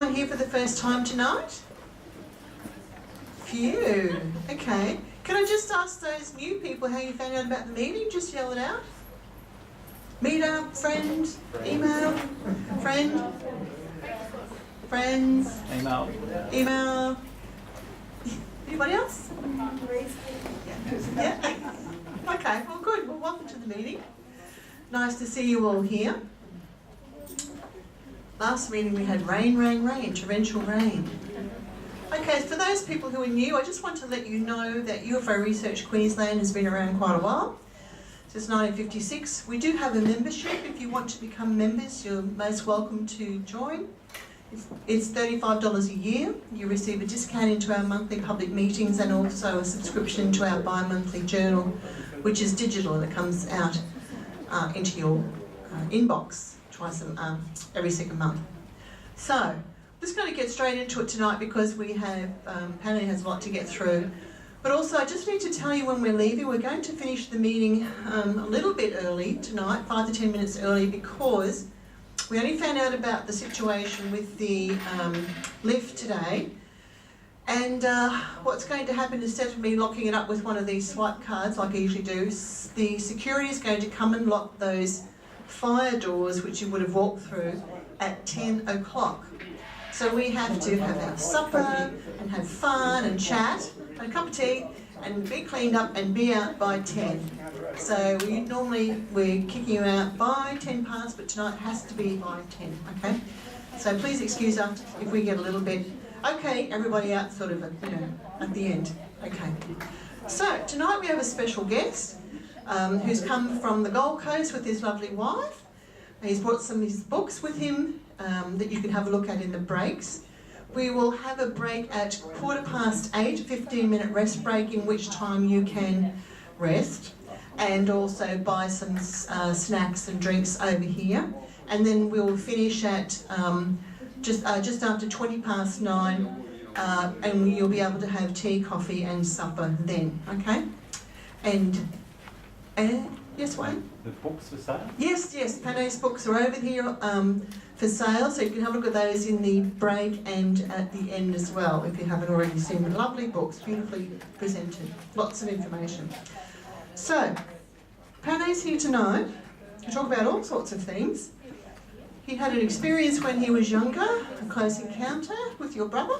Here for the first time tonight? Phew, okay. Can I just ask those new people how you found out about the meeting? Just yell it out. Meetup, friend, email, friend, friends, email. Anybody else? Yeah. Okay, well good. Well, welcome to the meeting. Nice to see you all here. Last meeting we had rain, torrential rain. Okay, for those people who are new, I just want to let you know that UFO Research Queensland has been around quite a while, since 1956. We do have a membership. If you want to become members, you're most welcome to join. It's $35 a year. You receive a discount into our monthly public meetings and also a subscription to our bi-monthly journal, which is digital and it comes out into your inbox every second month. So, I'm just going to get straight into it tonight because we have, Pane has a lot to get through. But also, I just need to tell you when we're leaving, we're going to finish the meeting a little bit early tonight, 5 to 10 minutes early, because we only found out about the situation with the lift today. And what's going to happen, instead of me locking it up with one of these swipe cards like I usually do, the security is going to come and lock those fire doors which you would have walked through at 10 o'clock. So we have to have our supper and have fun and chat and a cup of tea and be cleaned up and be out by 10. So we're kicking you out by 10 past, but tonight has to be by 10, okay? So please excuse us if we get a little bit, okay, everybody out sort of, at the end, okay. So tonight we have a special guest. Who's come from the Gold Coast with his lovely wife. He's brought some of his books with him that you can have a look at in the breaks. We will have a break at 8:15, a 15-minute rest break, in which time you can rest and also buy some snacks and drinks over here. And then we'll finish at just after 9:20, and you'll be able to have tea, coffee and supper then, okay? And yes, Wayne? The books for sale? Yes, Pane's books are over here for sale, so you can have a look at those in the break and at the end as well, if you haven't already seen them. Lovely books, beautifully presented, lots of information. So, Pane's here tonight to talk about all sorts of things. He had an experience when he was younger, a close encounter with your brother,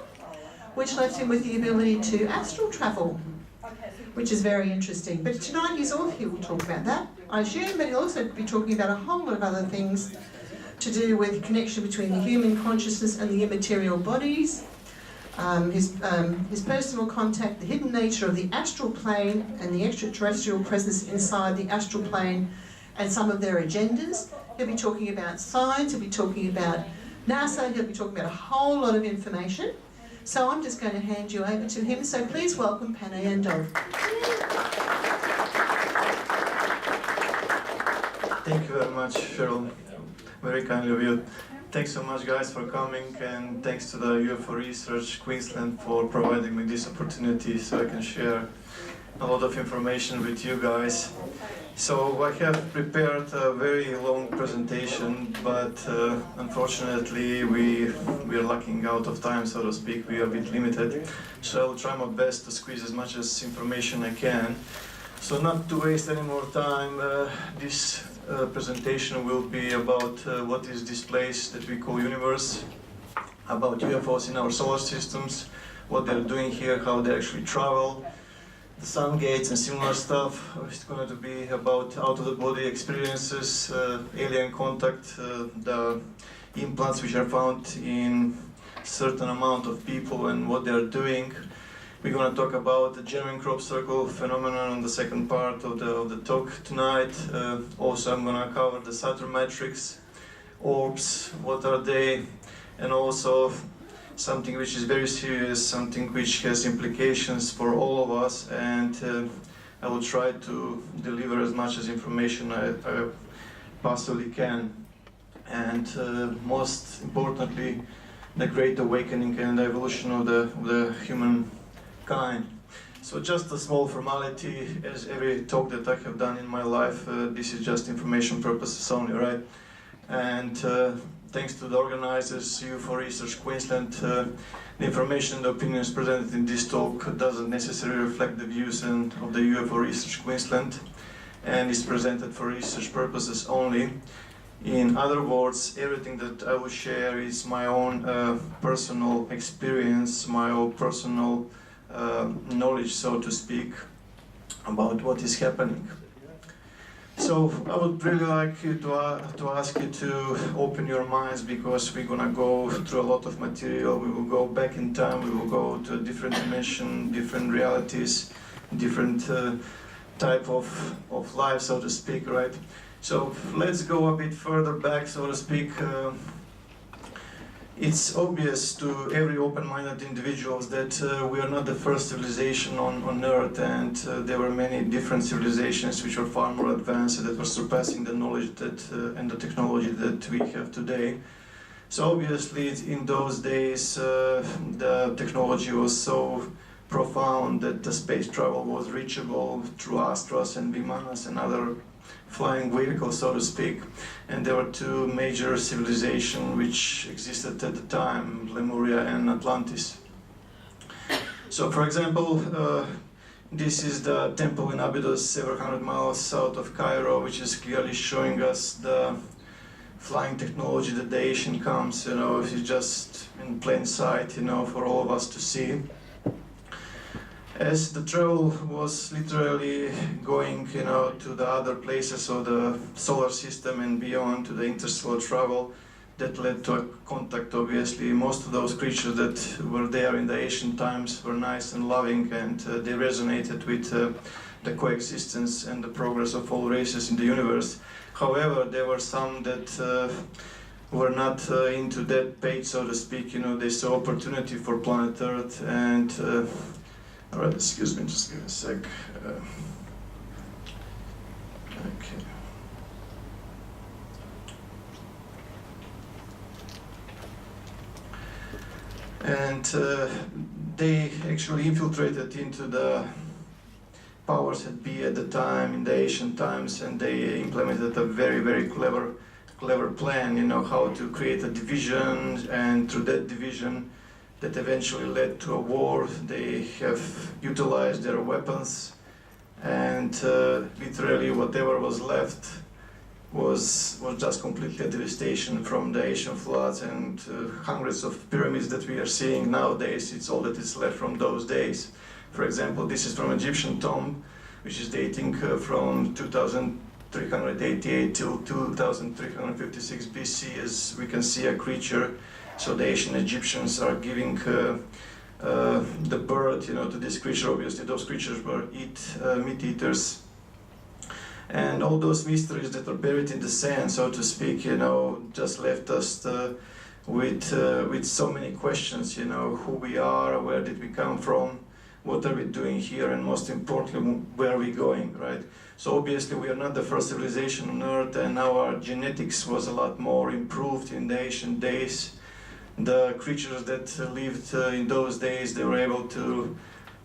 which left him with the ability to astral travel, which is very interesting. But tonight he's all here, we'll talk about that, I assume, but he'll also be talking about a whole lot of other things to do with connection between the human consciousness and the immaterial bodies, his personal contact, the hidden nature of the astral plane and the extraterrestrial presence inside the astral plane and some of their agendas. He'll be talking about science, he'll be talking about NASA, he'll be talking about a whole lot of information. So I'm just going to hand you over to him. So please welcome Pane Andov. Thank you very much, Cheryl. Very kind of you. Thanks so much, guys, for coming, and thanks to the UFO Research Queensland for providing me this opportunity so I can share a lot of information with you guys. So I have prepared a very long presentation, but unfortunately we are lacking out of time, so to speak. We are a bit limited, so I'll try my best to squeeze as much as information I can. So not to waste any more time, this presentation will be about what is this place that we call universe, about UFOs in our solar systems, what they're doing here, how they actually travel, the sun gates and similar stuff. It's going to be about out-of-the-body experiences, alien contact, the implants which are found in certain amount of people and what they are doing. We're going to talk about the genuine crop circle phenomenon on the second part of the talk tonight. Also, I'm going to cover the Saturn matrix, orbs, what are they, and also something which is very serious, something which has implications for all of us, and I will try to deliver as much as information I possibly can. And most importantly, the Great Awakening and the evolution of the humankind. So just a small formality, as every talk that I have done in my life, this is just information purposes only, right? And thanks to the organizers, UFO Research Queensland, the information and opinions presented in this talk doesn't necessarily reflect the views of the UFO Research Queensland and is presented for research purposes only. In other words, everything that I will share is my own personal experience, my own personal knowledge, so to speak, about what is happening. So I would really like you to ask you to open your minds, because we're gonna go through a lot of material. We will go back in time, we will go to a different dimension, different realities, different type of life, so to speak, right? So let's go a bit further back, so to speak. It's obvious to every open-minded individuals that we are not the first civilization on Earth, and there were many different civilizations which were far more advanced, that were surpassing the knowledge and the technology that we have today. So obviously in those days the technology was so profound that the space travel was reachable through Astros and Vimanas and other flying vehicles, so to speak. And there were two major civilizations which existed at the time, Lemuria and Atlantis. So for example, this is the temple in Abydos, several hundred miles south of Cairo, which is clearly showing us the flying technology that the Asian comes, it's just in plain sight, for all of us to see. As the travel was literally going, to the other places of the solar system and beyond, to the interstellar travel, that led to a contact, obviously. Most of those creatures that were there in the ancient times were nice and loving, and they resonated with the coexistence and the progress of all races in the universe. However, there were some that were not into that page, so to speak. They saw opportunity for planet Earth, and all right, excuse me, just give me a sec. Okay. And they actually infiltrated into the powers that be at the time, in the ancient times, and they implemented a very, very clever plan, how to create a division, and through that division, that eventually led to a war. They have utilized their weapons, and literally whatever was left was just completely a devastation from the Asian floods, and hundreds of pyramids that we are seeing nowadays. It's all that is left from those days. For example, this is from Egyptian tomb, which is dating from 2388 till 2356 BC, as we can see a creature. So the ancient Egyptians are giving the birth, to this creature. Obviously, those creatures were meat eaters, and all those mysteries that are buried in the sand, so to speak, just left us with so many questions. Who we are, where did we come from, what are we doing here, and most importantly, where are we going, right? So obviously, we are not the first civilization on Earth, and our genetics was a lot more improved in the ancient days. The creatures that lived in those days, they were able to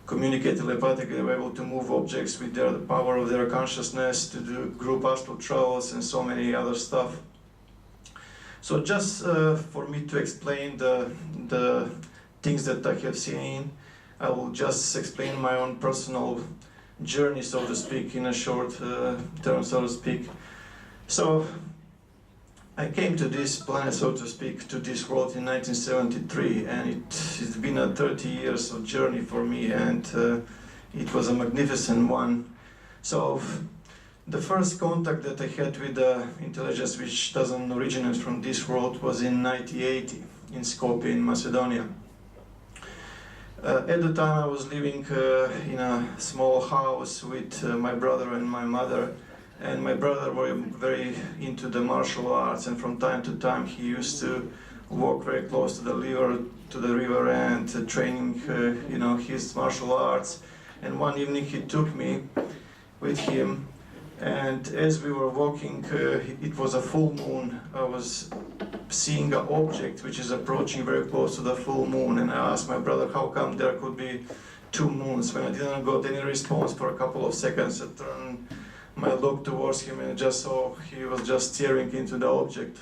communicate telepathically, they were able to move objects with the power of their consciousness, to do group astral travels and so many other stuff. So just for me to explain the things that I have seen, I will just explain my own personal journey, so to speak, in a short term, so to speak. So I came to this planet, so to speak, to this world in 1973, and it's been a 30 years of journey for me, and it was a magnificent one. So the first contact that I had with the intelligence which doesn't originate from this world was in 1980 in Skopje in Macedonia. At the time I was living in a small house with my brother and my mother. And my brother was very into the martial arts, and from time to time he used to walk very close to the river and training, his martial arts. And one evening he took me with him, and as we were walking, it was a full moon. I was seeing an object which is approaching very close to the full moon, and I asked my brother how come there could be two moons. When I didn't got any response for a couple of seconds, I turned my look towards him and just saw he was just staring into the object.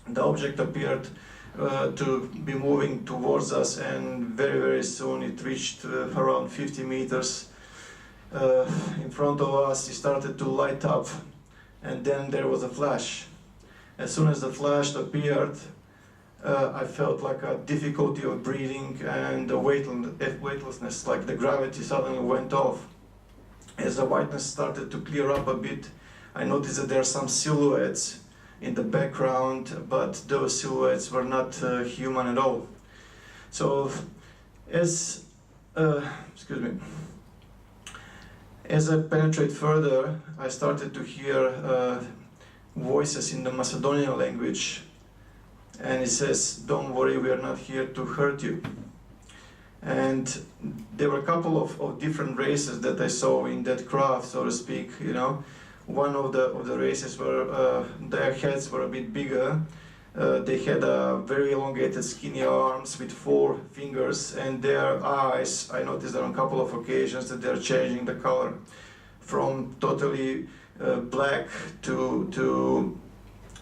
the object appeared to be moving towards us, and very, very soon it reached around 50 meters in front of us. It started to light up, and then there was a flash. As soon as the flash appeared, I felt like a difficulty of breathing and the weightlessness, like the gravity suddenly went off. As the whiteness started to clear up a bit, I noticed that there are some silhouettes in the background, but those silhouettes were not human at all. So, as I penetrate further, I started to hear voices in the Macedonian language, and it says, "Don't worry, we are not here to hurt you." And there were a couple of different races that I saw in that craft, so to speak. You know, one of the races were their heads were a bit bigger. They had very elongated, skinny arms with 4 fingers, and their eyes, I noticed that on a couple of occasions that they're changing the color from totally black to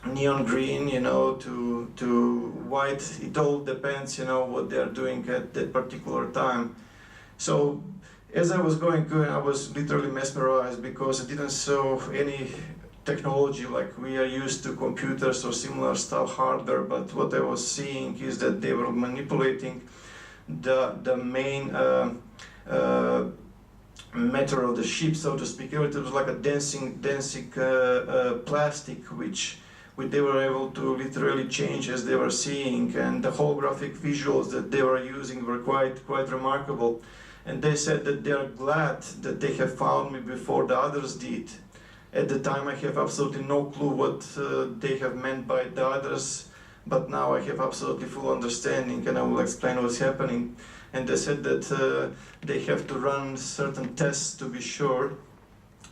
neon green, you know, to white. It all depends, you know, what they're doing at that particular time. So as I was going, I was literally mesmerized, because I didn't saw any technology like we are used to, computers or similar stuff, hardware, but what I was seeing is that they were manipulating the main matter of the ship, so to speak. It was like a dancing plastic, which they were able to literally change as they were seeing, and the holographic visuals that they were using were quite remarkable. And they said that they are glad that they have found me before the others did. At the time I have absolutely no clue what they have meant by the others, but now I have absolutely full understanding, and I will explain what's happening. And they said that they have to run certain tests to be sure,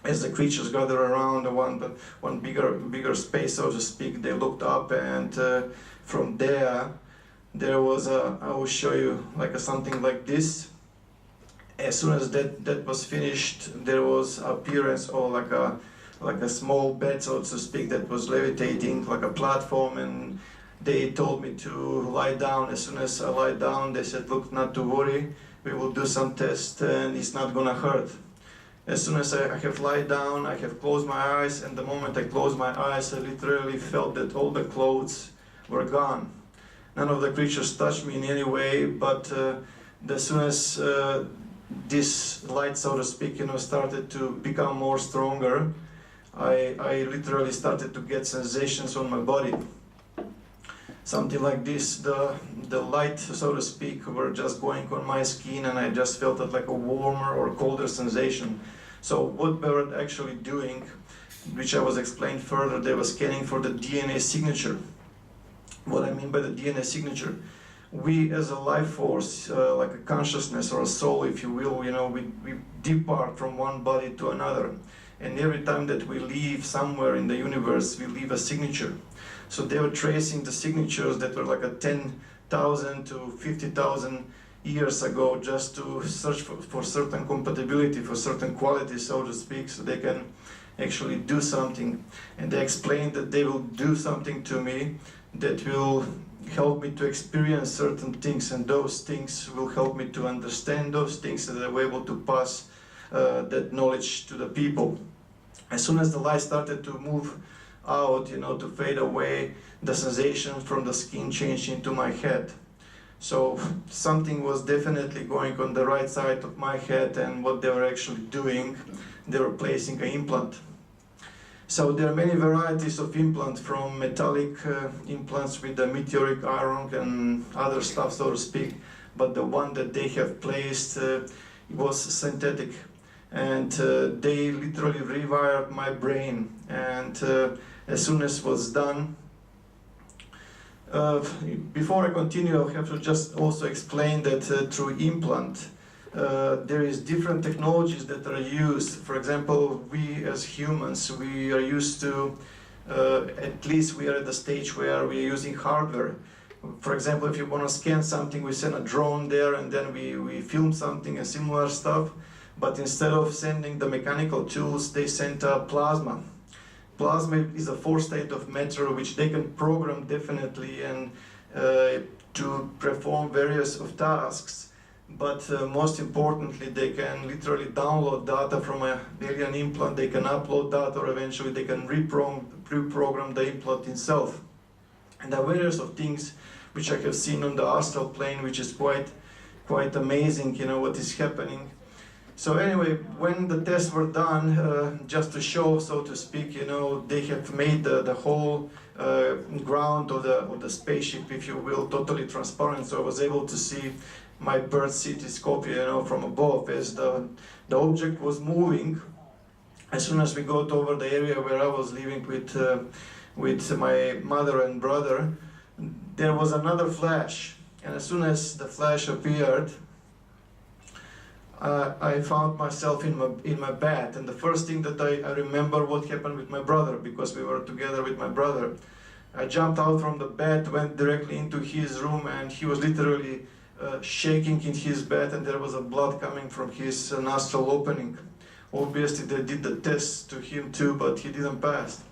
as the creatures gather around one bigger space, so to speak. They looked up, and from there was I will show you like something like this. As soon as that was finished, there was appearance of like a small bed, so to speak, that was levitating like a platform, and they told me to lie down. As soon as I lie down, they said, "Look, not to worry, we will do some tests and it's not gonna hurt." As soon as I have lied down, I have closed my eyes, and the moment I closed my eyes, I literally felt that all the clothes were gone. None of the creatures touched me in any way, but as soon as this light, so to speak, you know, started to become more stronger, I literally started to get sensations on my body. Something like this, the light, so to speak, were just going on my skin, and I just felt it like a warmer or colder sensation. So what they were actually doing, which I was explained further, they were scanning for the DNA signature. What I mean by the DNA signature, we as a life force, like a consciousness or a soul, if you will, you know, we depart from one body to another. And every time that we leave somewhere in the universe, we leave a signature. So they were tracing the signatures that were like a 10,000 to 50,000 years ago, just to search for certain compatibility, for certain qualities, so to speak, so they can actually do something. And they explained that they will do something to me that will help me to experience certain things, and those things will help me to understand those things, and I will be able to pass that knowledge to the people. As soon as the light started to move out, you know, to fade away, the sensation from the skin changed into my head. So something was definitely going on the right side of my head, and what they were actually doing, they were placing an implant. So there are many varieties of implants, from metallic implants with the meteoric iron and other stuff, so to speak, but the one that they have placed was synthetic. And they literally rewired my brain, and as soon as it was done, before I continue, I have to just also explain that through implant, there is different technologies that are used. For example, we as humans, we are used to, at least we are at the stage where we are using hardware. For example, if you want to scan something, we send a drone there, and then we film something and similar stuff. But instead of sending the mechanical tools, they sent plasma. plasma is a fourth state of matter which they can program definitely and to perform various of tasks. But most importantly, they can literally download data from an alien implant, they can upload data, or eventually they can reprogram the implant itself. And there are various of things which I have seen on the astral plane, which is quite amazing, you know, what is happening. So anyway, when the tests were done, just to show, so to speak, you know, they have made the whole ground of the spaceship, if you will, totally transparent. So I was able to see my bird CT scope, you know, from above as the object was moving. As soon as we got over the area where I was living with my mother and brother, there was another flash. And as soon as the flash appeared, I found myself in my bed. And the first thing that I remember what happened with my brother, because we were together with my brother. I jumped out from the bed, went directly into his room, and he was literally shaking in his bed, and there was a blood coming from his nostril opening. Obviously they did the tests to him too, but he didn't pass.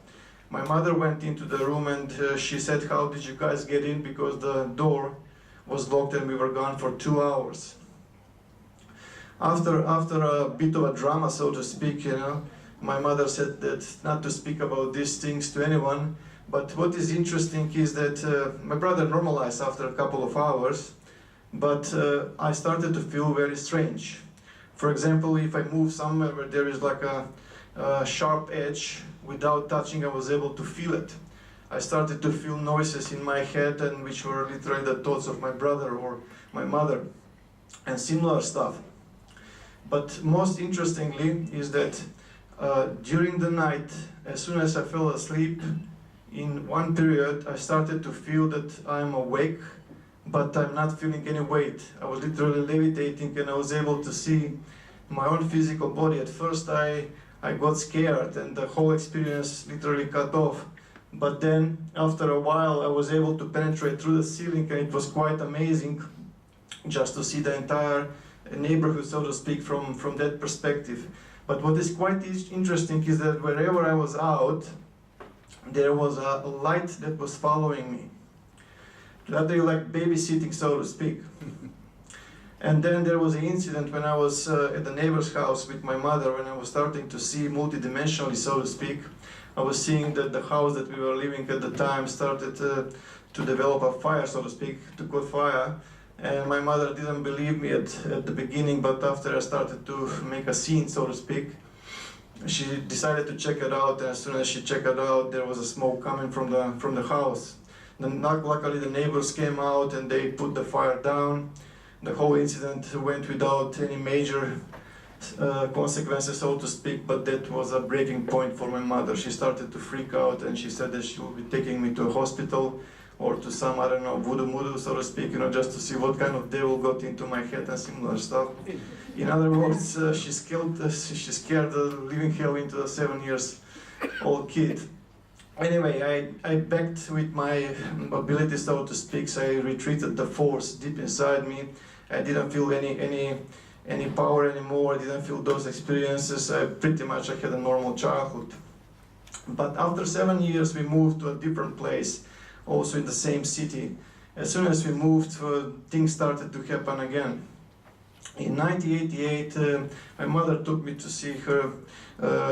My mother went into the room and she said, "How did you guys get in?" Because the door was locked and we were gone for 2 hours. After a bit of a drama, so to speak, you know, my mother said that not to speak about these things to anyone. But what is interesting is that my brother normalized after a couple of hours, but I started to feel very strange. For example, if I move somewhere where there is like a sharp edge, without touching, I was able to feel it. I started to feel noises in my head, and which were literally the thoughts of my brother or my mother, and similar stuff. But most interestingly is that during the night, as soon as I fell asleep, in one period I started to feel that I'm awake, but I'm not feeling any weight. I was literally levitating and I was able to see my own physical body. At first I got scared and the whole experience literally cut off. But then after a while I was able to penetrate through the ceiling, and it was quite amazing just to see the entire neighborhood, so to speak, from that perspective. But what is quite interesting is that wherever I was out, there was a light that was following me. That they like babysitting, so to speak. And then there was an incident when I was at the neighbor's house with my mother, when I was starting to see multidimensionally, so to speak. I was seeing that the house that we were living at the time started to develop a fire, so to speak, to caught fire. And my mother didn't believe me at the beginning, but after I started to make a scene, so to speak, she decided to check it out. And as soon as she checked it out, there was a smoke coming from the house. Then luckily the neighbors came out and they put the fire down. The whole incident went without any major consequences, so to speak, but that was a breaking point for my mother. She started to freak out and she said that she will be taking me to a hospital or to some, I don't know, voodoo, so to speak, you know, just to see what kind of devil got into my head and similar stuff. In other words, she scared the living hell into a 7-year-old kid. Anyway, I backed with my ability, so to speak, so I retreated the force deep inside me. I didn't feel any power anymore. I didn't feel those experiences. I had a normal childhood. But after 7 years, we moved to a different place, also in the same city. As soon as we moved, things started to happen again. In 1988, my mother took me to see her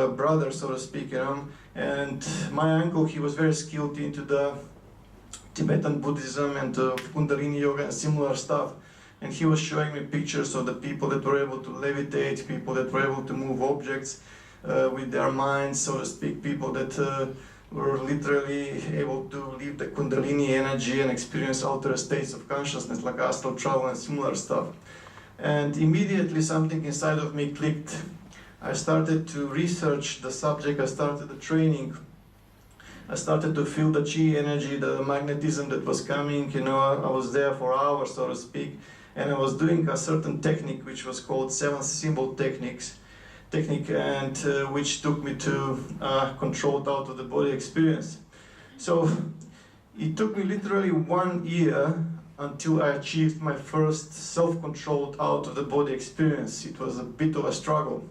brother, so to speak, you know, and my uncle, he was very skilled into the Tibetan Buddhism and Kundalini Yoga and similar stuff. And he was showing me pictures of the people that were able to levitate, people that were able to move objects with their minds, so to speak, people that were literally able to leave the Kundalini energy and experience altered states of consciousness like astral travel and similar stuff. And immediately something inside of me clicked. I started to research the subject, I started the training. I started to feel the chi energy, the magnetism that was coming, you know, I was there for hours, so to speak. And I was doing a certain technique which was called 7 symbol technique, and which took me to controlled out of the body experience. So it took me literally 1 year until I achieved my first self-controlled out of the body experience. It was a bit of a struggle.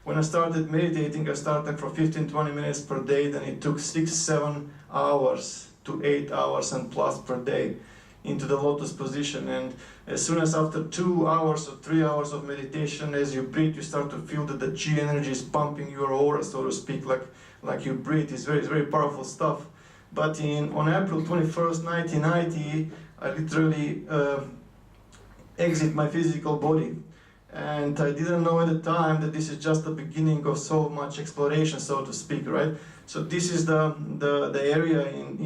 when I started meditating, I started for 15-20 minutes per day, then it took 6-7 hours to 8 hours and plus per day into the lotus position. And as soon as after 2 hours or 3 hours of meditation, as you breathe, you start to feel that the chi energy is pumping your aura, so to speak, like you breathe. It's very powerful stuff. But on April 21st, 1990, I literally exit my physical body. And I didn't know at the time that this is just the beginning of so much exploration, so to speak, right? So this is the area in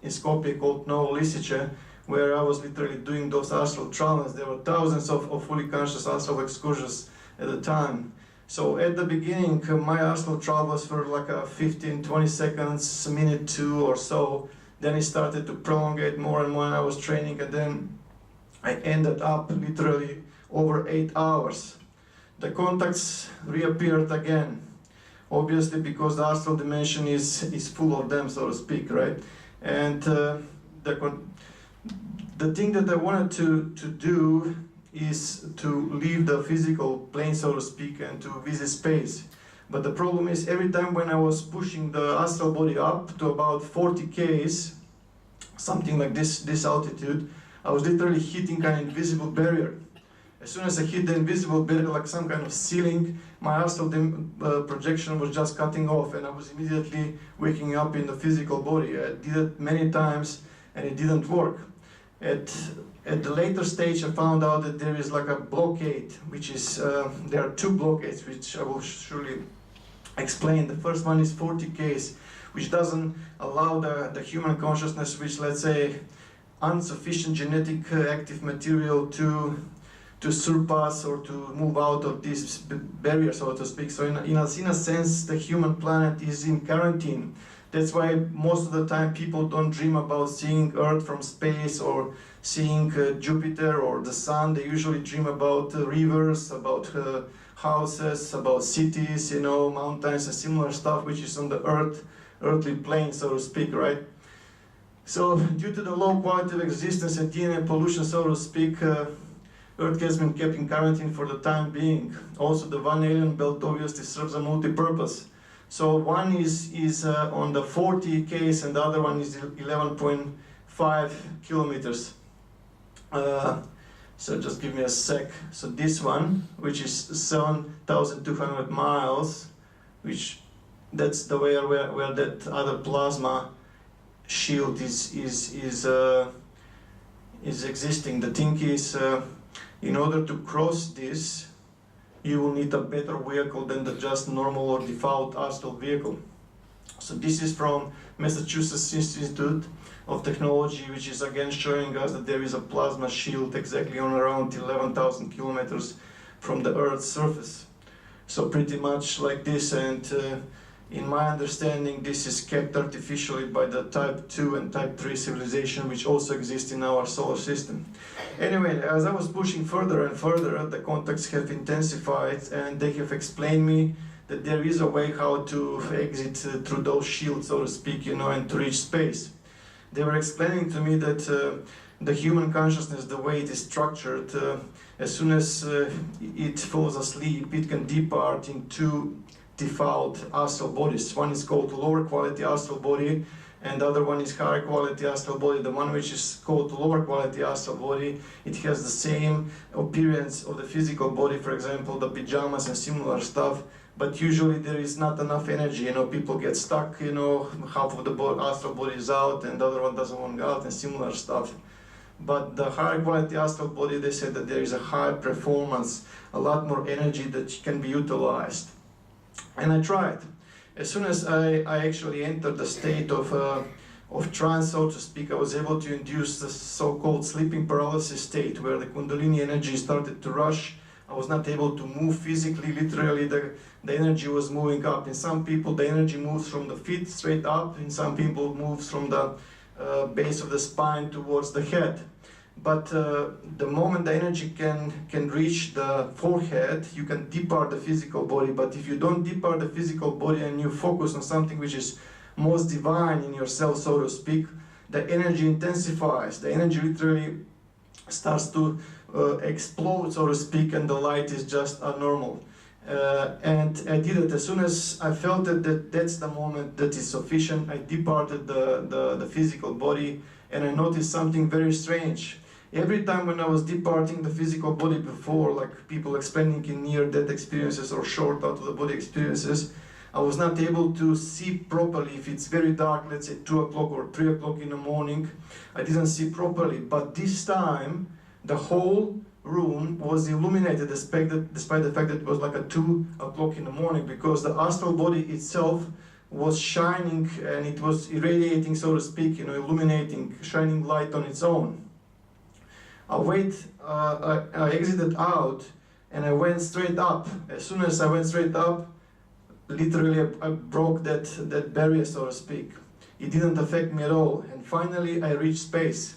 Skopje called Novo Lisice, where I was literally doing those astral travels. There were thousands of fully conscious astral excursions at the time. So at the beginning, my astral travels were like a 15-20 seconds, a minute, two or so. Then it started to prolongate more and more, and I was training, and then I ended up literally over 8 hours. The contacts reappeared again, obviously because the astral dimension is full of them, so to speak, right? And the thing that I wanted to do is to leave the physical plane, so to speak, and to visit space. But the problem is, every time when I was pushing the astral body up to about 40 Ks, something like this altitude, I was literally hitting an invisible barrier. As soon as I hit the invisible barrier, like some kind of ceiling, my astral projection was just cutting off, and I was immediately waking up in the physical body. I did it many times, and it didn't work. At the later stage, I found out that there is like a blockade, which is, there are two blockades, which I will surely explain. The first one is 40 Ks, which doesn't allow the human consciousness, which, let's say, insufficient genetic active material to surpass or to move out of this barrier, so to speak. So in a sense, the human planet is in quarantine. That's why most of the time people don't dream about seeing Earth from space or seeing Jupiter or the sun. They usually dream about rivers, about houses, about cities, you know, mountains and similar stuff, which is on the earthly plane, so to speak, right? So due to the low quality of existence and DNA pollution, so to speak, Earth has been kept in quarantine for the time being. Also, the one alien belt obviously serves a multi-purpose. So one is on the 40 Ks and the other one is 11.5 kilometers. So just give me a sec. So this one, which is 7,200 miles, which that's the way where that other plasma shield is existing. The thing is, in order to cross this, you will need a better vehicle than the just normal or default astral vehicle. So this is from Massachusetts Institute of Technology, which is again showing us that there is a plasma shield exactly on around 11,000 kilometers from the Earth's surface. So pretty much like this, and in my understanding, this is kept artificially by the Type 2 and Type 3 civilization, which also exist in our solar system. Anyway, as I was pushing further and further, the contacts have intensified, and they have explained me that there is a way how to exit through those shields, so to speak, you know, and to reach space. They were explaining to me that the human consciousness, the way it is structured, as soon as it falls asleep, it can depart in two default astral bodies. One is called lower quality astral body, and the other one is higher quality astral body. The one which is called lower quality astral body, it has the same appearance of the physical body, for example, the pajamas and similar stuff, but usually there is not enough energy, you know, people get stuck, you know, half of the astral body is out and the other one doesn't want to go out and similar stuff. But the higher quality astral body, they said that there is a high performance, a lot more energy that can be utilized. And I tried. As soon as I actually entered the state of trance, so to speak, I was able to induce the so-called sleeping paralysis state, where the Kundalini energy started to rush. I was not able to move physically, literally the energy was moving up. In some people, the energy moves from the feet straight up. In some people, it moves from the base of the spine towards the head. But the moment the energy can reach the forehead, you can depart the physical body. But if you don't depart the physical body and you focus on something which is most divine in yourself, so to speak, the energy intensifies. The energy literally starts to explode, so to speak, and the light is just abnormal. And I did it as soon as I felt that that's the moment that is sufficient. I departed the physical body, and I noticed something very strange. Every time when I was departing the physical body before, like people explaining in near-death experiences or short out-of-the-body experiences, I was not able to see properly. If it's very dark, let's say 2 o'clock or 3 o'clock in the morning, I didn't see properly. But this time, the whole room was illuminated despite the fact that it was like a 2 o'clock in the morning, because the astral body itself was shining and it was irradiating, so to speak, illuminating, shining light on its own. I exited out and I went straight up. As soon as I went straight up, literally I broke that barrier, so to speak. It didn't affect me at all, and finally I reached space.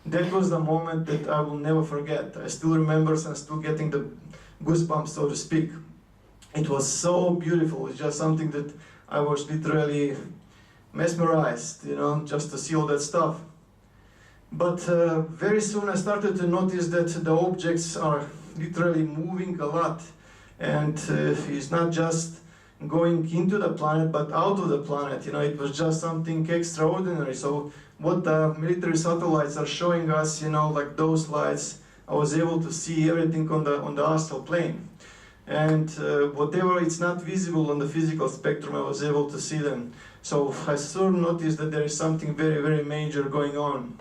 That was the moment that I will never forget. I still remember and still getting the goosebumps, so to speak. It was so beautiful. It's just something that I was literally mesmerized, just to see all that stuff. But very soon I started to notice that the objects are literally moving a lot, and it's not just going into the planet but out of the planet. It was just something extraordinary. So what the military satellites are showing us, like those lights, I was able to see everything on the astral plane. And whatever it's not visible on the physical spectrum, I was able to see them. So I sort of noticed that there is something very, very major going on.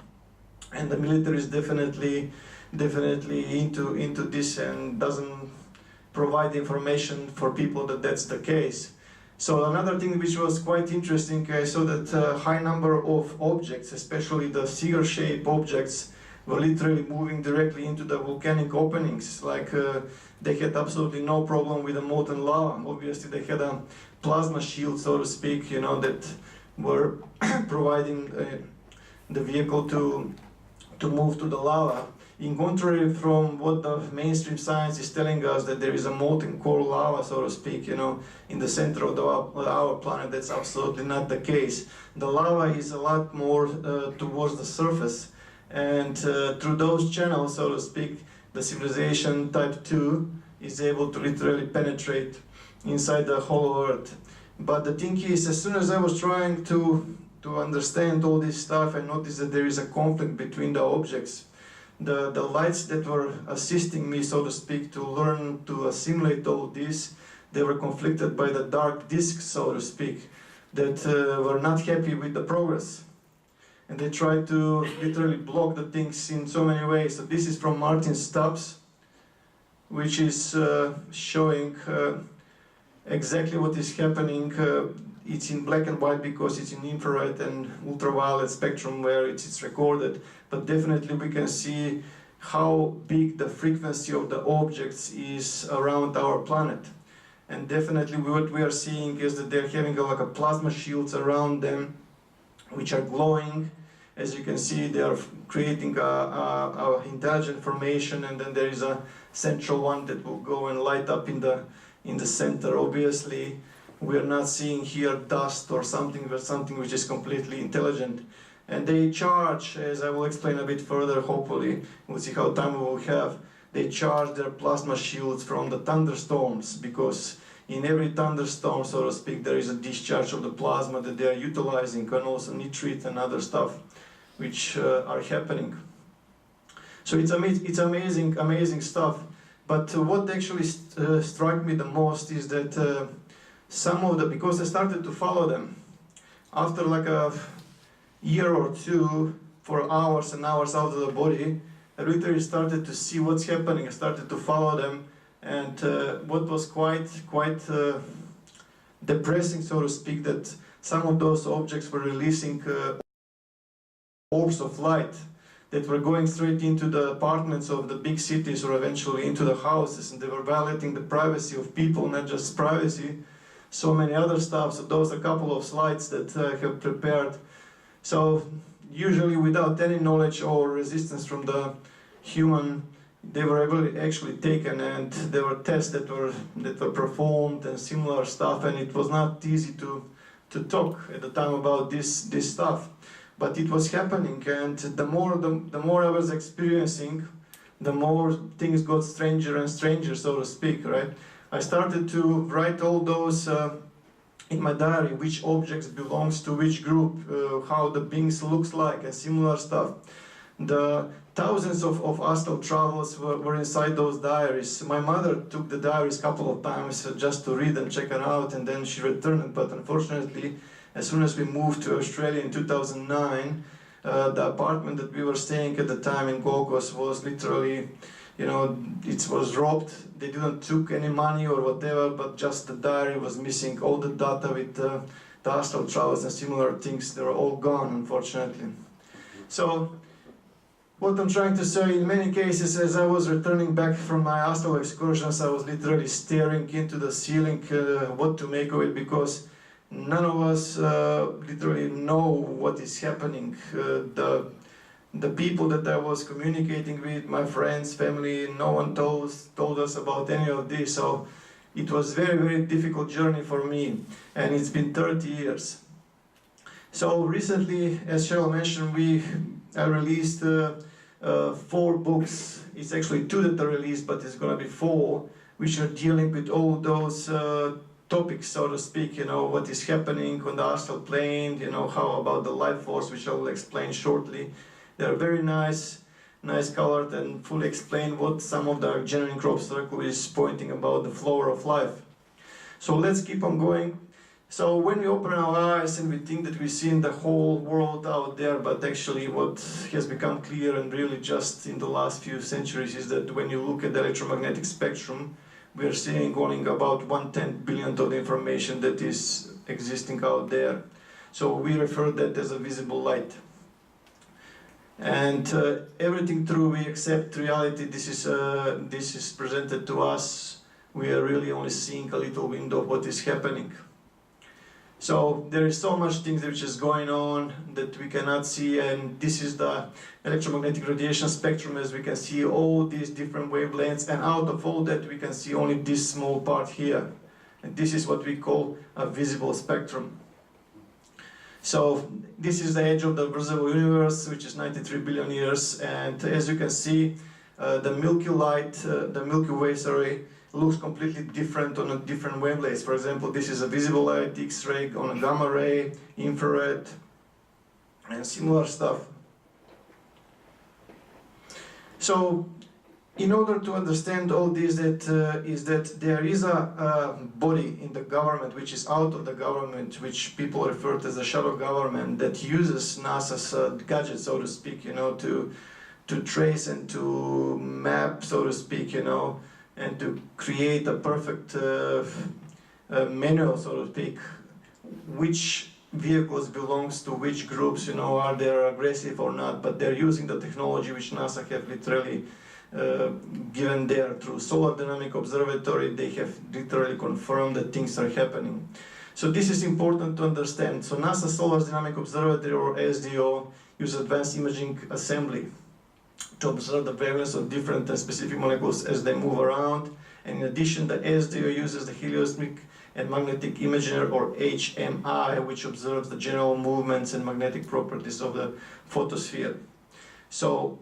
And the military is definitely into this and doesn't provide information for people that that's the case. So another thing which was quite interesting, I saw that a high number of objects, especially the cigar-shaped objects, were literally moving directly into the volcanic openings. Like they had absolutely no problem with the molten lava. Obviously they had a plasma shield, so to speak, that were providing the vehicle to move to the lava. In contrary from what the mainstream science is telling us, that there is a molten core lava, so to speak, in the center of our planet, that's absolutely not the case. The lava is a lot more towards the surface, and through those channels, so to speak, the civilization type 2 is able to literally penetrate inside the hollow earth. But the thing is, as soon as I was trying to understand all this stuff, I noticed that there is a conflict between the objects. The lights that were assisting me, so to speak, to learn to assimilate all this, they were conflicted by the dark discs, so to speak, that were not happy with the progress. And they tried to literally block the things in so many ways. So this is from Martin Stubbs, which is showing exactly what is happening. It's in black and white because it's in infrared and ultraviolet spectrum where it's recorded, but definitely we can see how big the frequency of the objects is around our planet. And definitely what we are seeing is that they're having like a plasma shields around them, which are glowing. As you can see, they are creating a intelligent formation, and then there is a central one that will go and light up in the center. Obviously, we are not seeing here dust or something, but something which is completely intelligent. And they charge, as I will explain a bit further, hopefully, we'll see how time we will have, they charge their plasma shields from the thunderstorms, because in every thunderstorm, so to speak, there is a discharge of the plasma that they are utilizing, and also nitrate and other stuff which are happening. So it's amazing stuff. But what actually struck me the most is that because I started to follow them, after like a year or two, for hours and hours out of the body, I literally started to see what's happening. I started to follow them, and what was quite depressing, so to speak, that some of those objects were releasing orbs of light that were going straight into the apartments of the big cities, or eventually into the houses, and they were violating the privacy of people, not just privacy, so many other stuff. So those are a couple of slides that I have prepared. So usually without any knowledge or resistance from the human, they were actually taken, and there were tests that were performed and similar stuff, and it was not easy to talk at the time about this stuff. But it was happening, and the more I was experiencing, the more things got stranger and stranger, so to speak, right? I started to write all those in my diary, which objects belongs to which group, how the beings looks like, and similar stuff. The thousands of astral travels were inside those diaries. My mother took the diaries a couple of times just to read and check them out, and then she returned. But unfortunately, as soon as we moved to Australia in 2009, the apartment that we were staying at the time in Gold Coast was literally, it was robbed. They didn't took any money or whatever, but just the diary was missing. All the data with the astral travels and similar things, they were all gone, unfortunately. So, what I'm trying to say, in many cases, as I was returning back from my astral excursions, I was literally staring into the ceiling, what to make of it, because none of us literally know what is happening. The people that I was communicating with, my friends, family, no one told us about any of this. So it was very, very difficult journey for me, and it's been 30 years. So recently, as Cheryl mentioned, I released 4 books. It's actually 2 that are released, but it's going to be 4, which are dealing with all those topics, so to speak, what is happening on the astral plane, how about the life force, which I will explain shortly. They're very nice colored, and fully explain what some of the genuine crop circle is pointing about the flower of life. So let's keep on going. So when we open our eyes and we think that we've seen the whole world out there, but actually what has become clear, and really just in the last few centuries, is that when you look at the electromagnetic spectrum, we are seeing only about 1/10 billionth of the information that is existing out there. So we refer that as a visible light. And everything through we accept reality, this is presented to us. We are really only seeing a little window of what is happening. So there is so much things which is going on that we cannot see, and this is the electromagnetic radiation spectrum. As we can see all these different wavelengths, and out of all that we can see only this small part here. And this is what we call a visible spectrum. So this is the edge of the observable universe, which is 93 billion years, and as you can see, the Milky Way, looks completely different on a different wavelengths. For example, this is a visible light, X-ray, on a gamma ray, infrared, and similar stuff. So, in order to understand all this, is that there is a body in the government which is out of the government, which people refer to as the shadow government, that uses NASA's gadgets, so to speak, to trace and to map, so to speak, and to create a perfect manual, so to speak, which vehicles belongs to which groups, are they aggressive or not, but they're using the technology which NASA have literally given there through Solar Dynamic Observatory. They have literally confirmed that things are happening. So this is important to understand. So NASA Solar Dynamic Observatory, or SDO, uses advanced imaging assembly to observe the wavelengths of different and specific molecules as they move around. And in addition, the SDO uses the heliosmic and magnetic imager, or HMI, which observes the general movements and magnetic properties of the photosphere. So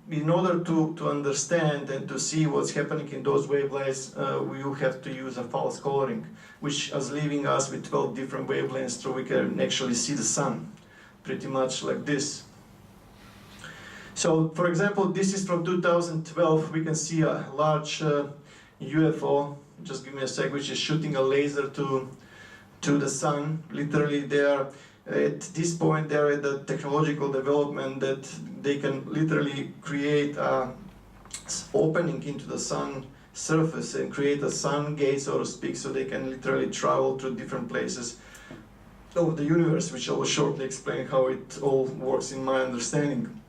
in order to understand and to see what's happening in those wavelengths, we will have to use a false coloring, which is leaving us with 12 different wavelengths, so we can actually see the sun, pretty much like this. So, for example, this is from 2012. We can see a large UFO, just give me a sec, which is shooting a laser to the sun. Literally, they are at this point, they're at the technological development that they can literally create an opening into the sun surface and create a sun gate, so to speak, so they can literally travel to different places of the universe, which I will shortly explain how it all works in my understanding.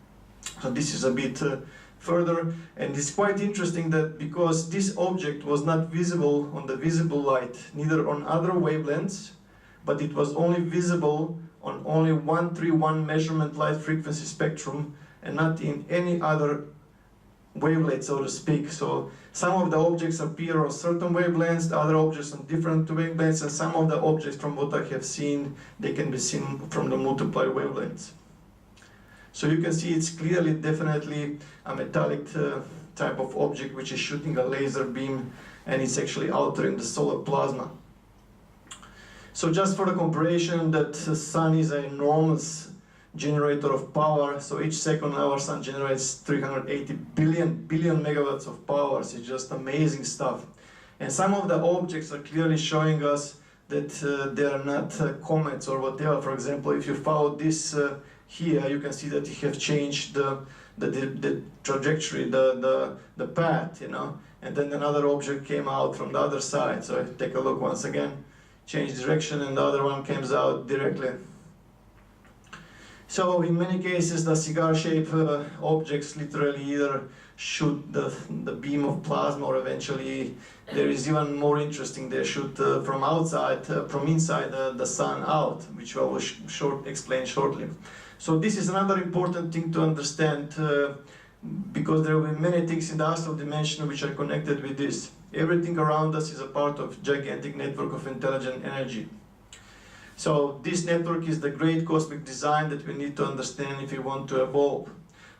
So this is a bit further, and it's quite interesting that because this object was not visible on the visible light, neither on other wavelengths, but it was only visible on only 131 measurement light frequency spectrum, and not in any other wavelength, so to speak. So some of the objects appear on certain wavelengths, the other objects on different wavelengths, and some of the objects, from what I have seen, they can be seen from the multiplied wavelengths. So you can see it's clearly, definitely a metallic type of object which is shooting a laser beam, and it's actually altering the solar plasma. So just for the comparison, that the sun is an enormous generator of power. So each second our sun generates 380 billion megawatts of power. So it's just amazing stuff. And some of the objects are clearly showing us that they are not comets or whatever. For example, if you follow this here, you can see that it has changed the trajectory, the path, you know. And then another object came out from the other side. So take a look once again, change direction, and the other one comes out directly. So in many cases, the cigar-shaped objects literally either shoot the beam of plasma, or eventually there is even more interesting, they shoot from inside the sun out, which I will explain shortly. So this is another important thing to understand, because there will be many things in the astral dimension which are connected with this. Everything around us is a part of gigantic network of intelligent energy. So this network is the great cosmic design that we need to understand if we want to evolve.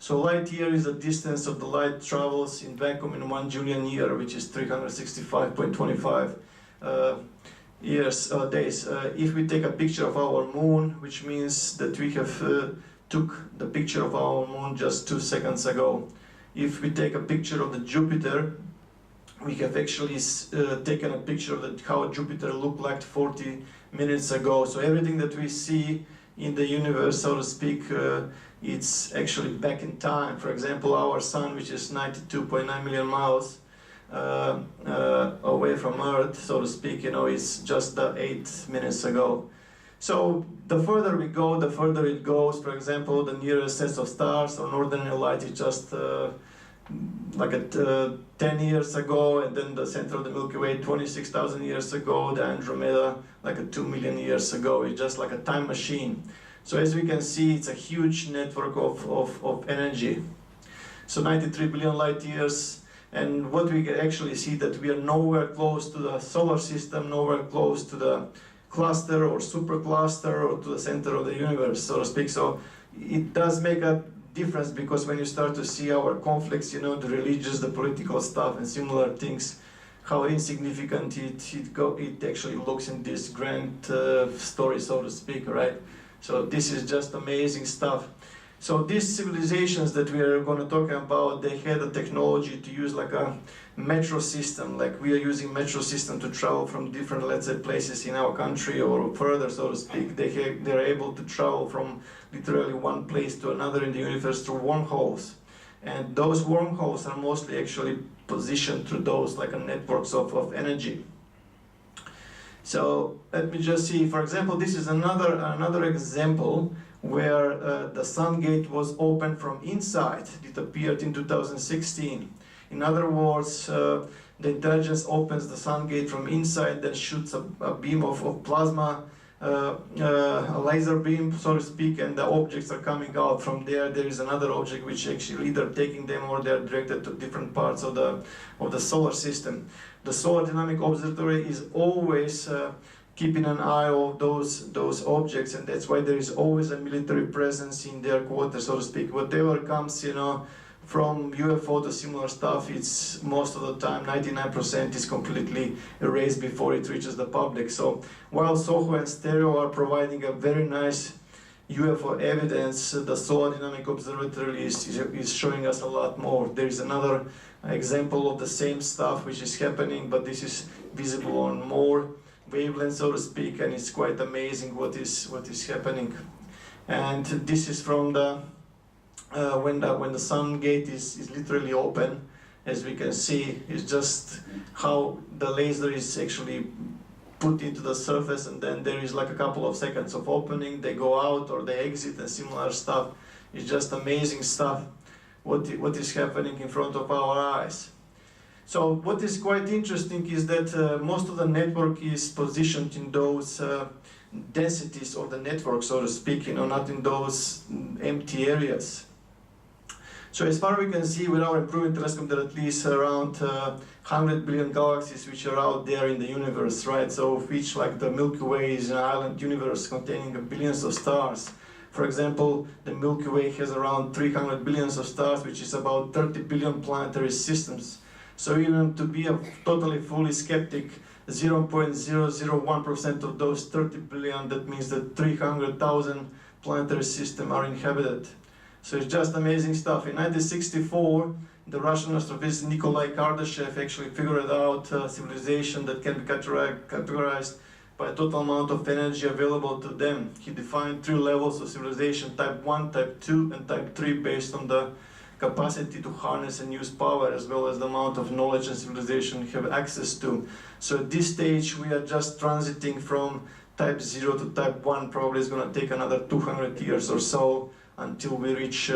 So light year is the distance of the light travels in vacuum in 1 Julian year, which is 365.25 days. If we take a picture of our moon, which means that we have took the picture of our moon just 2 seconds ago. If we take a picture of the Jupiter, we have actually taken a picture of how Jupiter looked like 40 minutes ago. So everything that we see in the universe, so to speak, it's actually back in time. For example, our sun, which is 92.9 million miles away from Earth, so to speak, you know, is just 8 minutes ago. So the further we go, the further it goes. For example, the nearest sets of stars or northern light is just like 10 years ago, and then the center of the Milky Way 26,000 years ago, the Andromeda like 2 million years ago. It's just like a time machine. So as we can see, it's a huge network of energy. So 93 billion light years, and what we can actually see that we are nowhere close to the solar system, nowhere close to the cluster or supercluster or to the center of the universe, so to speak. So it does make a difference, because when you start to see our conflicts, you know, the religious, the political stuff and similar things, how insignificant it actually looks in this grand story, so to speak, right? So this is just amazing stuff. So these civilizations that we are going to talk about, they had a technology to use like a metro system, like we are using metro system to travel from different, let's say, places in our country or further, so to speak. They're able to travel from literally one place to another in the universe through wormholes. And those wormholes are mostly actually positioned through those like a networks of energy. So let me just see, for example, this is another example where the sun gate was opened from inside. It appeared in 2016. In other words, the intelligence opens the sun gate from inside, then shoots a beam of plasma, a laser beam, so to speak, and the objects are coming out from there. There is another object which actually either taking them or they're directed to different parts of the solar system. The Solar Dynamic Observatory is always keeping an eye on those objects, and that's why there is always a military presence in their quarters, so to speak. Whatever comes, you know, from UFO to similar stuff, it's most of the time 99% is completely erased before it reaches the public. So while SOHO and Stereo are providing a very nice UFO evidence, the Solar Dynamic Observatory is showing us a lot more. There is another example of the same stuff which is happening, but this is visible on more wavelength, so to speak, and it's quite amazing what is happening. And this is from the when the sun gate is literally open. As we can see, it's just how the laser is actually put into the surface, and then there is like a couple of seconds of opening, they go out or they exit and similar stuff. It's just amazing stuff what is happening in front of our eyes. So what is quite interesting is that most of the network is positioned in those densities of the network, so to speak, you know, not in those empty areas. So as far as we can see with our improving telescope, there are at least around 100 billion galaxies which are out there in the universe, right? So of which, like the Milky Way is an island universe containing billions of stars. For example, the Milky Way has around 300 billion of stars, which is about 30 billion planetary systems. So even to be a totally fully skeptic, 0.001% of those 30 billion, that means that 300,000 planetary systems are inhabited. So it's just amazing stuff. In 1964, the Russian astrophysicist Nikolai Kardashev actually figured out a civilization that can be categorized by a total amount of energy available to them. He defined 3 levels of civilization, type 1, type 2, and type 3, based on the capacity to harness and use power, as well as the amount of knowledge and civilization we have access to. So at this stage, we are just transiting from type 0 to type 1. Probably it's going to take another 200 years or so until we reach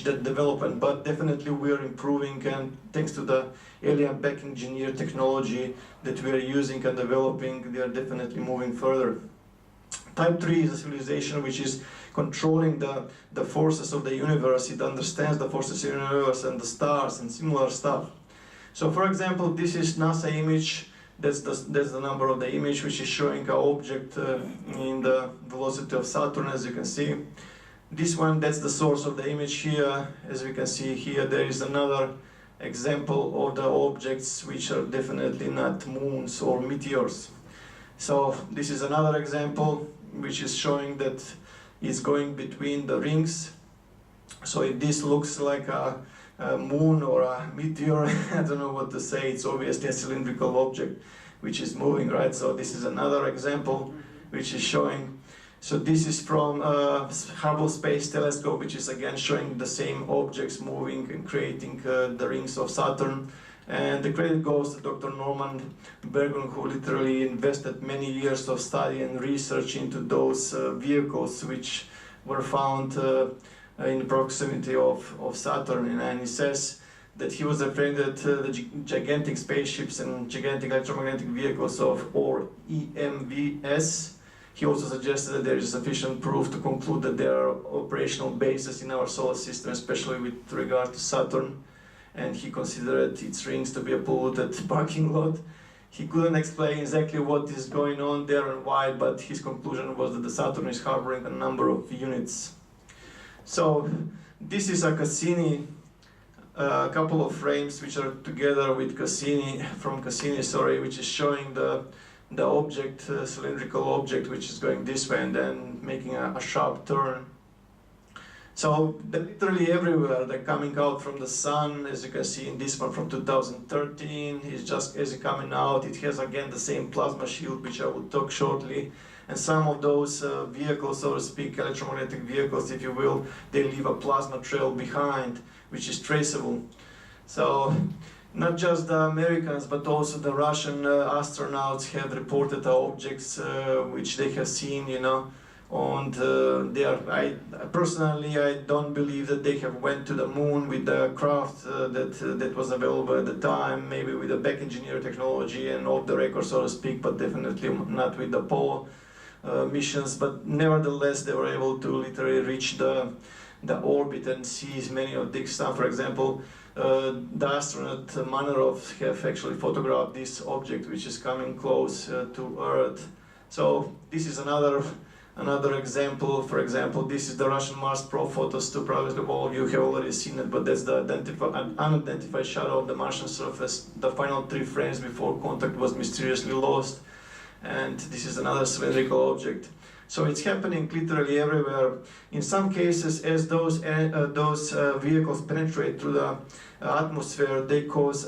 that development, but definitely we are improving, and thanks to the alien back engineer technology that we are using and developing, they are definitely moving further. Type 3 is a civilization which is controlling the forces of the universe. It understands the forces of the universe and the stars and similar stuff. So for example, this is NASA image. That's the number of the image, which is showing an object in the velocity of Saturn, as you can see. This one, that's the source of the image here. As we can see here, there is another example of the objects which are definitely not moons or meteors. So this is another example which is showing that it's going between the rings. So if this looks like a moon or a meteor, I don't know what to say, it's obviously a cylindrical object which is moving, right? So this is another example which is showing. So this is from Hubble Space Telescope, which is again showing the same objects moving and creating the rings of Saturn. And the credit goes to Dr. Norman Bergen, who literally invested many years of study and research into those vehicles which were found in proximity of Saturn. And he says that he was afraid that the gigantic spaceships and gigantic electromagnetic vehicles or EMVS, he also suggested that there is sufficient proof to conclude that there are operational bases in our solar system, especially with regard to Saturn. And he considered its rings to be a polluted parking lot. He couldn't explain exactly what is going on there and why, but his conclusion was that the Saturn is harboring a number of units. So this is a Cassini, a couple of frames which are together with Cassini, which is showing the object, cylindrical object, which is going this way and then making a sharp turn. So they're literally everywhere. They're coming out from the sun, as you can see in this one from 2013. It's just as it's coming out. It has again the same plasma shield, which I will talk shortly. And some of those vehicles, so to speak, electromagnetic vehicles, if you will, they leave a plasma trail behind, which is traceable. So not just the Americans, but also the Russian astronauts have reported objects which they have seen, you know. And personally, I don't believe that they have went to the moon with the craft that was available at the time, maybe with the back engineer technology and off the record, so to speak, but definitely not with the Apollo missions. But nevertheless, they were able to literally reach the orbit and see many of these stuff. For example, the astronaut Manarov have actually photographed this object which is coming close to Earth. So this is another example. For example, this is the Russian Mars Probe photos too. Probably all of you have already seen it, but that's the unidentified shadow of the Martian surface, the final 3 frames before contact was mysteriously lost. And this is another cylindrical object. So it's happening literally everywhere. In some cases, as those vehicles penetrate through the atmosphere, they cause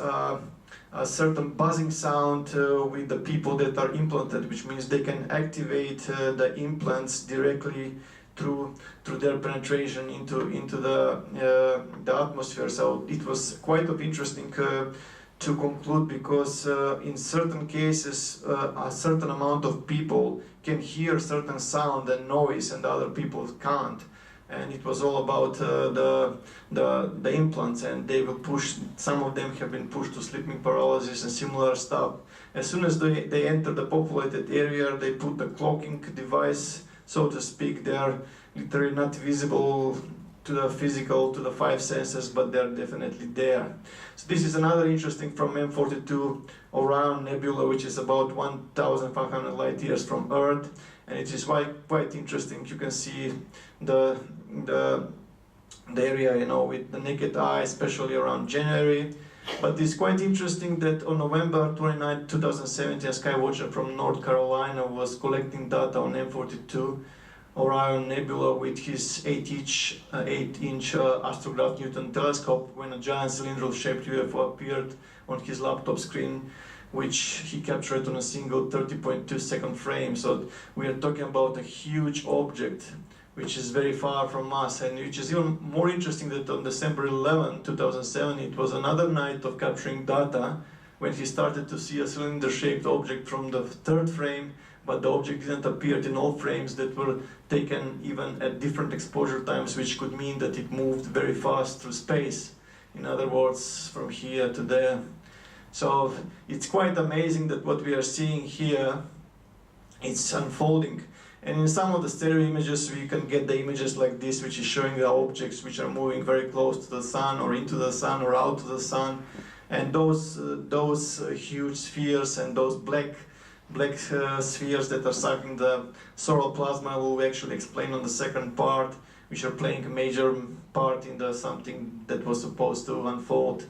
a certain buzzing sound with the people that are implanted, which means they can activate the implants directly through their penetration into the atmosphere. So it was quite interesting to conclude, because in certain cases a certain amount of people can hear certain sound and noise and other people can't. And it was all about the implants, and they were pushed. Some of them have been pushed to sleeping paralysis and similar stuff. As soon as they enter the populated area, they put the cloaking device, so to speak. They are literally not visible to the physical, to the 5 senses, but they're definitely there. So this is another interesting from M42 Orion Nebula, which is about 1,500 light years from Earth. and it is quite interesting. You can see the area, you know, with the naked eye, especially around January. But it's quite interesting that on November 29, 2017, a skywatcher from North Carolina was collecting data on M42 Orion Nebula with his 8-inch astrograph Newton telescope when a giant cylindrical shaped UFO appeared on his laptop screen, which he captured on a single 30.2-second frame. So we are talking about a huge object which is very far from us, and which is even more interesting that on December 11, 2007, it was another night of capturing data when he started to see a cylinder-shaped object from the third frame, but the object didn't appear in all frames that were taken even at different exposure times, which could mean that it moved very fast through space. In other words, from here to there. So it's quite amazing that what we are seeing here, it's unfolding. And in some of the stereo images, we can get the images like this, which is showing the objects which are moving very close to the sun, or into the sun, or out to the sun. And those huge spheres and those black spheres that are sucking the solar plasma will actually explain on the second part, which are playing a major part in the something that was supposed to unfold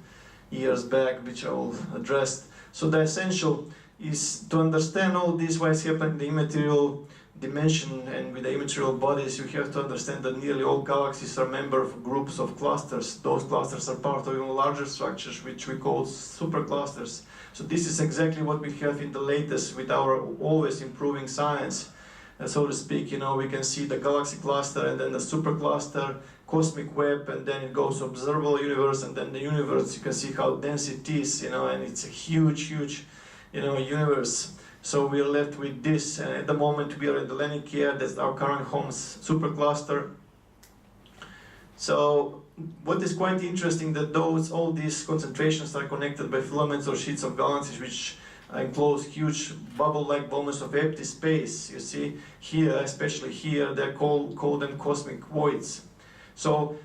years back, which I will address. So the essential is to understand all this, why it's happening in the immaterial dimension, and with the immaterial bodies, you have to understand that nearly all galaxies are members of groups of clusters. Those clusters are part of even larger structures, which we call superclusters. So this is exactly what we have in the latest with our always improving science, so to speak. You know, we can see the galaxy cluster, and then the supercluster, cosmic web, and then it goes observable universe, and then the universe. You can see how dense it is, you know, and it's a huge, you know, universe. So we are left with this, and at the moment we are in the Laniakea, that's our current home supercluster. So what is quite interesting that all these concentrations are connected by filaments or sheets of galaxies which enclose huge bubble-like moments of empty space. You see here, especially here, they're called them cosmic voids. So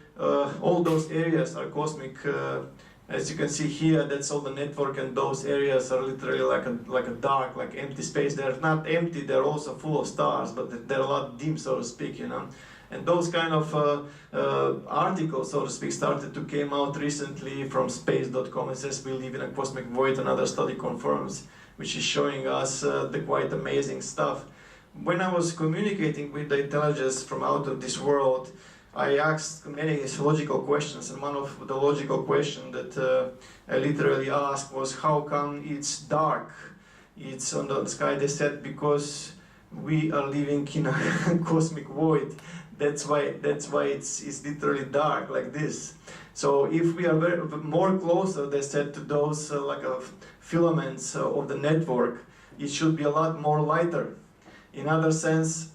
all those areas are cosmic. As you can see here, that's all the network, and those areas are literally like a dark, like empty space. They're not empty, they're also full of stars, but they're a lot dim, so to speak, you know. And those kind of articles, so to speak, started to came out recently from space.com. It says we live in a cosmic void. Another study confirms, which is showing us the quite amazing stuff. When I was communicating with the intelligence from out of this world, I asked many logical questions, and one of the logical questions that I literally asked was, how come it's dark? It's on the sky. They said, because we are living in a cosmic void. That's why it's literally dark like this. So if we are more closer, they said, to those filaments of the network, it should be a lot more lighter. In other sense,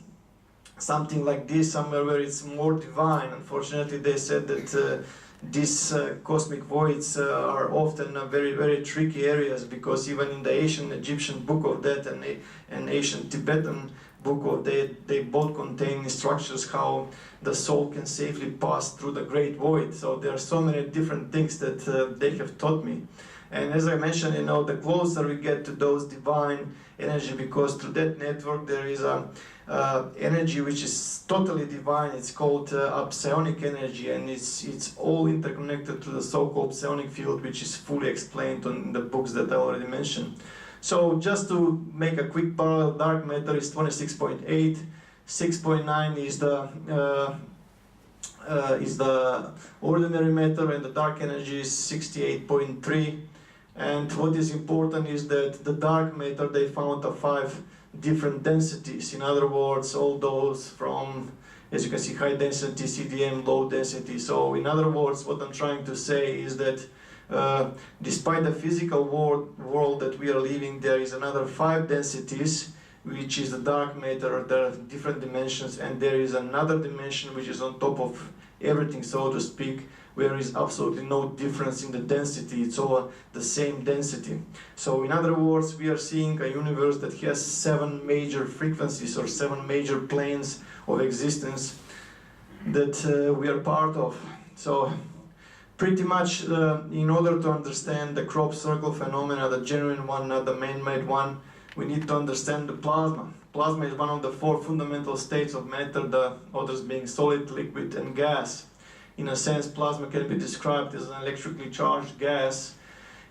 something like this, somewhere where it's more divine. Unfortunately, they said that these cosmic voids are often very, very tricky areas, because even in the ancient Egyptian Book of Death and ancient Tibetan Book of Death, they both contain instructions how the soul can safely pass through the great void. So there are so many different things that they have taught me. And as I mentioned, you know, the closer we get to those divine energy, because through that network there is a energy which is totally divine. It's called psionic energy, and it's all interconnected to the so-called psionic field, which is fully explained in the books that I already mentioned. So just to make a quick parallel, dark matter is 26.8, 6.9 is the ordinary matter, and the dark energy is 68.3. And what is important is that the dark matter, they found 5 different densities. In other words, all those from, as you can see, high density, CDM, low density. So in other words, what I'm trying to say is that despite the physical world that we are living, there is another 5 densities, which is the dark matter. There are different dimensions, and there is another dimension which is on top of everything, so to speak, where there is absolutely no difference in the density. It's all the same density. So in other words, we are seeing a universe that has 7 major frequencies, or 7 major planes of existence that we are part of. So pretty much in order to understand the crop circle phenomena, the genuine one, not the man-made one, we need to understand the plasma. Plasma is one of the four fundamental states of matter, the others being solid, liquid, and gas. In a sense, plasma can be described as an electrically charged gas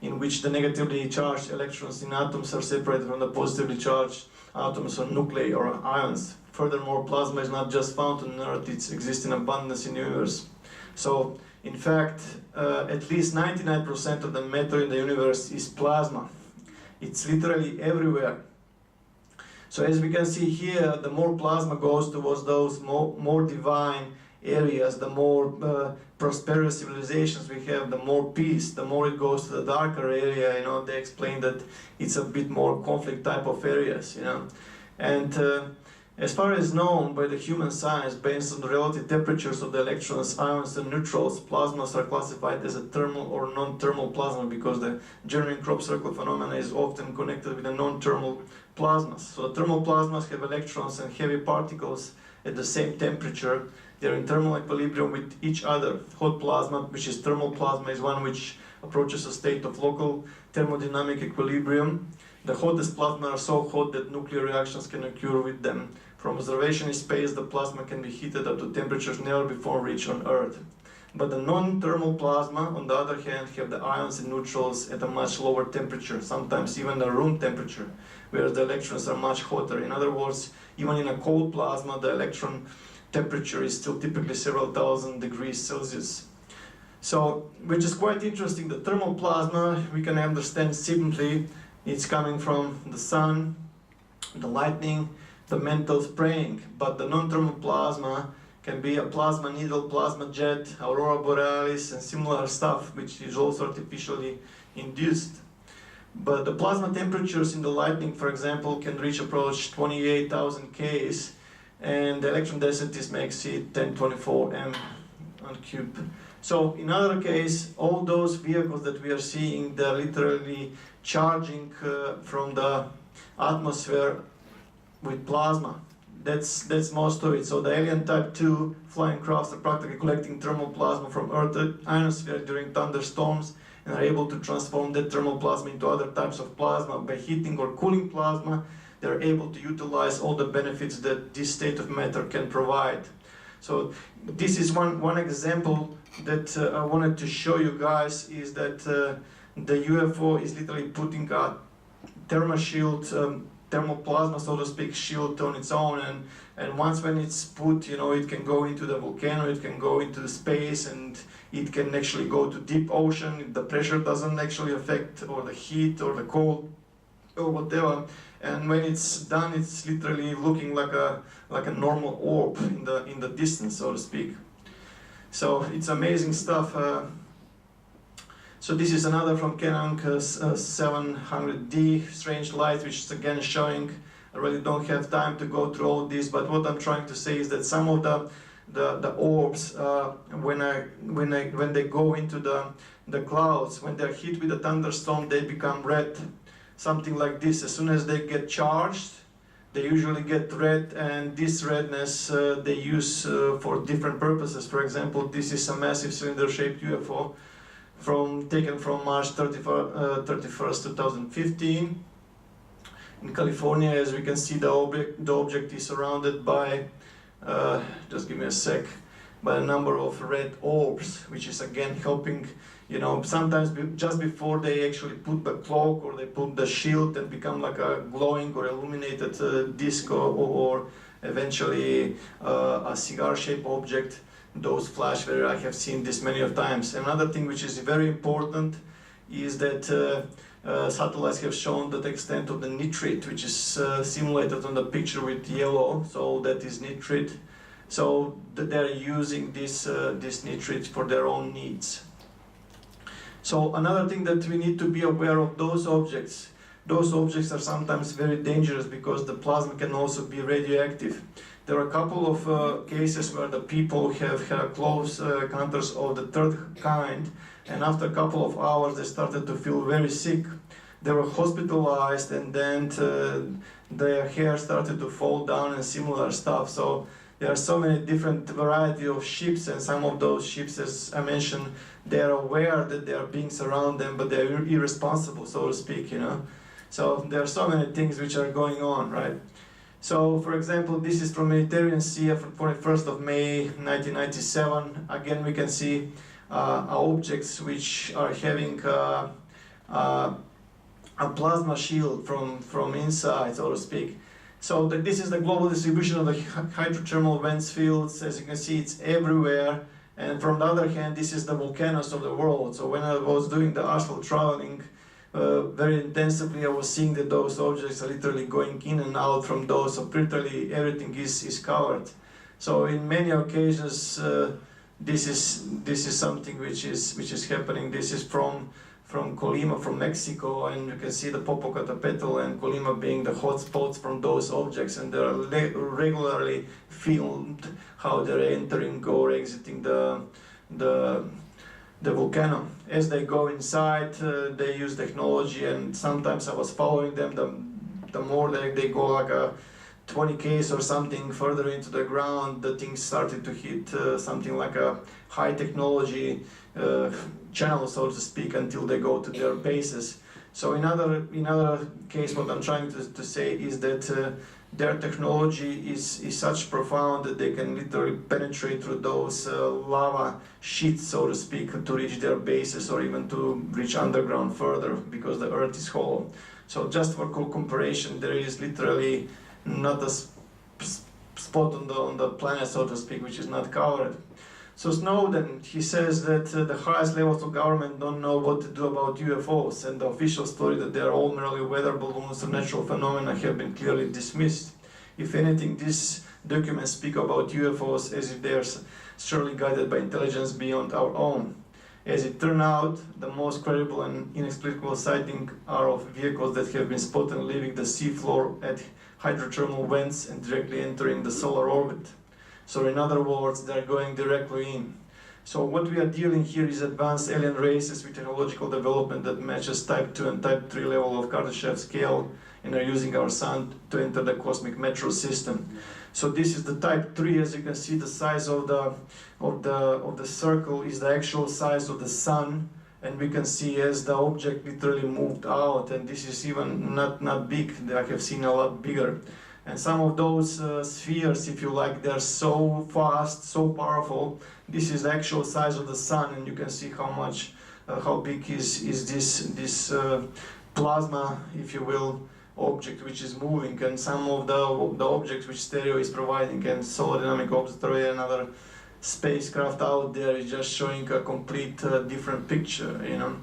in which the negatively charged electrons in atoms are separated from the positively charged atoms or nuclei or ions. Furthermore, plasma is not just found on Earth, it exists in abundance in the universe. So, in fact, at least 99% of the matter in the universe is plasma. It's literally everywhere. So as we can see here, the more plasma goes towards those more divine areas, the more prosperous civilizations we have, the more peace. The more it goes to the darker area, you know, they explain that it's a bit more conflict type of areas, you know. And as far as known by the human science, based on the relative temperatures of the electrons, ions, and neutrals, plasmas are classified as a thermal or non-thermal plasma because the German crop circle phenomena is often connected with the non-thermal plasmas. So the thermal plasmas have electrons and heavy particles at the same temperature. They're in thermal equilibrium with each other. Hot plasma, which is thermal plasma, is one which approaches a state of local thermodynamic equilibrium. The hottest plasma are so hot that nuclear reactions can occur with them. From observation in space, the plasma can be heated up to temperatures never before reached on Earth. But the non-thermal plasma, on the other hand, have the ions and neutrals at a much lower temperature, sometimes even a room temperature, whereas the electrons are much hotter. In other words, even in a cold plasma, the electron temperature is still typically several thousand degrees Celsius. So, which is quite interesting, the thermal plasma, we can understand simply, it's coming from the sun, the lightning, the mental spraying, but the non-thermal plasma can be a plasma needle, plasma jet, aurora borealis, and similar stuff, which is also artificially induced. But the plasma temperatures in the lightning, for example, can approach 28,000 Ks, and the electron densities may exceed 1024 m on cube. So in other case, all those vehicles that we are seeing, they're literally charging from the atmosphere with plasma. That's most of it. So the alien type 2 flying crafts are practically collecting thermal plasma from Earth's ionosphere during thunderstorms and are able to transform that thermal plasma into other types of plasma. By heating or cooling plasma, they're able to utilize all the benefits that this state of matter can provide. So this is one example that I wanted to show you guys, is that the UFO is literally putting a thermal shield, thermal plasma, so to speak, shield on its own, and once when it's put, you know, it can go into the volcano, it can go into the space, and it can actually go to deep ocean. The pressure doesn't actually affect, or the heat, or the cold, or whatever. And when it's done, it's literally looking like a normal orb in the distance, so to speak. So it's amazing stuff. So this is another from Canon 700D, strange light, which is again showing. I really don't have time to go through all this, but what I'm trying to say is that some of the orbs, when they go into the clouds, when they're hit with a thunderstorm, they become red, something like this. As soon as they get charged, they usually get red, and this redness they use for different purposes. For example, this is a massive cylinder-shaped UFO taken from March 31st, 2015 in California. As we can see, the object is surrounded by, just give me a sec, by a number of red orbs, which is again helping, you know, sometimes just before they actually put the cloak or they put the shield and become like a glowing or illuminated disc, or eventually a cigar-shaped object. Those flash where I have seen this many of times. Another thing which is very important is that satellites have shown the extent of the nitrate, which is simulated on the picture with yellow, so that is nitrate. So they're using this nitrate for their own needs. So another thing that we need to be aware of, those objects are sometimes very dangerous because the plasma can also be radioactive. There are a couple of cases where the people have had close encounters of the third kind, and after a couple of hours they started to feel very sick. They were hospitalized, and then their hair started to fall down and similar stuff. So there are so many different variety of ships, and some of those ships, as I mentioned, they are aware that there are beings around them, but they are irresponsible, so to speak, you know. So there are so many things which are going on, right? So, for example, this is from Mediterranean Sea from 21st of May 1997. Again, we can see objects which are having a plasma shield from inside, so to speak. So this is the global distribution of the hydrothermal vents fields. As you can see, it's everywhere. And from the other hand, this is the volcanoes of the world. So when I was doing the astral traveling very intensively, I was seeing that those objects are literally going in and out from those. So literally everything is covered. So in many occasions, this is something which is happening. This is from Colima, from Mexico, and you can see the Popocatépetl and Colima being the hot spots from those objects, and they're regularly filmed how they're entering or exiting the volcano. As they go inside, they use technology, and sometimes I was following them. The more they go like a 20 km or something further into the ground, the things started to hit something like a high technology channel, so to speak, until they go to their bases. So in other case, what I'm trying to say is that their technology is such profound that they can literally penetrate through those lava sheets, so to speak, to reach their bases or even to reach underground further, because the earth is hollow. So just for comparison, there is literally not a spot on the planet, so to speak, which is not covered. So Snowden, he says that the highest levels of government don't know what to do about UFOs, and the official story that they are all merely weather balloons or natural phenomena have been clearly dismissed. If anything, these documents speak about UFOs as if they are surely guided by intelligence beyond our own. As it turned out, the most credible and inexplicable sightings are of vehicles that have been spotted leaving the seafloor at hydrothermal vents and directly entering the solar orbit. So in other words, they're going directly in. So what we are dealing here is advanced alien races with technological development that matches type 2 and type 3 level of Kardashev scale, and are using our sun to enter the cosmic metro system. So this is the type 3. As you can see, the size of the circle is the actual size of the sun, and we can see as the object literally moved out, and this is even not big. I have seen a lot bigger. And some of those spheres, if you like, they're so fast, so powerful. This is the actual size of the sun, and you can see how big is this plasma, if you will, object which is moving. And some of the objects which stereo is providing, and Solar Dynamic Observatory, another spacecraft out there, is just showing a complete different picture, you know.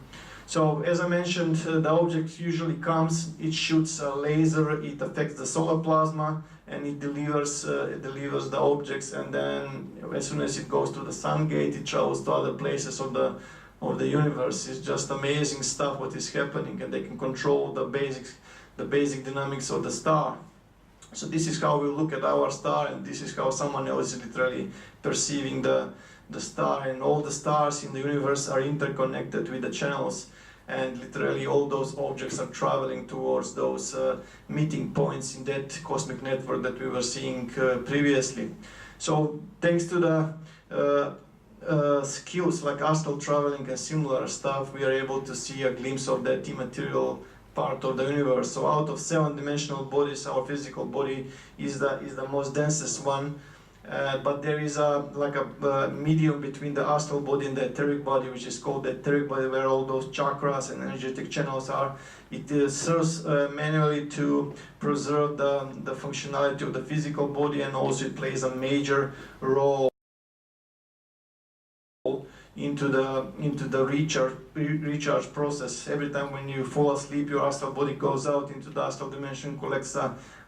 So as I mentioned, the object usually comes, it shoots a laser, it affects the solar plasma, and it delivers the objects, and then as soon as it goes to the sun gate, it travels to other places of the universe. It's just amazing stuff what is happening, and they can control the basic dynamics of the star. So this is how we look at our star, and this is how someone else is literally perceiving the star, and all the stars in the universe are interconnected with the channels, and literally all those objects are traveling towards those meeting points in that cosmic network that we were seeing previously. So thanks to the skills like astral traveling and similar stuff, we are able to see a glimpse of that immaterial part of the universe. So out of 7-dimensional bodies, our physical body is the most densest one. But there is a medium between the astral body and the etheric body, which is called the etheric body, where all those chakras and energetic channels are. It serves manually to preserve the functionality of the physical body, and also it plays a major role into the recharge process. Every time when you fall asleep, your astral body goes out into the astral dimension, collects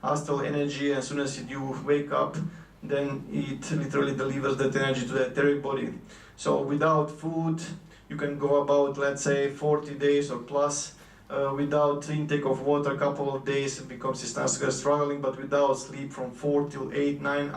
astral energy, and as soon as you wake up, then it literally delivers that energy to the etheric body. So without food, you can go about, let's say, 40 days or plus. Without intake of water, a couple of days, it becomes struggling. But without sleep, from 4 till 8, 9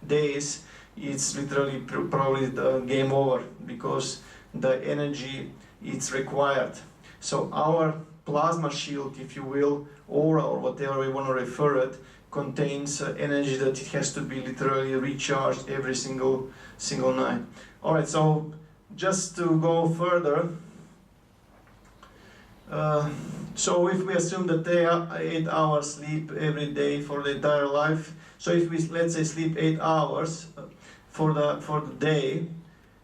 days, it's literally probably the game over, because the energy is required. So our plasma shield, if you will, aura, or whatever we want to refer it, contains energy that it has to be literally recharged every single night. All right, so just to go further, So if we assume that they are 8 hours sleep every day for the entire life, so if we, let's say, sleep 8 hours for the day,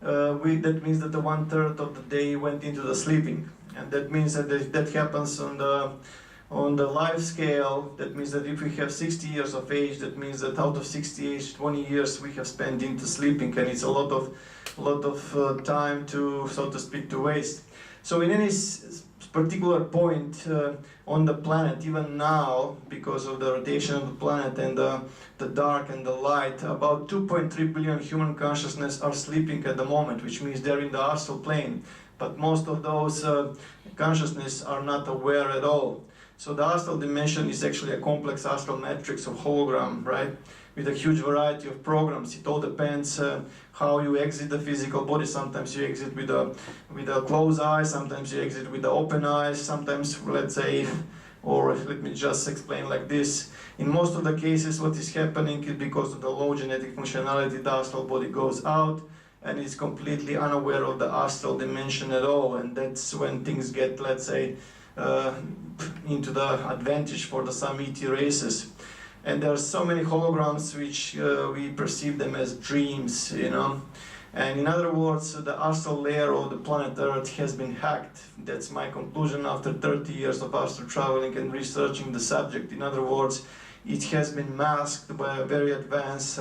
that means that the 1/3 of the day went into the sleeping, and that means that that happens on the life scale. That means that if we have 60 years of age, that means that out of 60 years, 20 years we have spent into sleeping, and it's a lot of time to, so to speak, to waste. So in any particular point on the planet, even now, because of the rotation of the planet and the dark and the light, about 2.3 billion human consciousness are sleeping at the moment, which means they're in the astral plane. But most of those consciousness are not aware at all. So the astral dimension is actually a complex astral matrix of hologram, right? With a huge variety of programs. It all depends how you exit the physical body. Sometimes you exit with a closed eye, sometimes you exit with the open eyes, sometimes, let's say, or let me just explain like this. In most of the cases, what is happening is because of the low genetic functionality, the astral body goes out and is completely unaware of the astral dimension at all. And that's when things get, let's say, into the advantage for some ET races. And there are so many holograms which we perceive them as dreams, you know. And in other words, the astral layer of the planet Earth has been hacked. That's my conclusion after 30 years of astral traveling and researching the subject. In other words, it has been masked by a very advanced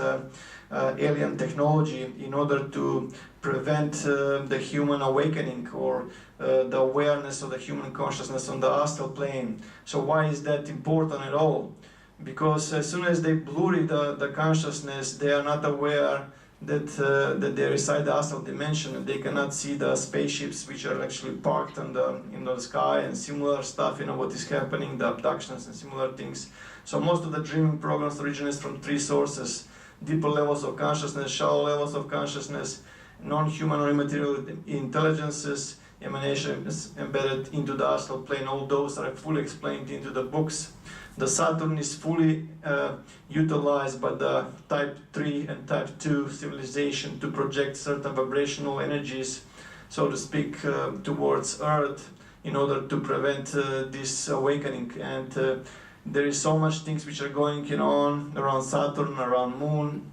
alien technology in order to prevent the human awakening or the awareness of the human consciousness on the astral plane. So why is that important at all? Because as soon as they blurry the consciousness, they are not aware that they reside the astral dimension, and they cannot see the spaceships which are actually parked in the sky and similar stuff, you know, what is happening, the abductions and similar things. So most of the dreaming programs originate from 3 sources: deeper levels of consciousness, shallow levels of consciousness, non-human or immaterial intelligences, emanations embedded into the astral plane. All those are fully explained into the books. The Saturn is fully utilized by the type 3 and type 2 civilization to project certain vibrational energies, so to speak, towards Earth in order to prevent this awakening. And there is so much things which are going on around Saturn, around Moon,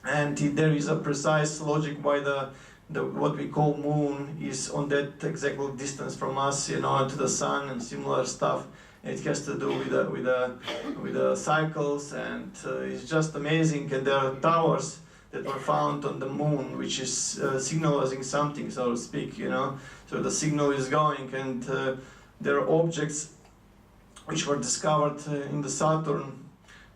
and there is a precise logic why the what we call Moon is on that exact distance from us, you know, to the Sun and similar stuff. It has to do with the cycles, and it's just amazing. And there are towers that were found on the Moon, which is signalizing something, so to speak, you know. So the signal is going, and there are objects which were discovered in the Saturn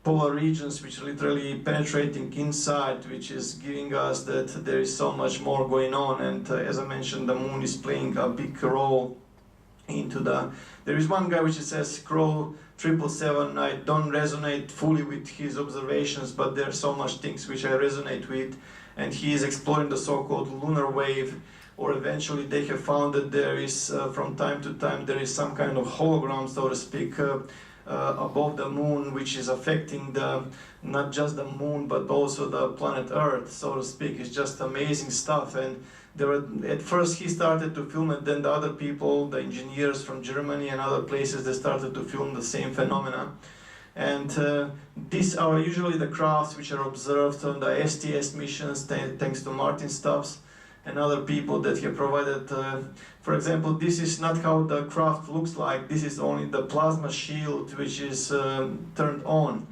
polar regions, which are literally penetrating inside, which is giving us that there is so much more going on. And as I mentioned, the Moon is playing a big role into the... There is one guy which says, Crow 777, I don't resonate fully with his observations, but there are so much things which I resonate with, and he is exploring the so-called lunar wave, or eventually they have found that there is, from time to time, there is some kind of hologram, so to speak, above the Moon, which is affecting not just the Moon, but also the planet Earth, so to speak. It's just amazing stuff. And at first he started to film it, then the other people, the engineers from Germany and other places, they started to film the same phenomena. And these are usually the crafts which are observed on the STS missions, thanks to Martin Stubbs and other people that have provided. For example, this is not how the craft looks like. This is only the plasma shield which is turned on.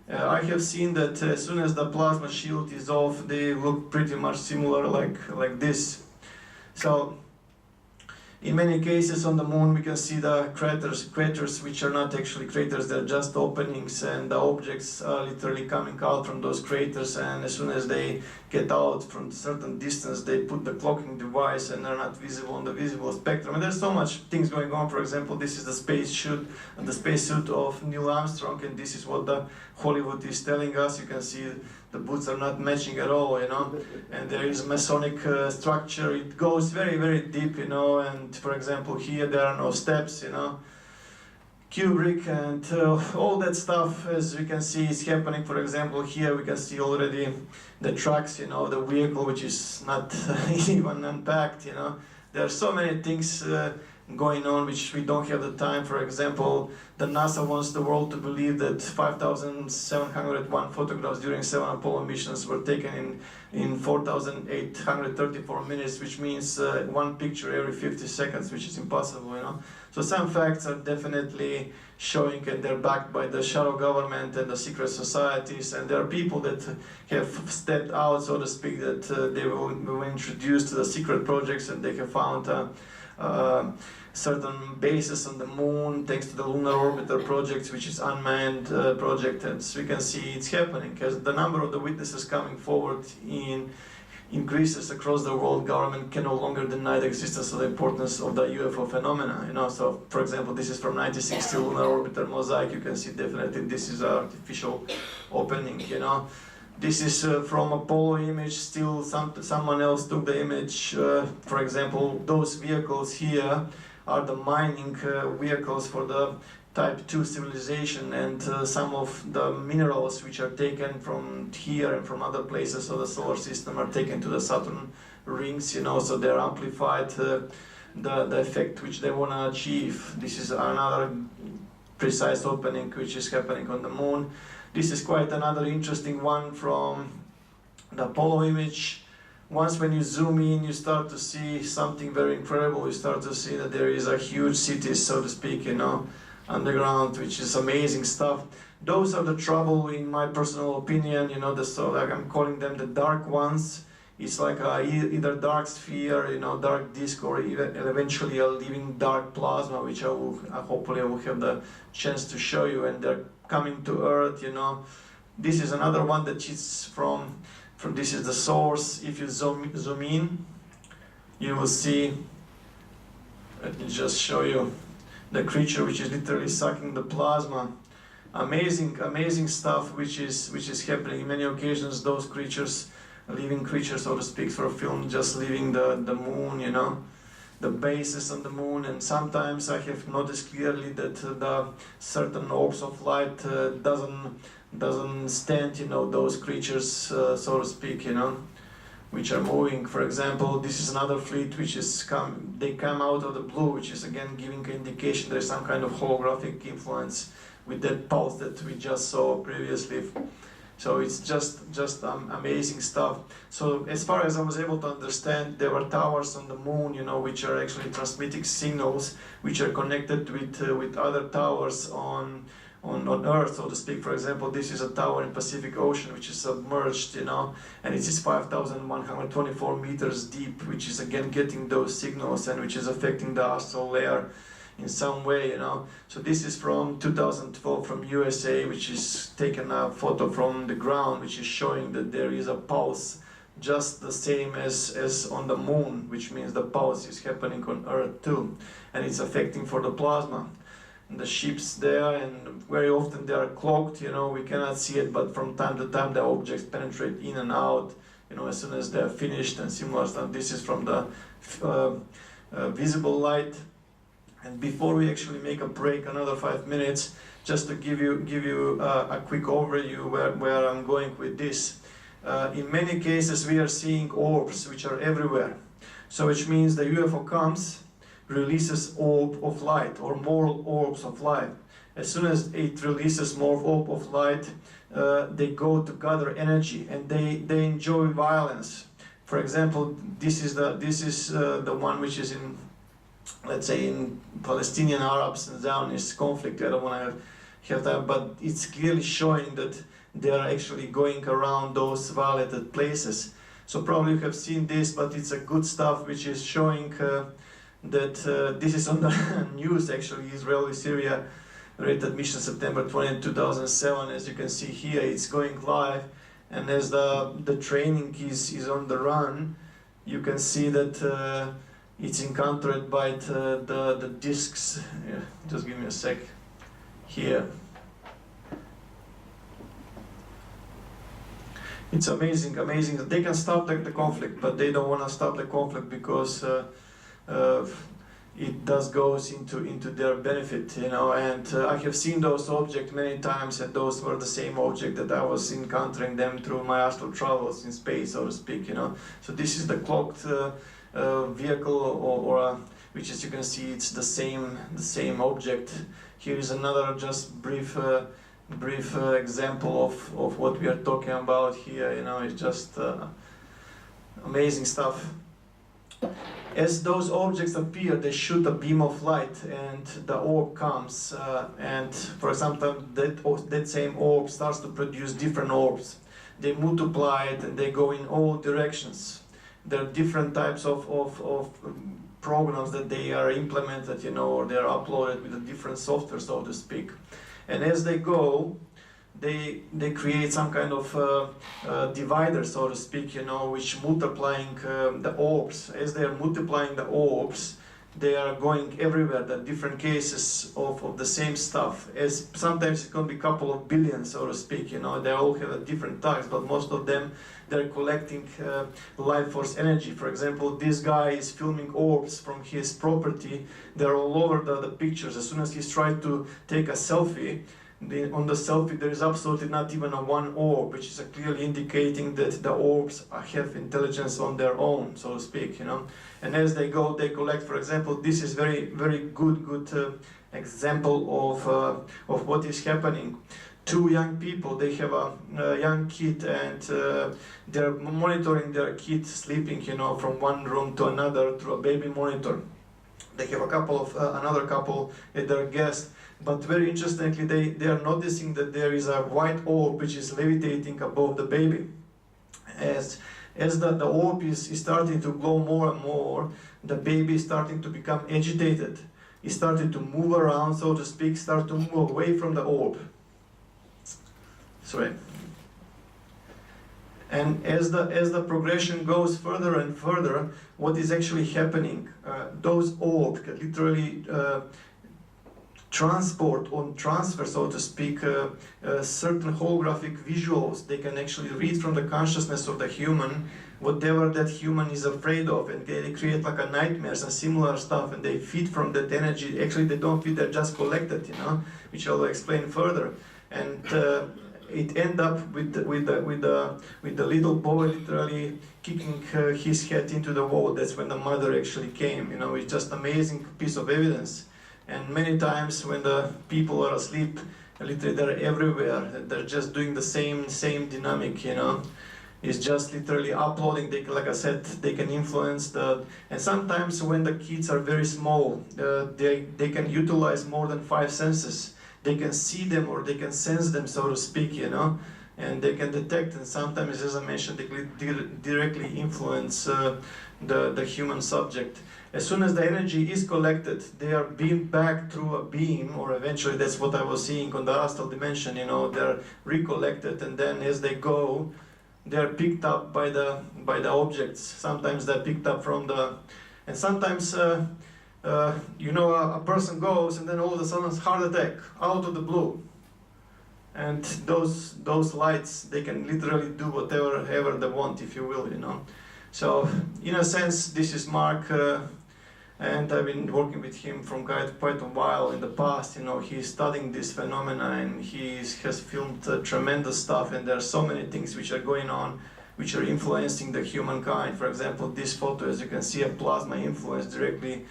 I have seen that as soon as the plasma shield is off, they look pretty much similar like this. So in many cases on the Moon we can see the craters which are not actually craters, they're just openings, and the objects are literally coming out from those craters, and as soon as they get out from a certain distance, they put the clocking device and they're not visible on the visible spectrum. And there's so much things going on. For example, this is the spacesuit of Neil Armstrong, and this is what the Hollywood is telling us. You can see the boots are not matching at all, you know, and there is a Masonic structure. It goes very, very deep, you know, and for example, here there are no steps, you know. Kubrick and all that stuff, as we can see, is happening. For example, here we can see already the trucks, you know, the vehicle which is not even unpacked, you know. There are so many things going on which we don't have the time. For example, the NASA wants the world to believe that 5,701 photographs during 7 Apollo missions were taken in 4,834 minutes, which means one picture every 50 seconds, which is impossible, you know. So some facts are definitely showing, and they're backed by the shadow government and the secret societies, and there are people that have stepped out, so to speak, that they were introduced to the secret projects, and they have found certain bases on the moon thanks to the lunar orbiter project, which is unmanned project. And so we can see it's happening because the number of the witnesses coming forward increases across the world. Government can no longer deny the existence of the importance of the UFO phenomena, you know. So for example, this is from 1960 lunar orbiter mosaic. You can see definitely this is an artificial opening, you know. This is from Apollo image, still someone else took the image. For example, those vehicles here are the mining vehicles for the Type 2 civilization, and some of the minerals which are taken from here and from other places of the solar system are taken to the Saturn rings, you know, so they're amplified the effect which they want to achieve. This is another precise opening which is happening on the moon. This is quite another interesting one from the Apollo image. Once when you zoom in, you start to see something very incredible. You start to see that there is a huge city, so to speak, you know, underground, which is amazing stuff. Those are the trouble, in my personal opinion, you know, like I'm calling them the dark ones. It's like either dark sphere, you know, dark disk, or even eventually a living dark plasma, which hopefully I will have the chance to show you, and they're coming to Earth, you know. This is another one that is from this is the source. If you zoom in, you will see, let me just show you the creature which is literally sucking the plasma. Amazing stuff which is happening. In many occasions those creatures, living creatures, so to speak, for a film, just leaving the moon, you know, the bases on the moon. And sometimes I have noticed clearly that the certain orbs of light doesn't stand, you know, those creatures, so to speak, you know, which are moving. For example, this is another fleet which is they come out of the blue, which is again giving an indication there is some kind of holographic influence with that pulse that we just saw previously. So it's just amazing stuff. So as far as I was able to understand, there were towers on the moon, you know, which are actually transmitting signals, which are connected with other towers on Earth, so to speak. For example, this is a tower in Pacific Ocean which is submerged, you know, and it is 5,124 meters deep, which is again getting those signals and which is affecting the astral layer in some way, you know. So this is from 2012 from USA, which is taken a photo from the ground, which is showing that there is a pulse just the same as on the moon, which means the pulse is happening on Earth too, and it's affecting for the plasma. And the ships there, and very often they are cloaked, you know, we cannot see it, but from time to time the objects penetrate in and out, you know, as soon as they're finished and similar stuff. This is from the visible light. And before we actually make a break, another 5 minutes, just to give you a quick overview where I'm going with this. In many cases we are seeing orbs which are everywhere. So which means the UFO comes, releases orb of light or more orbs of light. As soon as it releases more orb of light, they go to gather energy, and they enjoy violence. For example, this is the one which is in, let's say, in Palestinian Arabs and Zionist conflict. I don't want to have that, but it's clearly showing that they are actually going around those violated places. So probably you have seen this, but it's a good stuff which is showing that this is on the news actually. Israeli-Syria rated mission September 20, 2007. As you can see here, it's going live, and as the training is on the run, you can see that it's encountered by the discs. Yeah, just give me a sec here. It's amazing that they can stop the conflict, but they don't want to stop the conflict because it goes into their benefit, you know. And I have seen those objects many times, and those were the same object that I was encountering them through my astral travels in space, so to speak, you know. So this is the cloaked vehicle or a which as you can see, it's the same object. Here is another just brief example of what we are talking about here. You know, it's just amazing stuff. As those objects appear, they shoot a beam of light, and the orb comes. And for example, that same orb starts to produce different orbs. They multiply it, and they go in all directions. There are different types of programs that they are implemented, you know, or they are uploaded with a different software, so to speak. And as they go, they create some kind of divider, so to speak, you know, which multiplying the orbs. As they are multiplying the orbs, they are going everywhere. There are different cases of the same stuff. As sometimes it can be a couple of billion, so to speak, you know. They all have different types, but most of them, they're collecting life force energy. For example, this guy is filming orbs from his property. They're all over the pictures. As soon as he's trying to take a selfie, on the selfie there is absolutely not even a one orb, which is clearly indicating that the orbs have intelligence on their own, so to speak, you know. And as they go, they collect. For example, this is very good example of what is happening. Two young people, they have a young kid, and they're monitoring their kid sleeping, you know, from one room to another through a baby monitor. They have a couple of another couple at their guest, but very interestingly, they are noticing that there is a white orb which is levitating above the baby. As the orb is starting to glow more and more, the baby is starting to become agitated. He started to move around, so to speak, start to move away from the orb. Sorry. And as the progression goes further and further, what is actually happening? Those orbs can literally transport or transfer, so to speak, certain holographic visuals. They can actually read from the consciousness of the human whatever that human is afraid of, and they create like a nightmares and similar stuff, and they feed from that energy. Actually, they don't feed; they're just collected, you know, which I'll explain further. And it end up with the little boy literally kicking his head into the wall. That's when the mother actually came. You know, it's just amazing piece of evidence. And many times when the people are asleep, literally they're everywhere. They're just doing the same dynamic. You know, it's just literally uploading. They, like I said, they can influence the. And sometimes when the kids are very small, they can utilize more than 5 senses. They can see them or they can sense them, so to speak, you know, and they can detect, and sometimes, as I mentioned, they can directly influence the human subject. As soon as the energy is collected, they are beamed back through a beam, or eventually that's what I was seeing on the astral dimension, you know, they're recollected, and then as they go, they're picked up by the objects. Sometimes they're picked up from the, and sometimes, you know, a person goes and then all of a sudden heart attack out of the blue, and those lights, they can literally do whatever they want, if you will, you know. So in a sense, this is Mark, and I've been working with him from quite a while in the past. You know, he's studying this phenomena, and he has filmed tremendous stuff, and there are so many things which are going on which are influencing the humankind. For example, this photo, as you can see, a plasma influence directly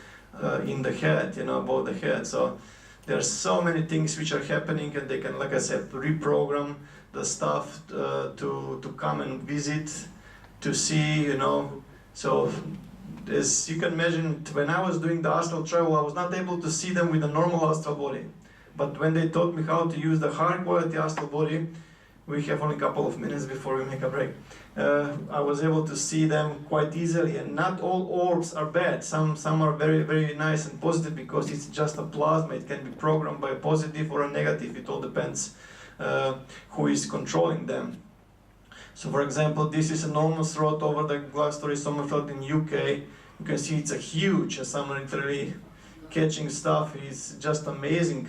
in the head, you know, above the head. So there are so many things which are happening, and they can, like I said, reprogram the stuff to come and visit, to see, you know. So as you can imagine, when I was doing the astral travel, I was not able to see them with a normal astral body. But when they taught me how to use the high quality astral body, we have only a couple of minutes before we make a break. I was able to see them quite easily, and not all orbs are bad. Some are very, very nice and positive, because it's just a plasma. It can be programmed by a positive or a negative. It all depends who is controlling them. So for example, this is enormous rod over the Glastonbury Somerfeld in UK. You can see it's a huge, some literally catching stuff. It's just amazing.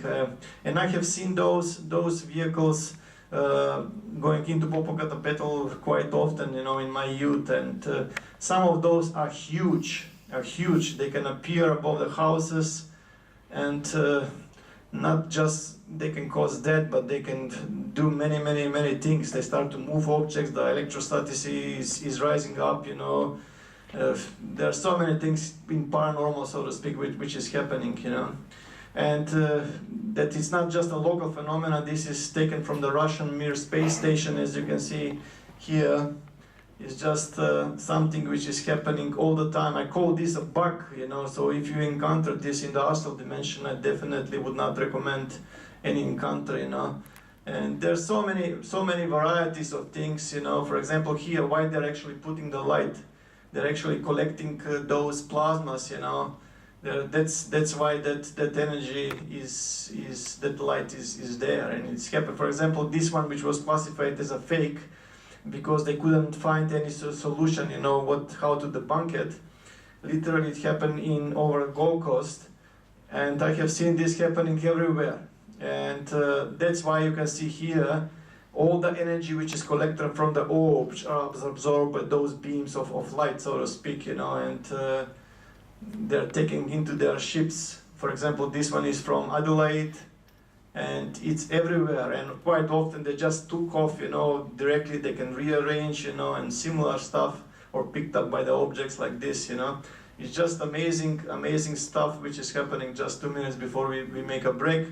And I have seen those vehicles going into Popocatépetl quite often, you know, in my youth, and some of those are huge. They can appear above the houses, and not just they can cause death, but they can do many things. They start to move objects. The electrostaticity is rising up, you know, there are so many things in paranormal, so to speak, which is happening, you know. And that it's not just a local phenomenon. This is taken from the Russian Mir space station, as you can see here. It's just something which is happening all the time. I call this a bug, you know, so if you encounter this in the astral dimension, I definitely would not recommend any encounter, you know. And there's so many varieties of things, you know. For example, here, why they're actually putting the light. They're actually collecting those plasmas, you know. That's why that energy is that light is there, and it's happened. For example, this one, which was classified as a fake, because they couldn't find any solution, you know, how to debunk it. Literally, it happened over Gold Coast, and I have seen this happening everywhere. And that's why you can see here all the energy which is collected from the orbs are absorbed by those beams of light, so to speak, you know, and they're taking into their ships. For example, this one is from Adelaide, and it's everywhere, and quite often they just took off, you know, directly. They can rearrange, you know, and similar stuff, or picked up by the objects like this, you know. It's just amazing stuff which is happening just 2 minutes before we make a break.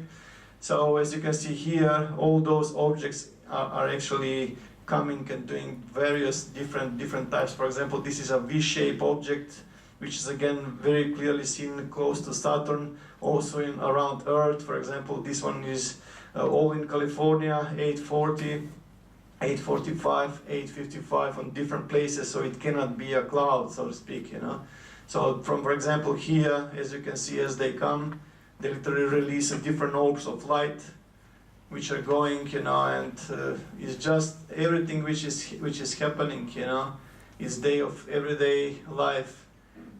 So as you can see here, all those objects are actually coming and doing various different types. For example, this is a V-shaped object, which is again very clearly seen close to Saturn, also around Earth. For example, this one is all in California, 840, 845, 855 on different places, so it cannot be a cloud, so to speak, you know. So for example, here, as you can see, as they come, they literally release different orbs of light, which are going, you know, and it's just everything which is happening, you know, is day of everyday life,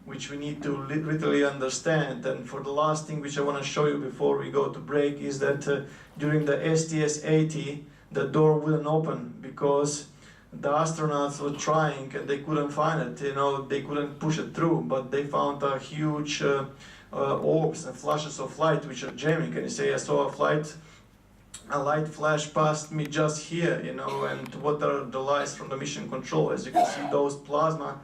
which we need to literally understand. And for the last thing which I want to show you before we go to break is that during the STS-80, the door wouldn't open because the astronauts were trying and they couldn't find it, you know, they couldn't push it through, but they found a huge orbs and flashes of light which are jamming. And you say, I saw a light flash past me just here, you know, and what are the lights from the mission control? As you can see, those plasma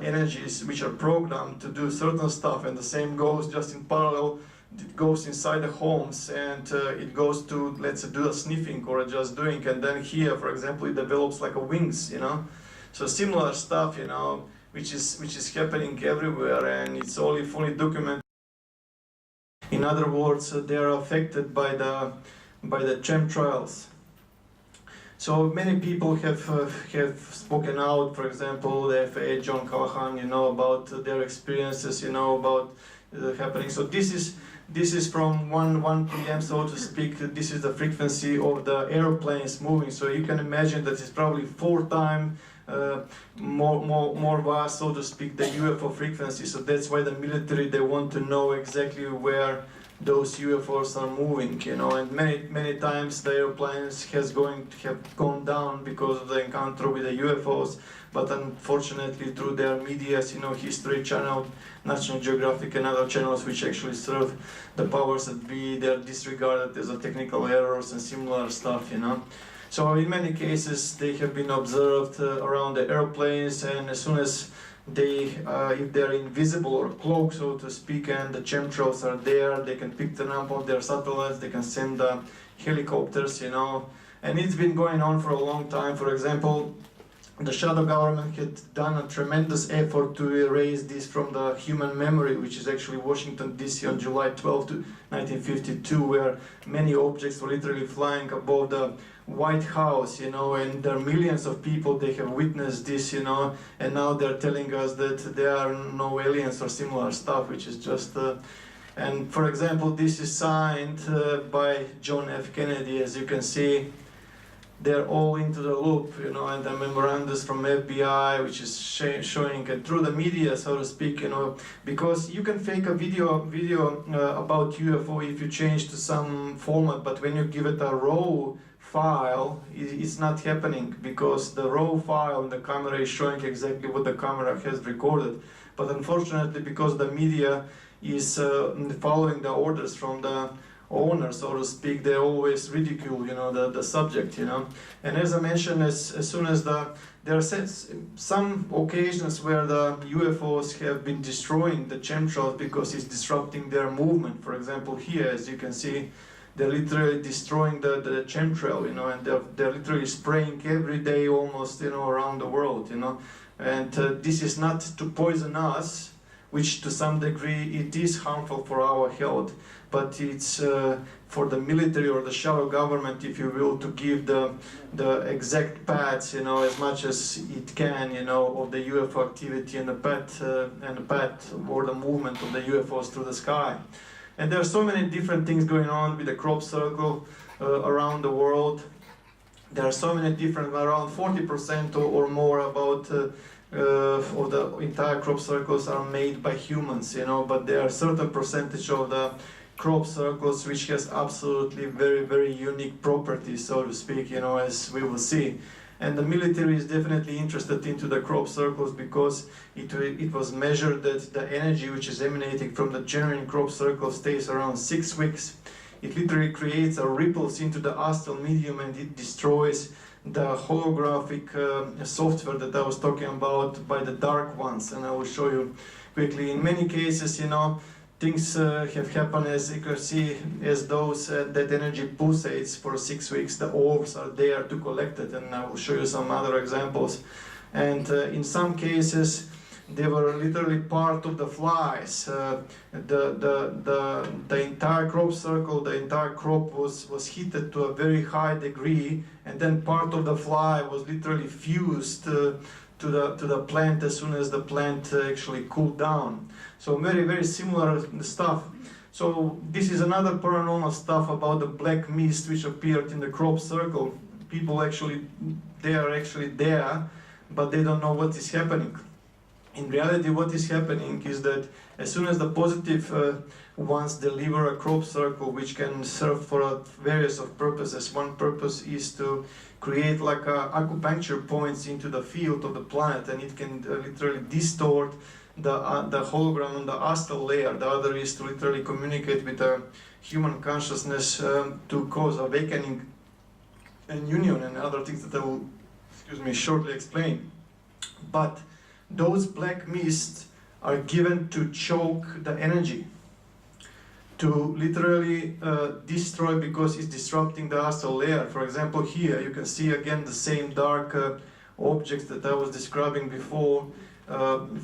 energies which are programmed to do certain stuff, and the same goes just in parallel. It goes inside the homes, and it goes to, let's say, do a sniffing or just doing, and then here, for example, it develops like a wings, you know. So similar stuff, you know, which is happening everywhere, and it's only fully documented. In other words, they are affected by the chemtrails. So many people have spoken out. For example, the FAA, John Callahan, you know, about their experiences, you know, about happening. So this is from 1 p.m. so to speak. This is the frequency of the airplanes moving. So you can imagine that it's probably 4 times more vast, so to speak, the UFO frequency. So that's why the military, they want to know exactly where those UFOs are moving, you know, and many times the airplanes have gone down because of the encounter with the UFOs, but unfortunately through their medias, you know, History Channel, National Geographic and other channels which actually serve the powers that be, they're disregarded as a technical errors and similar stuff, you know. So in many cases they have been observed around the airplanes, and as soon as if they're invisible or cloaked, so to speak, and the chemtrails are there, they can pick them up on their satellites, they can send helicopters, you know, and it's been going on for a long time. For example, the shadow government had done a tremendous effort to erase this from the human memory, which is actually Washington DC on July 12 to 1952, where many objects were literally flying above the White House, you know, and there are millions of people, they have witnessed this, you know, and now they're telling us that there are no aliens or similar stuff, which is just and for example, this is signed by John F. Kennedy. As you can see, they're all into the loop, you know, and the memorandums from FBI, which is showing it through the media, so to speak, you know, because you can fake a video about UFO if you change to some format, but when you give it a raw file, it's not happening, because the raw file in the camera is showing exactly what the camera has recorded. But unfortunately, because the media is following the orders from the owner, so to speak, they always ridicule, you know, the subject, you know. And as I mentioned, as soon as the there are some occasions where the UFOs have been destroying the chemtrails because it's disrupting their movement. For example, here, as you can see, they're literally destroying the chemtrail, you know, and they're literally spraying every day almost, you know, around the world, you know. And this is not to poison us, which to some degree it is harmful for our health, but it's for the military or the shadow government, if you will, to give the exact paths, you know, as much as it can, you know, of the UFO activity and the path or the movement of the UFOs through the sky. And there are so many different things going on with the crop circle around the world. There are so many different, around 40% or more about of the entire crop circles are made by humans, you know, but there are certain percentage of the crop circles which has absolutely very, very unique properties, so to speak, you know, as we will see. And the military is definitely interested into the crop circles because it was measured that the energy which is emanating from the genuine crop circle stays around 6 weeks. It literally creates a ripples into the astral medium and it destroys the holographic software that I was talking about by the dark ones, and I will show you quickly. In many cases, you know, things have happened, as you can see, as those that energy pulsates for 6 weeks. The orbs are there to collect it, and I will show you some other examples. And in some cases, they were literally part of the flies. The entire crop circle, the entire crop was heated to a very high degree, and then part of the fly was literally fused to the plant as soon as the plant actually cooled down. So very, very similar stuff. So this is another paranormal stuff about the black mist which appeared in the crop circle. People actually, they are actually there, but they don't know what is happening. In reality, what is happening is that as soon as the positive ones deliver a crop circle which can serve for various of purposes. One purpose is to create like acupuncture points into the field of the planet, and it can literally distort the hologram on the astral layer. The other is to literally communicate with the human consciousness to cause awakening and union and other things that I will, shortly explain. But those black mists are given to choke the energy, to literally destroy, because it's disrupting the astral layer. For example, here you can see again the same dark objects that I was describing before,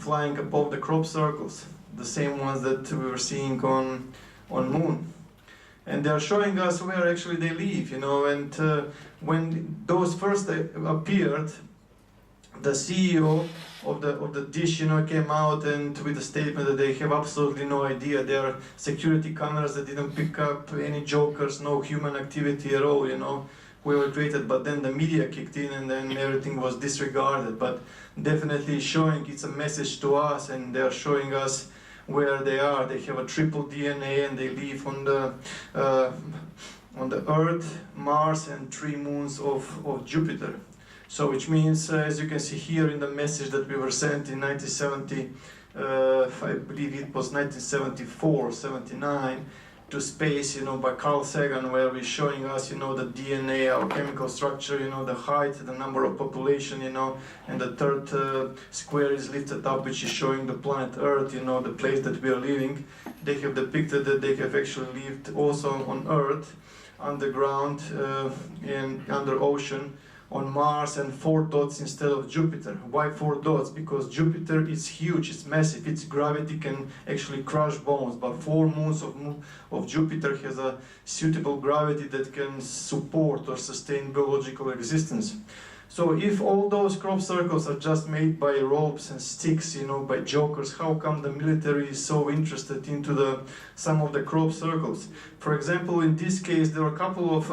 flying above the crop circles, the same ones that we were seeing on Moon. And they are showing us where actually they live, you know. And when those first appeared, the CEO of the dish, you know, came out and with a statement that they have absolutely no idea. There are security cameras that didn't pick up any jokers, no human activity at all, you know, we were created. But then the media kicked in and then everything was disregarded. But definitely showing it's a message to us, and they are showing us where they are. They have a triple DNA and they live on the Earth, Mars, and 3 moons of Jupiter. So which means, as you can see here in the message that we were sent in 1970, I believe it was 1974, 79, to space, you know, by Carl Sagan, where we're showing us, you know, the DNA, our chemical structure, you know, the height, the number of population, you know, and the third square is lifted up, which is showing the planet Earth, you know, the place that we are living. They have depicted that they have actually lived also on Earth, underground, and under ocean, on Mars, and 4 dots instead of Jupiter. Why 4 dots? Because Jupiter is huge, it's massive, its gravity can actually crush bones, but 4 moons of Jupiter has a suitable gravity that can support or sustain biological existence. So if all those crop circles are just made by ropes and sticks, you know, by jokers, how come the military is so interested into some of the crop circles? For example, in this case, there were a couple of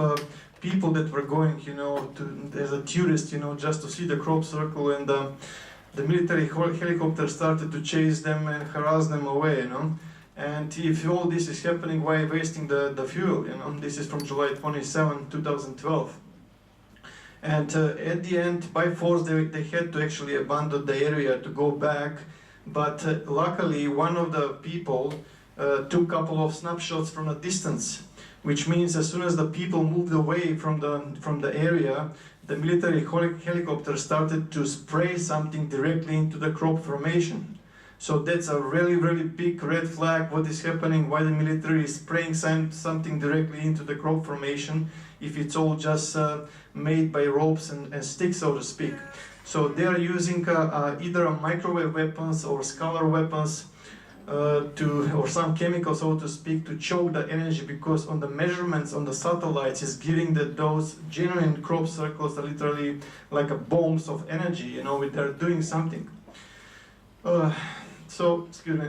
people that were going, you know, as a tourist, you know, just to see the crop circle, and the military helicopter started to chase them and harass them away, you know. And if all this is happening, why wasting the fuel, you know? This is from July 27, 2012. And at the end, by force, they had to actually abandon the area to go back. But luckily, one of the people took a couple of snapshots from a distance, which means as soon as the people moved away from the area, the military helicopter started to spray something directly into the crop formation. So that's a really, really big red flag. What is happening? Why the military is spraying something directly into the crop formation if it's all just made by ropes and sticks, so to speak. So they are using either a microwave weapons or scalar weapons or some chemicals, so to speak, to choke the energy, because on the measurements on the satellites is giving those genuine crop circles are literally like a bombs of energy, you know, they're doing something. Excuse me.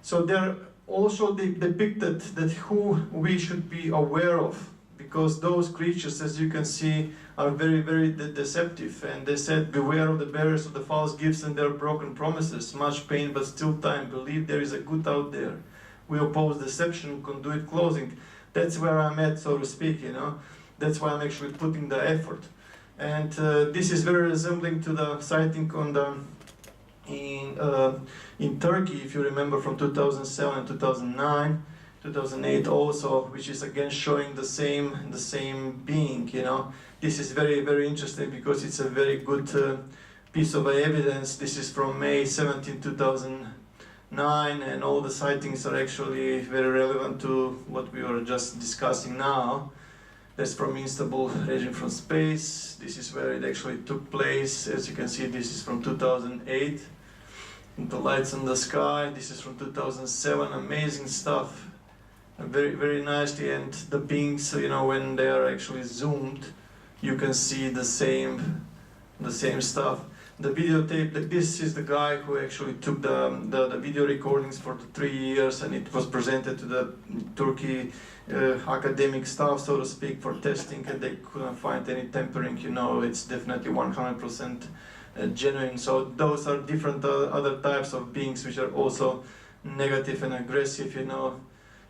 So they're also depicted that who we should be aware of, because those creatures, as you can see, are very, very deceptive. And they said, beware of the bearers of the false gifts and their broken promises. Much pain, but still time. Believe there is a good out there. We oppose deception, conduit closing. That's where I'm at, so to speak, you know. That's why I'm actually putting the effort. And this is very resembling to the sighting on in Turkey, if you remember, from 2007 and 2009. 2008 also, which is again showing the same being, you know. This is very, very interesting because it's a very good piece of evidence. This is from May 17, 2009, and all the sightings are actually very relevant to what we were just discussing now. That's from instable region from space. This is where it actually took place. As you can see, this is from 2008. The lights in the sky. This is from 2007. Amazing stuff. Very, very nicely, and the beings, you know, when they are actually zoomed, you can see the same stuff. The videotape, this is the guy who actually took the video recordings for the 3 years, and it was presented to the Turkey academic staff, so to speak, for testing, and they couldn't find any tampering, you know. It's definitely 100% genuine. So those are different other types of beings which are also negative and aggressive, you know.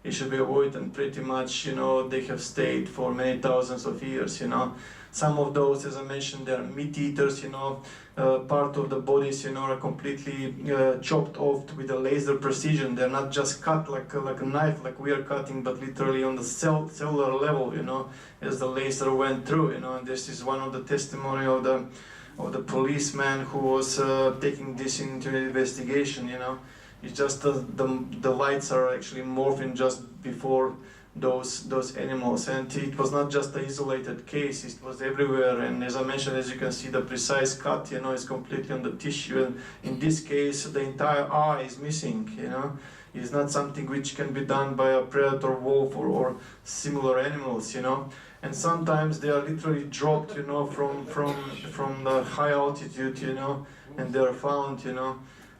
It should be avoided, and pretty much, you know, they have stayed for many thousands of years, you know. Some of those, as I mentioned, they are meat eaters, you know. Part of the bodies, you know, are completely chopped off with a laser precision. They're not just cut like a knife, like we are cutting, but literally on the cellular level, you know, as the laser went through, you know. And this is one of the testimony of the policeman who was taking this into investigation, you know. It's just the lights are actually morphing just before those animals, and it was not just an isolated case, it was everywhere. And as I mentioned, as you can see, the precise cut, you know, is completely on the tissue, and in this case the entire eye is missing, you know. It's not something which can be done by a predator wolf or similar animals, you know. And sometimes they are literally dropped, you know, from the high altitude, you know, and they are found, you know,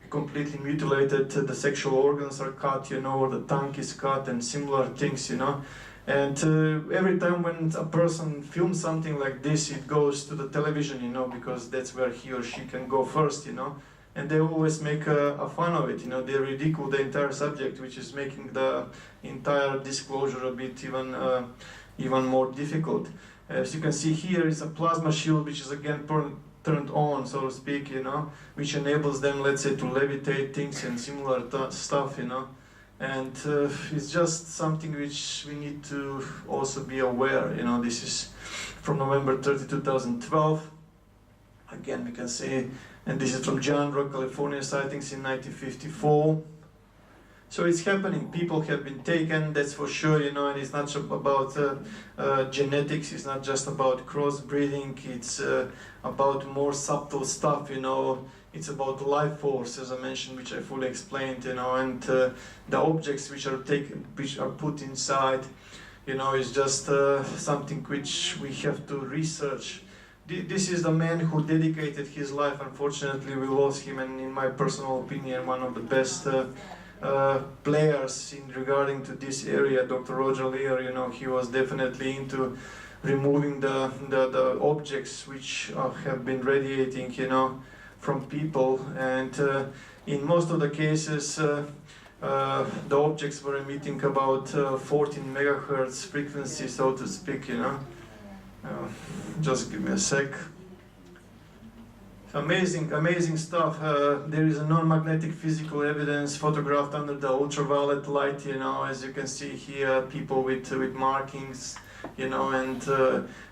completely mutilated. The sexual organs are cut, you know, or the tongue is cut, and similar things, you know. And every time when a person films something like this, it goes to the television, you know, because that's where he or she can go first, you know. And they always make a fun of it, you know. They ridicule the entire subject, which is making the entire disclosure a bit even more difficult. As you can see here is a plasma shield, which is again turned on, so to speak, you know, which enables them, let's say, to levitate things and similar stuff, you know. And it's just something which we need to also be aware, you know. This is from November 30, 2012. Again, we can see, and this is from John Rock, California sightings in 1954. So it's happening. People have been taken, that's for sure, you know, and it's not about genetics, it's not just about crossbreeding, it's about more subtle stuff, you know. It's about life force, as I mentioned, which I fully explained, you know, and the objects which are taken, which are put inside, you know, is just something which we have to research. This is the man who dedicated his life. Unfortunately, we lost him, and in my personal opinion, one of the best players in regarding to this area, Dr. Roger Lear, you know. He was definitely into removing the objects which have been radiating, you know, from people, and in most of the cases the objects were emitting about 14 megahertz frequency, so to speak, you know. Just give me a sec. Amazing stuff. There is a non-magnetic physical evidence photographed under the ultraviolet light, you know, as you can see here, people with markings, you know, and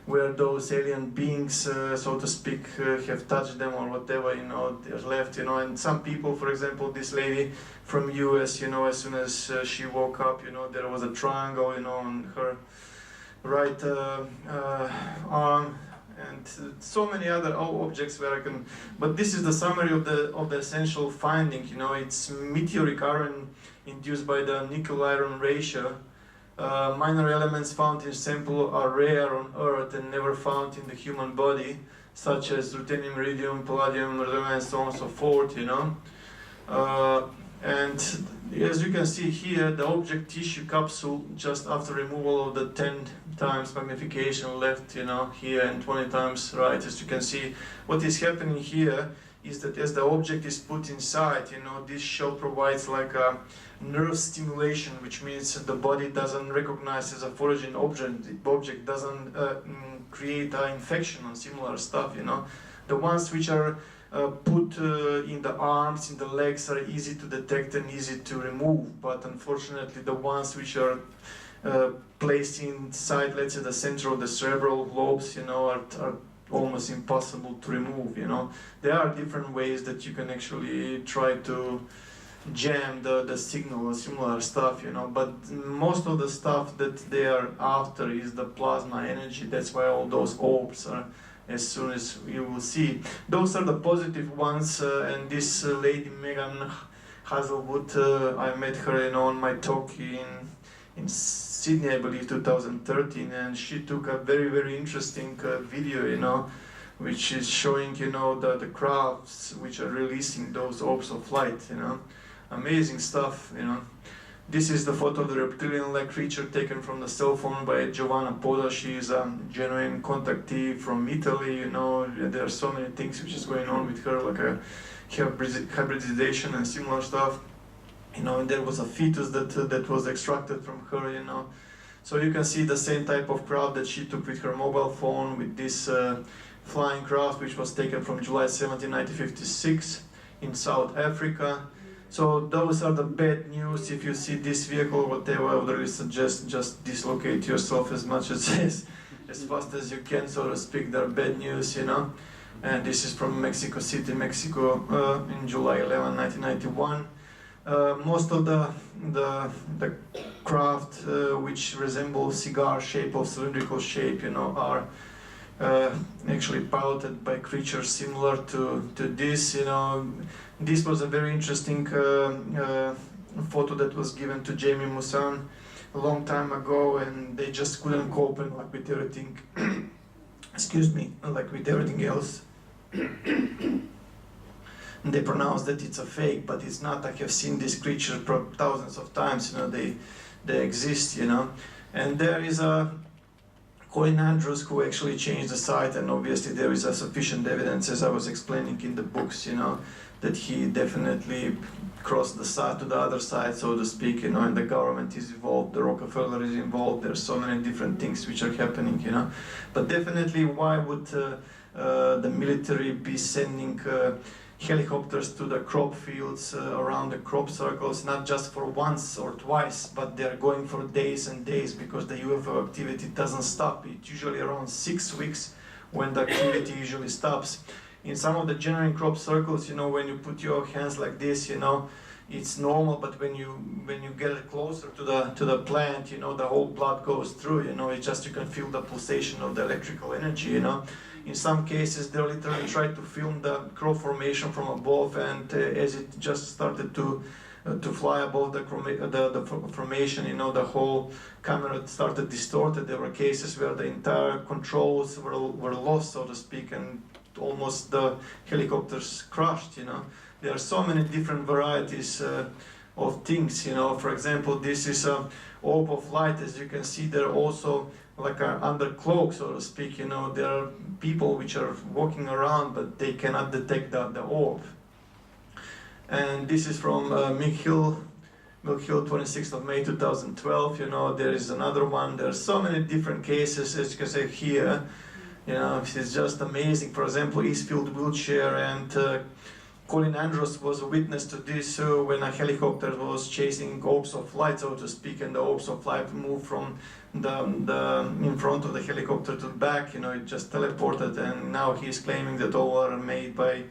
where those alien beings, so to speak, have touched them or whatever, you know, they're left, you know, and some people, for example, this lady from US, you know, as soon as she woke up, you know, there was a triangle, you know, on her right arm, and so many other objects where I can, but this is the summary of the essential finding. You know, it's meteoric iron induced by the nickel-iron ratio. Minor elements found in sample are rare on Earth and never found in the human body, such as ruthenium, iridium, palladium, and so on and so forth. You know, and as you can see here, the object tissue capsule just after removal of the 10 times magnification left, you know, here and 20 times right. As you can see, what is happening here is that as the object is put inside, you know, this shell provides like a nerve stimulation, which means that the body doesn't recognize as a foreign object. The object doesn't create an infection or similar stuff, you know. The ones which are put in the arms, in the legs, are easy to detect and easy to remove, but unfortunately the ones which are placed inside, let's say, the center of the cerebral lobes, you know, are almost impossible to remove, you know. There are different ways that you can actually try to jam the signal or similar stuff, you know, but most of the stuff that they are after is the plasma energy. That's why all those orbs are, as soon as you will see. Those are the positive ones, and this lady, Megan Hazelwood, I met her, you know, on my talk in Sydney, I believe, 2013, and she took a very interesting video, you know, which is showing, you know, the crafts which are releasing those orbs of light, you know. Amazing stuff, you know. This is the photo of the reptilian-like creature taken from the cell phone by Giovanna Poda. She is a genuine contactee from Italy, you know. There are so many things which is going on with her, like a hybridization and similar stuff. You know, and there was a fetus that was extracted from her, you know. So you can see the same type of craft that she took with her mobile phone, with this flying craft, which was taken from July 17, 1956 in South Africa. So those are the bad news. If you see this vehicle or whatever, I would really suggest just dislocate yourself as much as fast as you can, so to speak. They're bad news, you know. And this is from Mexico City, Mexico, in July 11, 1991. Most of the craft which resemble cigar shape or cylindrical shape, you know, are actually piloted by creatures similar to this, you know. This was a very interesting photo that was given to Jamie Musan a long time ago, and they just couldn't cope, and like with everything, excuse me, like with everything else. They pronounce that it's a fake, but it's not. I have seen this creature thousands of times, you know, they exist, you know. And there is a Colin Andrews who actually changed the site, and obviously there is a sufficient evidence, as I was explaining in the books, you know, that he definitely crossed the side to the other side, so to speak, you know, and the government is involved, the Rockefeller is involved, there's so many different things which are happening, you know. But definitely, why would the military be sending helicopters to the crop fields around the crop circles, not just for once or twice, but they're going for days and days, because the UFO activity doesn't stop. It's usually around 6 weeks when the activity usually stops. In some of the genuine crop circles, you know, when you put your hands like this, you know, it's normal, but when you get closer to the plant, you know, the whole blood goes through, you know. It's just, you can feel the pulsation of the electrical energy, you know. In some cases, they literally tried to film the crop formation from above, and as it just started to fly above the formation, you know, the whole camera started distorted. There were cases where the entire controls were lost, so to speak, and almost the helicopters crashed, you know. There are so many different varieties of things, you know. For example, this is a orb of light. As you can see, they're also like under cloak, so to speak, you know. There are people which are walking around, but they cannot detect the orb. And this is from Milk Hill, 26th of May 2012, you know. There is another one. There are so many different cases, as you can see here. You know, it's just amazing. For example, Eastfield wheelchair, and Pane Andov was a witness to this when a helicopter was chasing orbs of light, so to speak, and the orbs of light moved from the in front of the helicopter to the back. You know, it just teleported, and now he's claiming that all are made by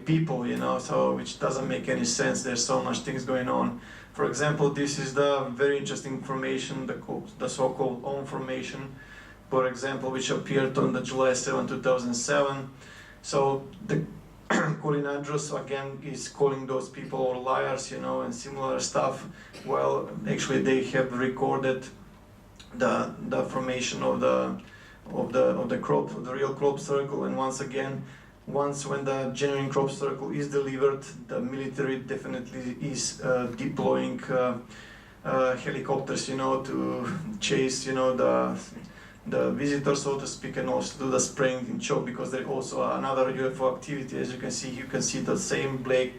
people. You know, so which doesn't make any sense. There's so much things going on. For example, this is the very interesting information, the so-called OM formation, for example, which appeared on the July 7, 2007. So the Pane Andov again is calling those people all liars, you know, and similar stuff. Well, actually, they have recorded the formation of the crop, the real crop circle, and once again, when the genuine crop circle is delivered, the military definitely is deploying helicopters, you know, to chase, you know, the visitors, so to speak, and also do the spraying in choke, because there also another UFO activity. As you can see the same black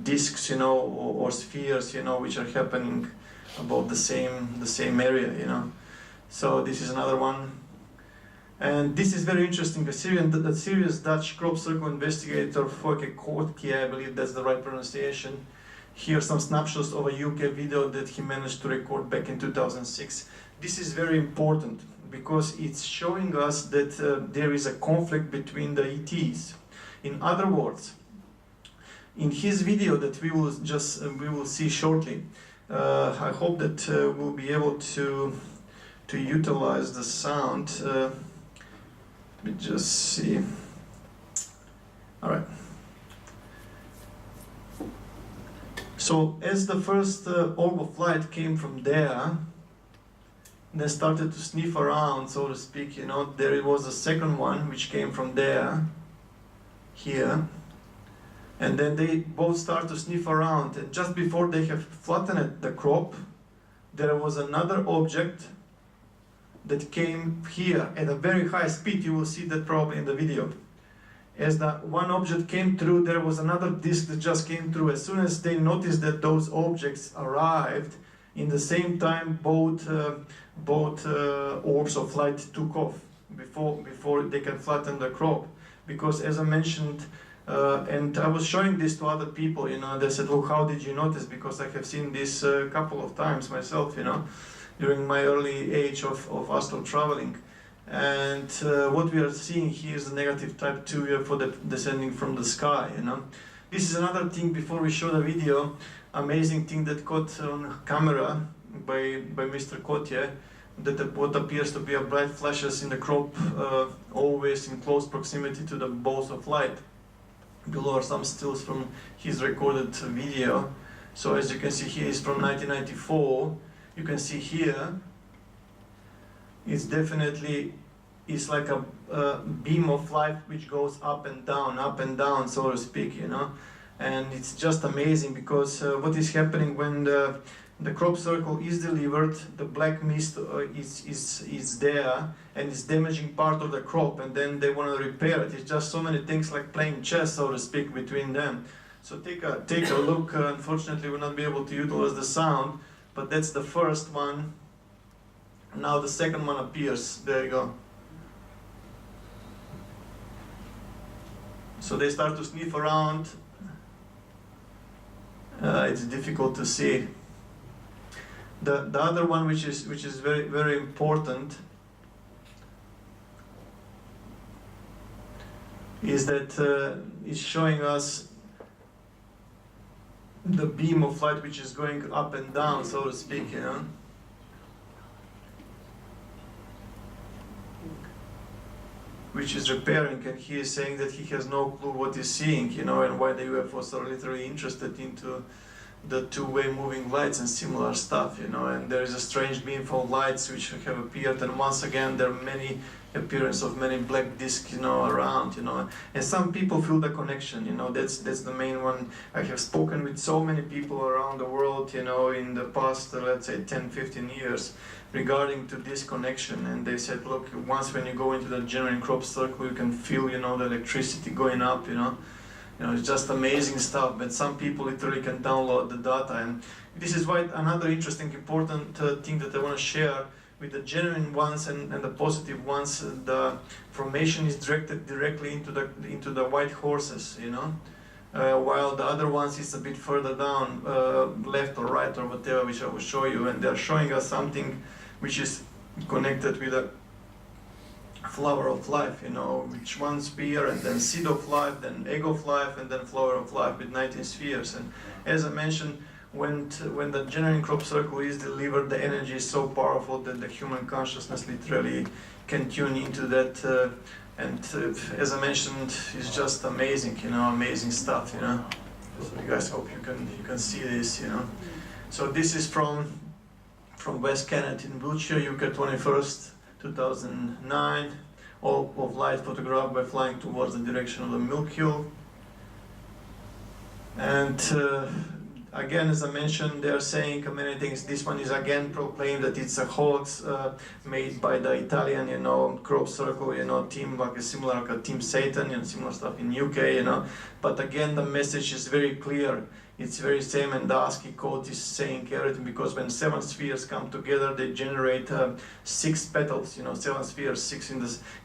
discs, you know, or spheres, you know, which are happening about the same area, you know. So this is another one. And this is very interesting. A serious Dutch crop circle investigator, Foike Kortke, I believe that's the right pronunciation. Here are some snapshots of a UK video that he managed to record back in 2006. This is very important because it's showing us that there is a conflict between the ETs. In other words, in his video that we will see shortly, I hope that we'll be able to utilize the sound. Let me just see. All right. So as the first orb of light came from there, they started to sniff around, so to speak, you know, there was a second one which came from there, here, and then they both start to sniff around, and just before they have flattened the crop, there was another object that came here at a very high speed. You will see that probably in the video. As the one object came through, there was another disc that just came through. As soon as they noticed that those objects arrived, in the same time both orbs of light took off before they can flatten the crop. Because as I mentioned, and I was showing this to other people, you know, they said, look, how did you notice? Because I have seen this a couple of times myself, you know, during my early age of astral traveling. And what we are seeing here is the negative type 2 UFO descending from the sky, you know. This is another thing before we show the video, amazing thing that caught on camera by Mr. Kotye, that what appears to be a bright flashes in the crop, always in close proximity to the balls of light. Below are some stills from his recorded video. So as you can see here is from 1994. You can see here, it's definitely, it's like a beam of light which goes up and down, so to speak, you know. And it's just amazing because what is happening when the crop circle is delivered, the black mist is there and it's damaging part of the crop, and then they want to repair it. It's just so many things like playing chess, so to speak, between them. So take a look. Unfortunately, we'll not be able to utilize the sound, but that's the first one. Now the second one appears. There you go. So they start to sniff around. It's difficult to see. The other one, which is very very important, is that it's showing us the beam of light which is going up and down, so to speak, you know. Which is repairing, and he is saying that he has no clue what he's seeing, you know, and why the UFOs are literally interested into the two-way moving lights and similar stuff, you know. And there is a strange beam of lights which have appeared, and once again there are many appearance of many black discs, you know, around, you know. And some people feel the connection, you know. That's the main one. I have spoken with so many people around the world, you know, in the past, let's say 10-15 years, regarding to this connection, and they said, look, once when you go into the genuine crop circle, you can feel, you know, the electricity going up, you know. It's just amazing stuff. But some people literally can download the data, and this is why another interesting, important thing that I want to share with the genuine ones and the positive ones, the formation is directed directly into the white horses, you know. While the other ones is a bit further down, left or right or whatever, which I will show you, and they're showing us something which is connected with a flower of life, you know, which one sphere, and then seed of life, then egg of life, and then flower of life with 19 spheres. And as I mentioned, when the genuine crop circle is delivered, the energy is so powerful that the human consciousness literally can tune into that. As I mentioned, it's just amazing, you know, amazing stuff, you know. So you guys hope you can see this, you know. So this is from West Canada in Wiltshire, UK 21st, 2009. All of light photographed by flying towards the direction of the Milk Hill. And again, as I mentioned, they are saying many things. This one is again proclaimed that it's a hoax made by the Italian, you know, crop circle, you know, team, like a similar like a Team Satan, and similar stuff in UK, you know. But again, the message is very clear. It's very same, and the ASCII code is saying everything, because when 7 spheres come together, they generate 6 petals, you know, 7 spheres, 6 in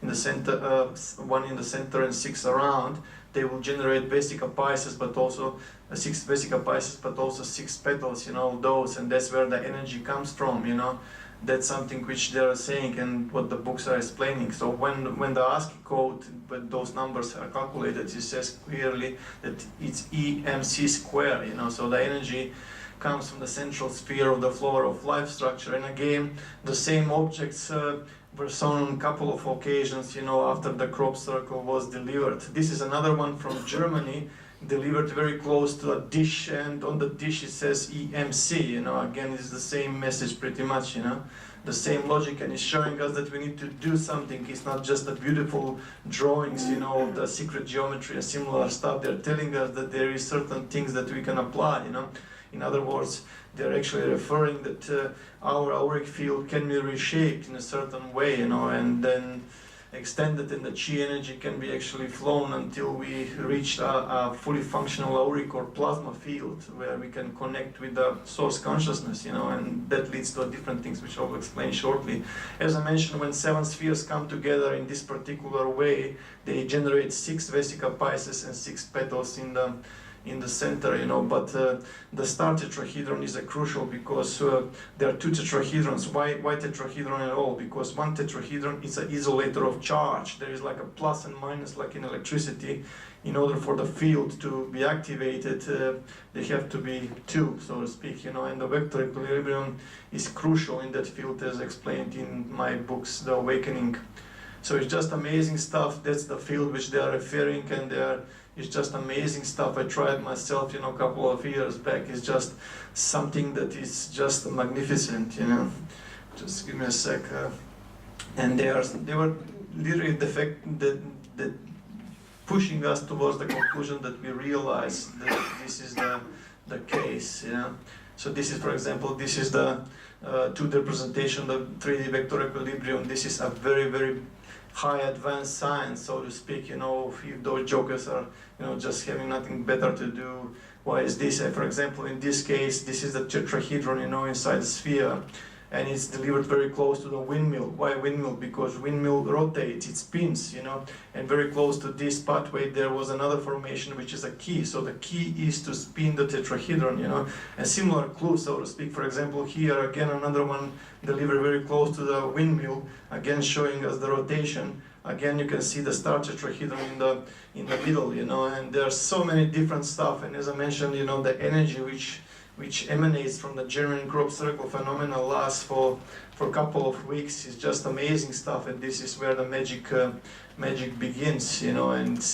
the center, 1 in the center and 6 around. They will generate basic apices, but also 6 basic apices, but also 6 petals, you know, those, and that's where the energy comes from, you know. That's something which they are saying and what the books are explaining. So when the ASCII code, when those numbers are calculated, it says clearly that it's EMC square, you know, so the energy comes from the central sphere of the flower of life structure. And again, the same objects were shown on a couple of occasions, you know, after the crop circle was delivered. This is another one from Germany, delivered very close to a dish, and on the dish it says EMC, you know, again it's the same message pretty much, you know, the same logic, and it's showing us that we need to do something. It's not just the beautiful drawings, you know, the secret geometry and similar stuff. They're telling us that there is certain things that we can apply, you know. In other words, they're actually referring that our auric field can be reshaped in a certain way, you know, and then extended, and the chi energy can be actually flown until we reach a fully functional auric or plasma field where we can connect with the source consciousness, you know, and that leads to different things which I will explain shortly. As I mentioned, when 7 spheres come together in this particular way, they generate 6 vesica pisces and 6 petals in the center, you know, but the star tetrahedron is a crucial, because there are 2 tetrahedrons. Why tetrahedron at all? Because one tetrahedron is an isolator of charge. There is like a plus and minus, like in electricity. In order for the field to be activated, they have to be 2, so to speak, you know, and the vector equilibrium is crucial in that field, as explained in my books, The Awakening. So it's just amazing stuff. That's the field which they are referring, and it's just amazing stuff. I tried myself, you know, a couple of years back. It's just something that is just magnificent, you know. Just give me a sec. And they were literally the pushing us towards the conclusion that we realize that this is the case, you know. So this is, for example, this is the 2D representation of 3D vector equilibrium. This is a very, very high advanced science, so to speak, you know. If those jokers are, you know, just having nothing better to do, why is this? For example, in this case, this is the tetrahedron, you know, inside the sphere, and it's delivered very close to the windmill. Why windmill? Because windmill rotates, it spins, you know, and very close to this pathway there was another formation which is a key. So the key is to spin the tetrahedron, you know, and similar clue, so to speak. For example, here again another one delivered very close to the windmill, again showing us the rotation. Again, you can see the star tetrahedron in the middle, you know, and there are so many different stuff. And as I mentioned, you know, the energy which emanates from the genuine crop circle phenomena lasts for a couple of weeks. It's just amazing stuff, and this is where the magic begins, you know. And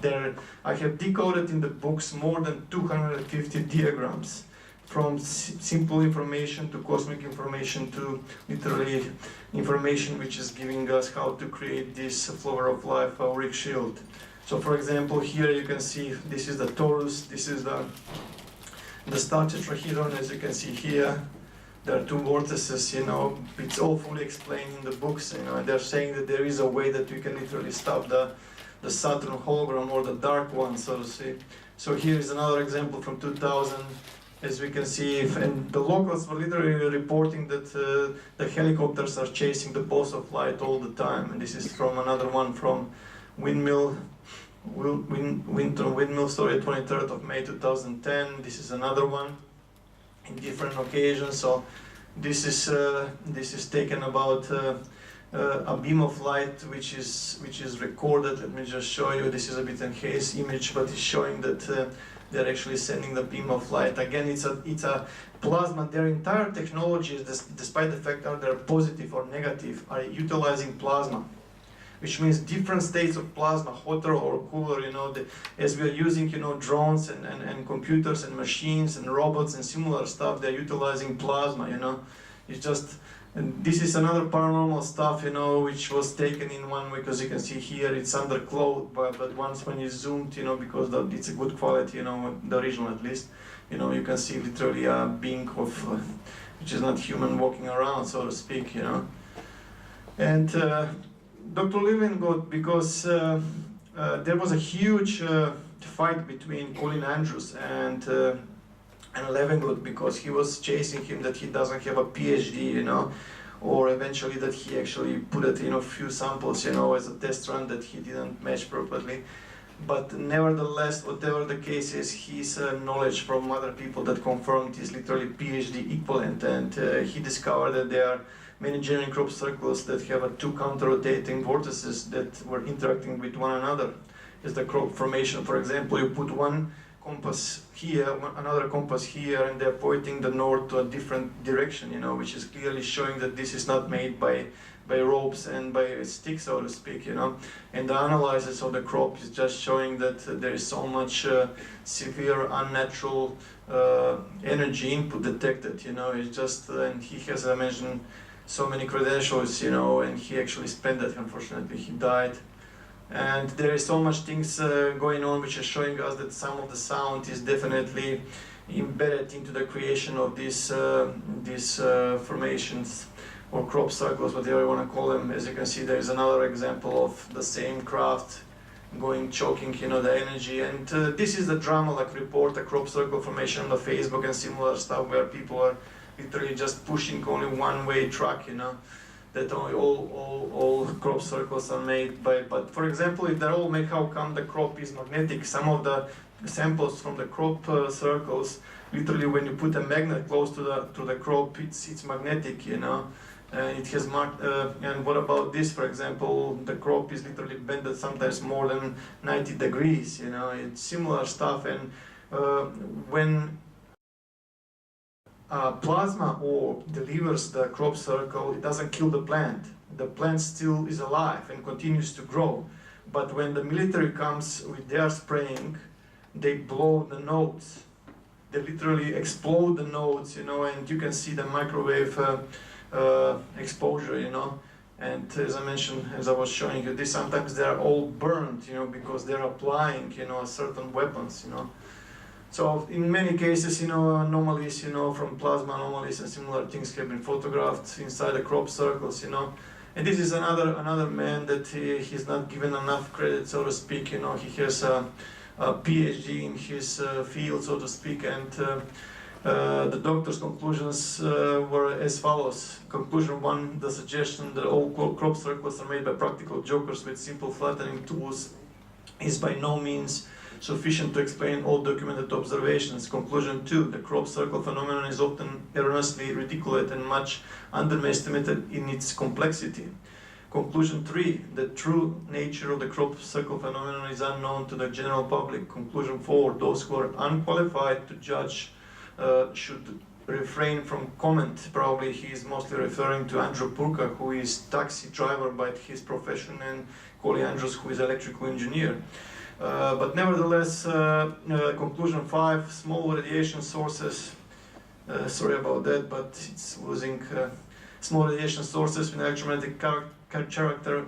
there, I have decoded in the books more than 250 diagrams, from simple information to cosmic information to literally information which is giving us how to create this flower of life auric shield. So for example, here you can see this is the torus, this is the star tetrahedron. As you can see here, there are 2 vortices, you know. It's all fully explained in the books, you know, and they're saying that there is a way that we can literally stop the Saturn hologram, or the dark one, so to say. So here is another example from 2000. as we can see, and the locals were literally reporting that the helicopters are chasing the pulse of light all the time. And this is from another one from Windmill, sorry, 23rd of May 2010. This is another one in different occasions. So this is taken about a beam of light which is recorded. Let me just show you. This is a bit enhanced image, but it's showing that they're actually sending the beam of light. Again, it's a plasma. Their entire technology, despite the fact that they're positive or negative, are utilizing plasma, which means different states of plasma, hotter or cooler. As we are using, drones and computers and machines and robots and similar stuff, they're utilizing plasma. It's just. And this is another paranormal stuff, which was taken in one way, because you can see here it's under cloud, but once when you zoomed, because it's a good quality, the original at least, you can see literally a being of, which is not human walking around, so to speak, And Dr. Livingood, because there was a huge fight between Colin Andrews and Levengood, because he was chasing him that he doesn't have a PhD, or eventually that he actually put it in a few samples, as a test run that he didn't match properly. But nevertheless, whatever the case is, his knowledge from other people that confirmed is literally PhD equivalent, and he discovered that there are many genuine crop circles that have two counter-rotating vortices that were interacting with one another. As the crop formation, for example, you put one compass here, another compass here, and they're pointing the north to a different direction, which is clearly showing that this is not made by ropes and by sticks, so to speak, And the analysis of the crop is just showing that there is so much severe unnatural energy input detected, It's just, and he has, as I mentioned, so many credentials, and he actually spent that. Unfortunately, he died. And there is so much things going on which are showing us that some of the sound is definitely embedded into the creation of these formations or crop circles, whatever you want to call them. As you can see, there is another example of the same craft choking, the energy. And this is the drama, like report a crop circle formation on the Facebook and similar stuff, where people are literally just pushing only one-way track, that only all crop circles are made by. But for example, if they're all made, how come the crop is magnetic? Some of the samples from the crop circles, literally when you put a magnet close to the crop, it's magnetic, And it has and what about this? For example, the crop is literally bended sometimes more than 90 degrees. It's similar stuff. And when plasma orb delivers the crop circle, it doesn't kill the plant. The plant still is alive and continues to grow. But when the military comes with their spraying, they blow the nodes. They literally explode the nodes, and you can see the microwave exposure, And as I mentioned, as I was showing you, this sometimes they are all burned, because they're applying, certain weapons, So in many cases, anomalies, from plasma anomalies and similar things have been photographed inside the crop circles, And this is another man that he's not given enough credit, so to speak. He has a PhD in his field, so to speak, and the doctor's conclusions were as follows. Conclusion 1, the suggestion that all crop circles are made by practical jokers with simple flattening tools is by no means sufficient to explain all documented observations. Conclusion 2, the crop circle phenomenon is often erroneously ridiculed and much underestimated in its complexity. Conclusion 3, the true nature of the crop circle phenomenon is unknown to the general public. Conclusion 4, those who are unqualified to judge should refrain from comment. Probably he is mostly referring to Andrew Purka, who is taxi driver by his profession, and Colin Andrews, who is electrical engineer. But nevertheless, conclusion 5, small radiation sources, sorry about that, but it's losing, small radiation sources with electromagnetic character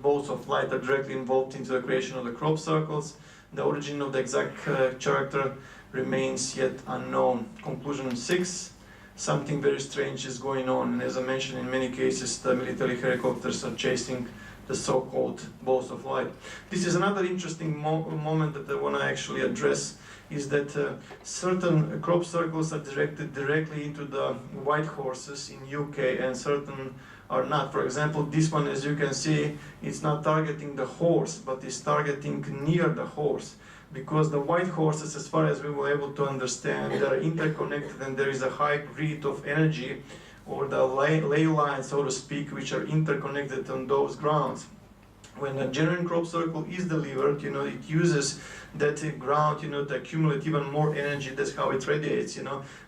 bolts of light are directly involved into the creation of the crop circles. The origin of the exact character remains yet unknown. Conclusion 6, something very strange is going on. And as I mentioned, in many cases, the military helicopters are chasing the so-called balls of light. This is another interesting moment that I want to actually address, is that certain crop circles are directed directly into the white horses in UK and certain are not. For example, this one, as you can see, it's not targeting the horse, but it's targeting near the horse. Because the white horses, as far as we were able to understand, they are interconnected and there is a high grid of energy, or the ley lines, so to speak, which are interconnected on those grounds. When a genuine crop circle is delivered, it uses that ground, to accumulate even more energy. That's how it radiates,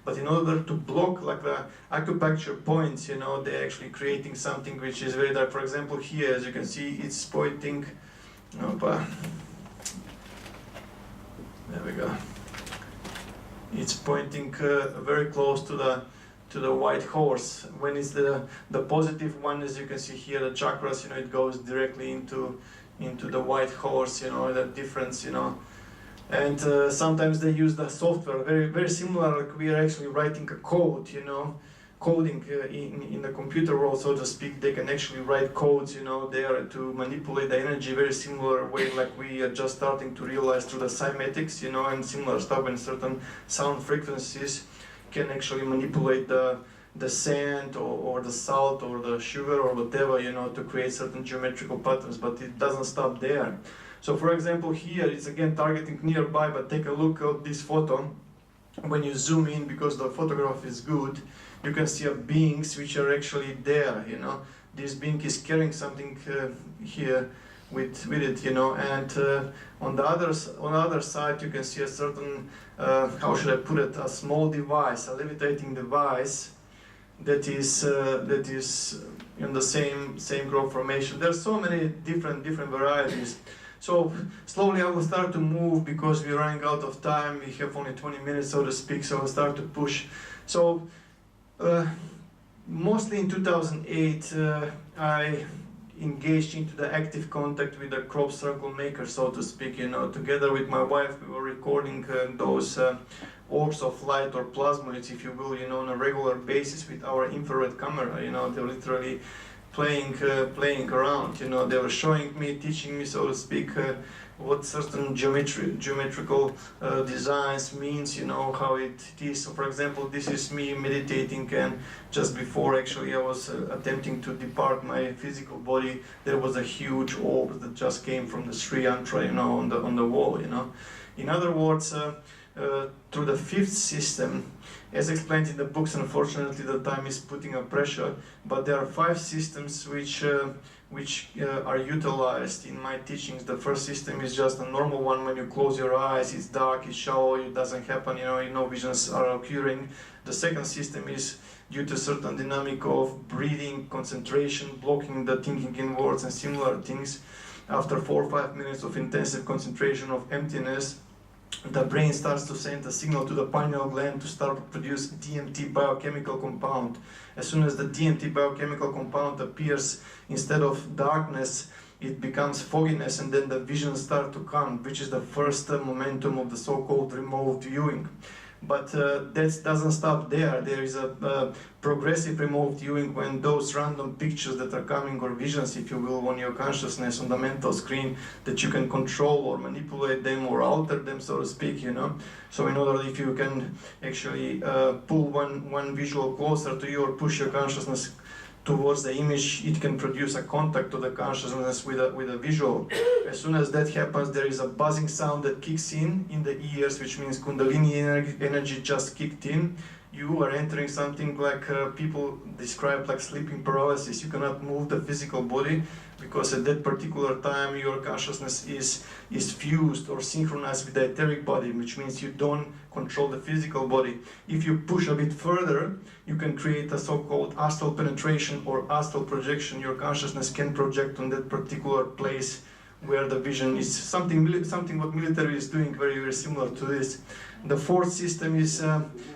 But in order to block like the acupuncture points, they're actually creating something which is very dark. For example, here, as you can see, it's pointing. There we go. It's pointing very close to the white horse. When it's the positive one, as you can see here, the chakras, it goes directly into the white horse, that difference, And sometimes they use the software, very, very similar, like we are actually writing a code, coding in the computer world, so to speak. They can actually write codes, there to manipulate the energy, very similar way like we are just starting to realize through the cymatics, and similar stuff when certain sound frequencies can actually manipulate the sand or the salt or the sugar or whatever, to create certain geometrical patterns, but it doesn't stop there. So for example, here it's again targeting nearby, but take a look at this photo. When you zoom in, because the photograph is good, you can see beings which are actually there, This being is carrying something here with it, and on the other side you can see a certain, how should I put it, a small device, a levitating device that is in the same growth formation. There's so many different varieties. So slowly I will start to move because we're running out of time. We have only 20 minutes, so to speak, so I'll start to push. So mostly in 2008, I engaged into the active contact with the crop circle maker, so to speak. Together with my wife, we were recording those orbs of light or plasmoids, if you will, on a regular basis with our infrared camera. They're literally playing around. They were showing me, teaching me, so to speak, what certain geometrical designs means, how it is. So for example, this is me meditating, and just before actually I was attempting to depart my physical body, there was a huge orb that just came from the Sri Yantra, on the wall. In other words, through the fifth system, as explained in the books, unfortunately the time is putting a pressure, but there are 5 systems which are utilized in my teachings. The first system is just a normal one. When you close your eyes, it's dark, it's shallow, it doesn't happen, no visions are occurring. The second system is due to certain dynamic of breathing, concentration, blocking the thinking inwards and similar things. After 4 or 5 minutes of intensive concentration of emptiness, the brain starts to send a signal to the pineal gland to start to produce DMT biochemical compound. As soon as the DMT biochemical compound appears, instead of darkness, it becomes fogginess, and then the visions start to come, which is the first momentum of the so-called remote viewing. But that doesn't stop there. There is a progressive remote viewing when those random pictures that are coming, or visions, if you will, on your consciousness, on the mental screen, that you can control or manipulate them or alter them, so to speak, So in order, if you can actually pull one visual closer to you or push your consciousness towards the image, it can produce a contact to the consciousness with a visual. As soon as that happens, there is a buzzing sound that kicks in the ears, which means Kundalini energy just kicked in. You are entering something like people describe like sleeping paralysis. You cannot move the physical body because at that particular time your consciousness is fused or synchronized with the etheric body, which means you don't control the physical body. If you push a bit further, you can create a so-called astral penetration or astral projection. Your consciousness can project on that particular place where the vision is. Something what military is doing, very, very similar to this. The fourth system is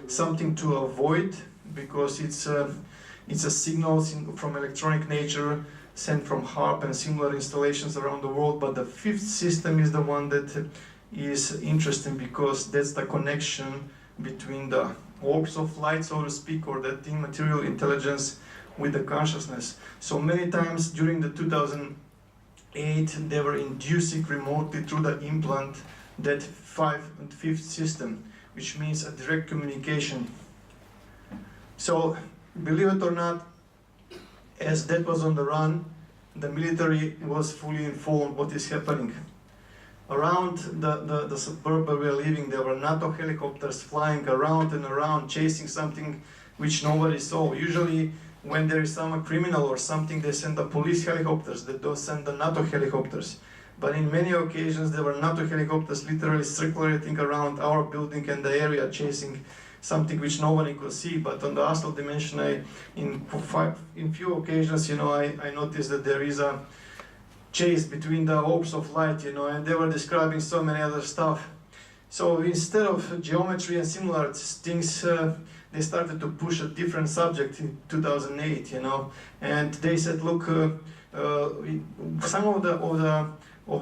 something to avoid, because it's a signal from electronic nature sent from HARP and similar installations around the world. But the fifth system is the one that is interesting, because that's the connection between the orbs of light, so to speak, or that immaterial intelligence with the consciousness. So many times during the 2008, they were inducing remotely through the implant that 5th and 5th system, which means a direct communication. So, believe it or not, as that was on the run, the military was fully informed what is happening. Around the suburb where we are living, there were NATO helicopters flying around and around, chasing something which nobody saw. Usually, when there is some criminal or something, they send the police helicopters, they don't send the NATO helicopters. But in many occasions, there were NATO helicopters literally circulating around our building and the area, chasing something which nobody could see. But on the astral dimension, in few occasions, I noticed that there is a chase between the orbs of light, and they were describing so many other stuff. So instead of geometry and similar things, they started to push a different subject in 2008, and they said, look, some of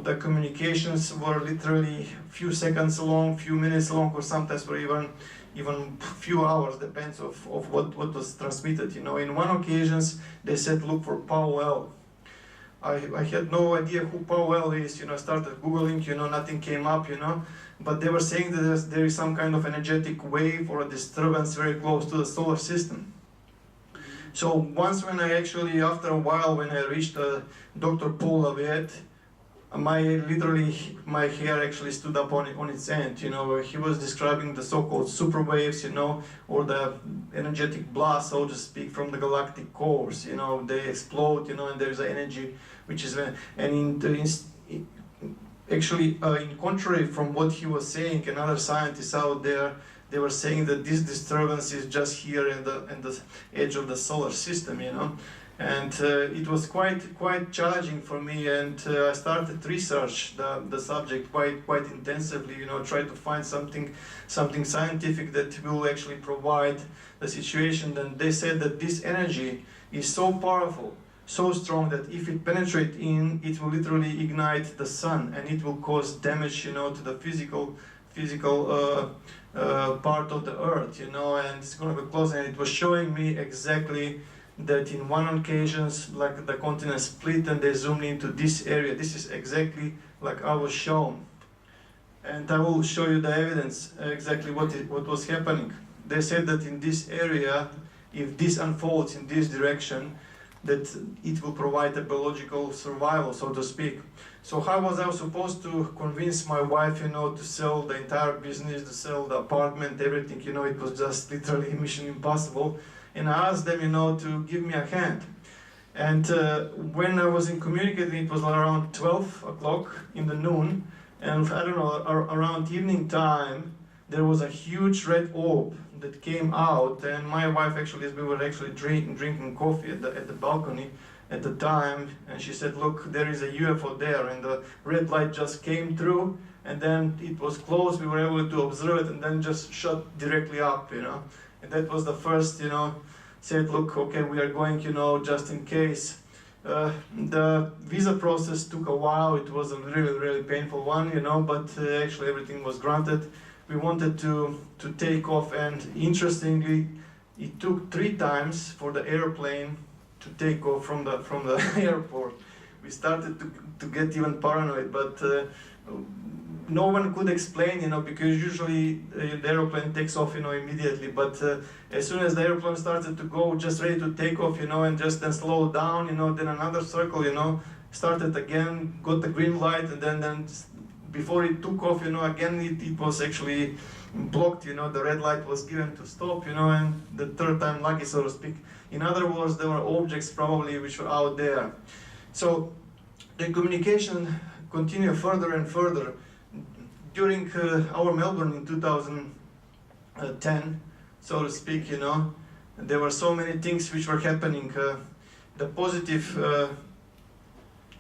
the communications were literally few seconds long, few minutes long, or sometimes were even few hours, depends of what was transmitted. In one occasions, they said, look for Powell. I had no idea who Powell is, started Googling, nothing came up, but they were saying that there is some kind of energetic wave or a disturbance very close to the solar system. So once when I actually, after a while, when I reached Dr. Paul Laviette, my hair actually stood up on its end, he was describing the so-called super waves, or the energetic blast, so to speak, from the galactic cores, they explode, and there's energy, which is, actually, in contrary from what he was saying, and other scientists out there, they were saying that this disturbance is just here in the edge of the solar system, And it was quite challenging for me, and I started to research the subject quite intensively. Try to find something scientific that will actually provide the situation. And they said that this energy is so powerful, so strong, that if it penetrates in, it will literally ignite the sun, and it will cause damage, to the physical part of the earth, and it's going to be close. And it was showing me exactly that in one occasions, like the continent split and they zoomed into this area. This is exactly like I was shown. And I will show you the evidence exactly what was happening. They said that in this area, if this unfolds in this direction, that it will provide a biological survival, so to speak. So how was I supposed to convince my wife, to sell the entire business, to sell the apartment, everything, it was just literally mission impossible. And I asked them, to give me a hand. And when I was communicating, it was around 12 o'clock in the noon, and I don't know, around evening time, there was a huge red orb that came out, and my wife actually, we were actually drinking coffee at the balcony at the time, and she said, look, there is a UFO there, and the red light just came through, and then it was closed, we were able to observe it, and then just shut directly up, And that was the first, said, look, okay, we are going, just in case. The visa process took a while. It was a really, really painful one, but actually everything was granted. We wanted to take off, and interestingly, it took 3 times for the airplane to take off from the airport. We started to get even paranoid, but no one could explain, because usually the airplane takes off, immediately. But as soon as the airplane started to go, just ready to take off, and just then slow down, then another circle, started again, got the green light, and then before it took off, again it was actually blocked, the red light was given to stop, and the third time lucky, so to speak. In other words, there were objects probably which were out there. So the communication continued further and further. During our Melbourne in 2010, so to speak, there were so many things which were happening. The positive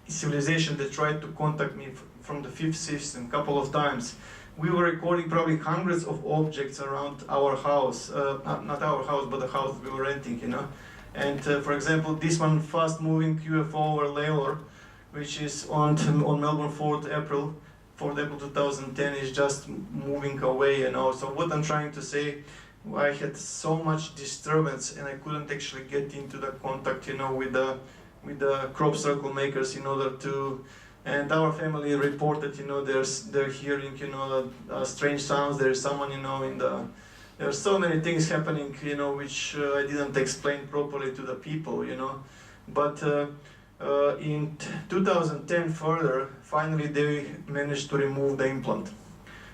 civilization that tried to contact me from the 5th system a couple of times. We were recording probably hundreds of objects around our house, not our house, but the house we were renting, And for example, this one fast-moving UFO over Lalor, which is on Melbourne 4th April 2010, is just moving away, So what I'm trying to say, I had so much disturbance, and I couldn't actually get into the contact, with the crop circle makers in order to. And our family reported, they're hearing, strange sounds. There's someone, there are so many things happening, which I didn't explain properly to the people, But in 2010 further, finally they managed to remove the implant,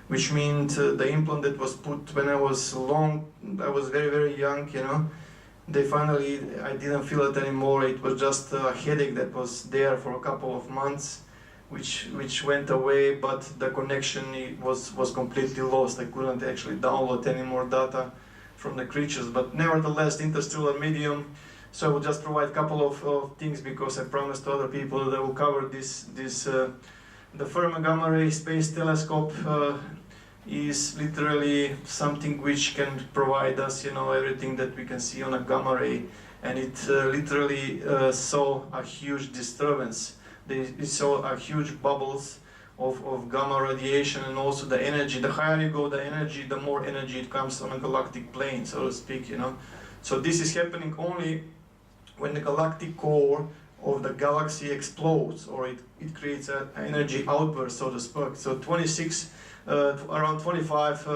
which means the implant that was put when I was very, very young, they finally, I didn't feel it anymore. It was just a headache that was there for a couple of months, which went away, but the connection was completely lost. I couldn't actually download any more data from the creatures, but nevertheless, interstellar medium. So I will just provide a couple of things, because I promised to other people that I will cover this. The Fermi Gamma Ray Space Telescope is literally something which can provide us, everything that we can see on a gamma ray, and it literally saw a huge disturbance. It saw a huge bubbles of gamma radiation, and also the energy. The higher you go, the energy, the more energy it comes on a galactic plane, so to speak, So this is happening only when the galactic core of the galaxy explodes, or it creates an energy outburst, so to speak. So 26, around 25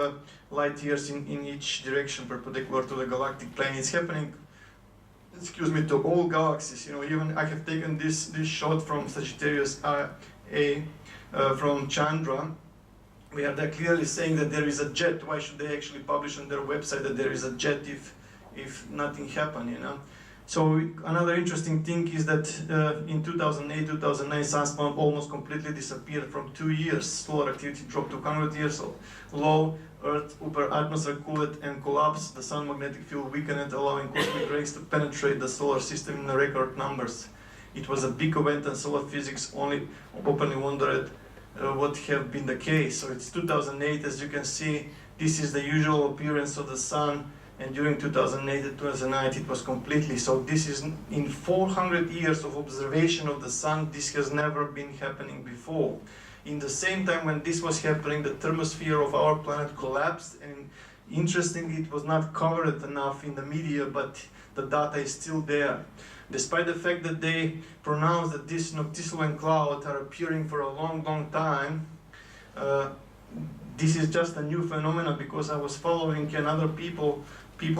light years in each direction perpendicular to the galactic plane. It's happening, to all galaxies. Even I have taken this shot from Sagittarius A, from Chandra. We are there clearly saying that there is a jet. Why should they actually publish on their website that there is a jet if nothing happened, So another interesting thing is that in 2008, 2009, sunspot almost completely disappeared from 2 years. Solar activity dropped to 100 years low. Earth upper atmosphere cooled and collapsed. The sun magnetic field weakened, allowing cosmic rays to penetrate the solar system in record numbers. It was a big event, and solar physics only openly wondered what have been the case. So it's 2008, as you can see. This is the usual appearance of the sun. And during 2008 and 2009 it was completely, so this is in 400 years of observation of the sun, this has never been happening before. In the same time when this was happening, the thermosphere of our planet collapsed, and interestingly it was not covered enough in the media, but the data is still there. Despite the fact that they pronounced that these noctilucent clouds are appearing for a long, long time, this is just a new phenomenon, because I was following and other people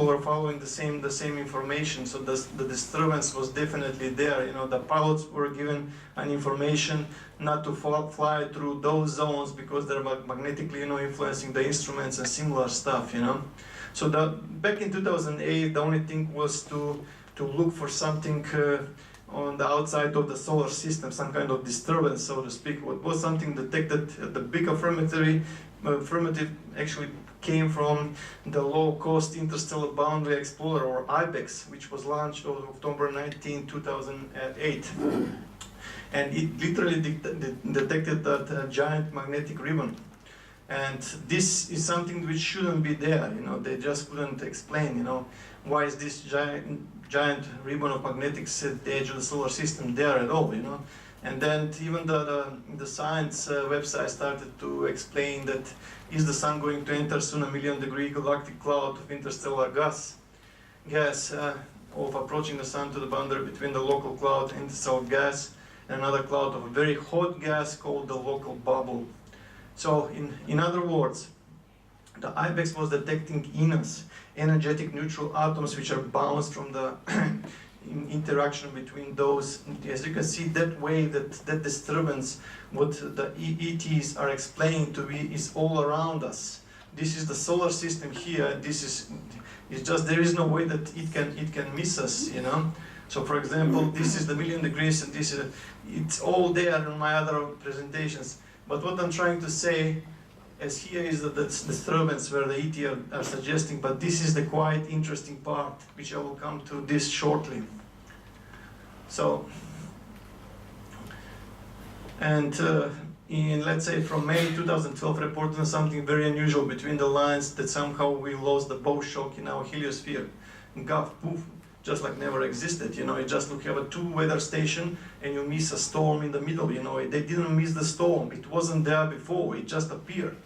are following the same information. So the disturbance was definitely there. The pilots were given an information not to fly through those zones, because they're magnetically, influencing the instruments and similar stuff. So back in 2008, the only thing was to look for something on the outside of the solar system, some kind of disturbance, so to speak. What was something detected? The big affirmative actually came from the low-cost interstellar boundary explorer, or IBEX, which was launched on October 19, 2008. And it literally detected that giant magnetic ribbon. And this is something which shouldn't be there. They just couldn't explain, why is this giant ribbon of magnetics at the edge of the solar system there at all, And then even the science website started to explain that, is the sun going to enter soon a 1 million degree galactic cloud of interstellar gas of approaching the sun to the boundary between the local cloud, interstellar gas, and another cloud of a very hot gas called the local bubble. So in other words, the IBEX was detecting INAs, energetic neutral atoms, which are bounced from the interaction between those. As you can see, that wave, that disturbance, what the ETs are explaining to me, is all around us. This is the solar system here. It's just, there is no way that it can miss us, So for example, this is the 1 million degrees, and it's all there in my other presentations. But what I'm trying to say, as here is the disturbance where the ET are suggesting, but this is the quite interesting part, which I will come to this shortly. So, and in, let's say, from May 2012, reported on something very unusual between the lines, that somehow we lost the bow shock in our heliosphere. Guff, poof, just like never existed. You just have a 2 weather station and you miss a storm in the middle. They didn't miss the storm. It wasn't there before. It just appeared.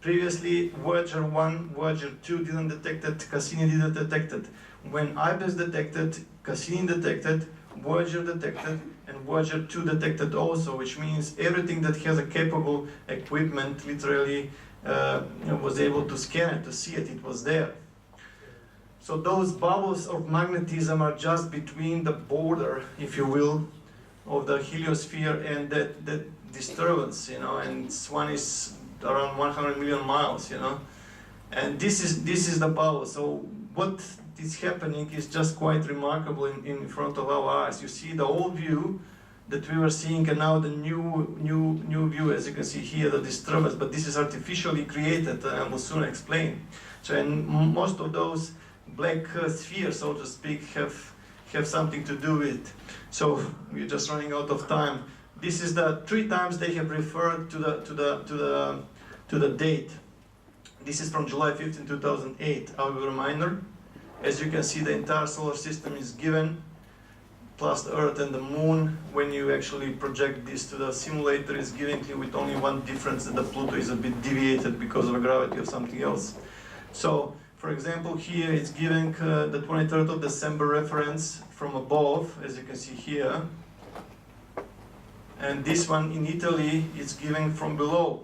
Previously, Voyager 1, Voyager 2 didn't detect it, Cassini didn't detect it. When IBES detected, Cassini detected, Voyager detected, and Voyager 2 detected also, which means everything that has a capable equipment literally was able to scan it, to see it, it was there. So those bubbles of magnetism are just between the border, if you will, of the heliosphere and that disturbance, and one is around 100 million miles, and this is the bubble. So what is happening is just quite remarkable in front of our eyes. You see the old view that we were seeing, and now the new view, as you can see here, the disturbance, but this is artificially created, and I will soon explain. So, and most of those black spheres, so to speak, have something to do with it. So we're just running out of time. This is the 3 times they have referred to the date. This is from July 15, 2008. Our reminder. As you can see, the entire solar system is given, plus the Earth and the Moon. When you actually project this to the simulator, it's giving you with only one difference, that the Pluto is a bit deviated because of the gravity of something else. So, for example, here it's giving the 23rd of December reference from above, as you can see here. And this one in Italy is giving from below.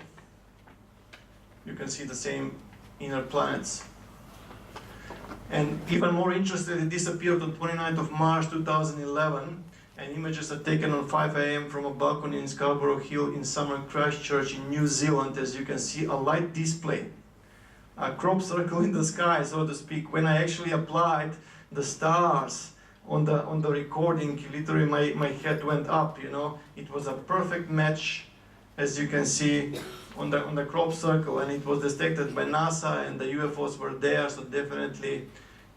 You can see the same inner planets. And even more interesting, it disappeared on 29th of March 2011, and images are taken on 5 AM from a balcony in Scarborough Hill in summer Christchurch in New Zealand. As you can see, a light display, a crop circle in the sky, so to speak. When I actually applied the stars on the recording, literally my head went up, It was a perfect match, as you can see, on the crop circle, and it was detected by NASA, and the UFOs were there, so definitely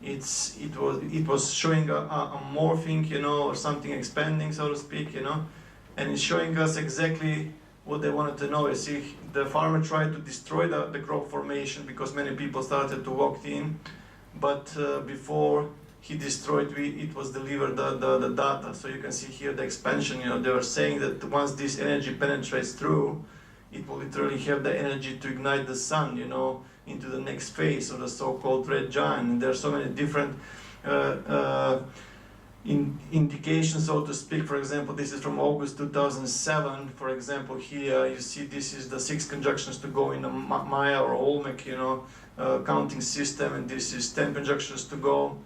it was showing a morphing, or something expanding, so to speak, and it's showing us exactly what they wanted to know. You see, the farmer tried to destroy the crop formation because many people started to walk in, but before he destroyed, it was delivered the data. So you can see here the expansion. They were saying that once this energy penetrates through, it will literally have the energy to ignite the sun, into the next phase of the so-called red giant. And there are so many different indications, so to speak. For example, this is from August 2007. For example, here you see this is the 6 conjunctions to go in the Maya or Olmec, counting system, and this is 10 conjunctions to go.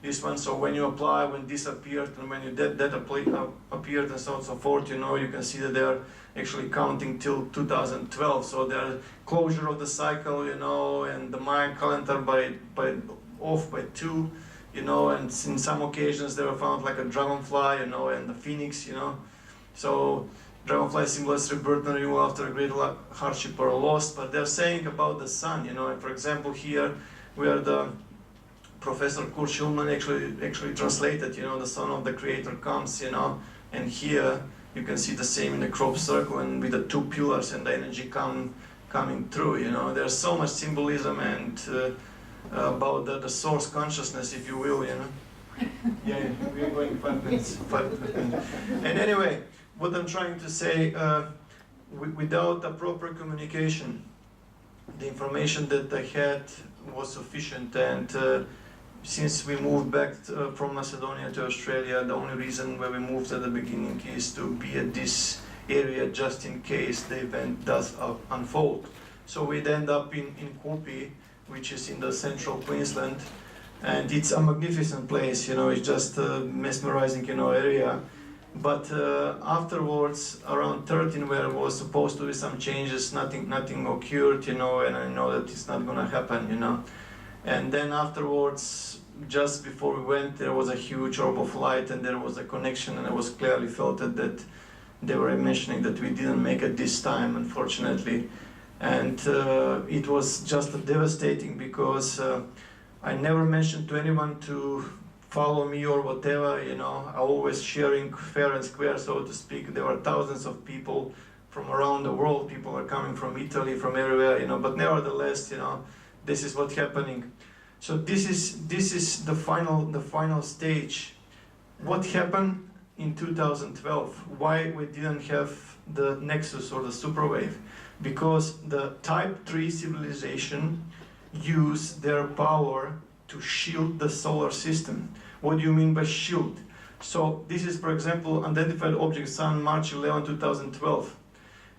This one, so when you apply, when this appeared, and when that appeared, and so on and so forth, you can see that they are actually counting till 2012. So they are closure of the cycle, and the Mayan calendar off by 2, and in some occasions they were found like a dragonfly, and the phoenix, So dragonfly symbolizes rebirth and renewal after a great hardship or loss. But they're saying about the sun, and for example here we are the Professor Kurt Schulman actually translated, the son of the creator comes, and here you can see the same in the crop circle, and with the 2 pillars and the energy coming through, There's so much symbolism and about the source consciousness, if you will, Yeah, we're going 5 minutes. And anyway, what I'm trying to say, without the proper communication, the information that I had was sufficient, and since we moved back from Macedonia to Australia, the only reason why we moved at the beginning is to be at this area just in case the event does unfold. So we'd end up in Kupi, which is in the central Queensland, and it's a magnificent place, it's just a mesmerizing, area. But afterwards, around 13, where was supposed to be some changes, nothing occurred, and I know that it's not gonna happen, And then afterwards, just before we went, there was a huge orb of light, and there was a connection, and it was clearly felt that they were mentioning that we didn't make it this time, unfortunately. And it was just devastating, because I never mentioned to anyone to follow me or whatever, I always sharing fair and square, so to speak. There were thousands of people from around the world. People are coming from Italy, from everywhere, but nevertheless, this is what's happening. So this is the final stage. What happened in 2012 why we didn't have the nexus or the superwave. Because the Type 3 civilization used their power to shield the solar system. What do you mean by shield? So this is, for example, unidentified object Sun, March 11, 2012.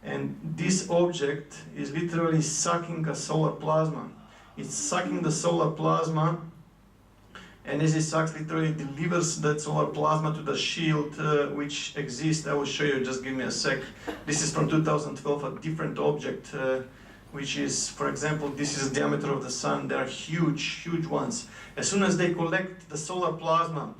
And this object is literally sucking a solar plasma. It's sucking the solar plasma, and as it sucks, literally delivers that solar plasma to the shield which exists. I will show you, just give me a sec. This is from 2012, a different object, which is, for example, this is the diameter of the Sun. They are huge, huge ones. As soon as they collect the solar plasma,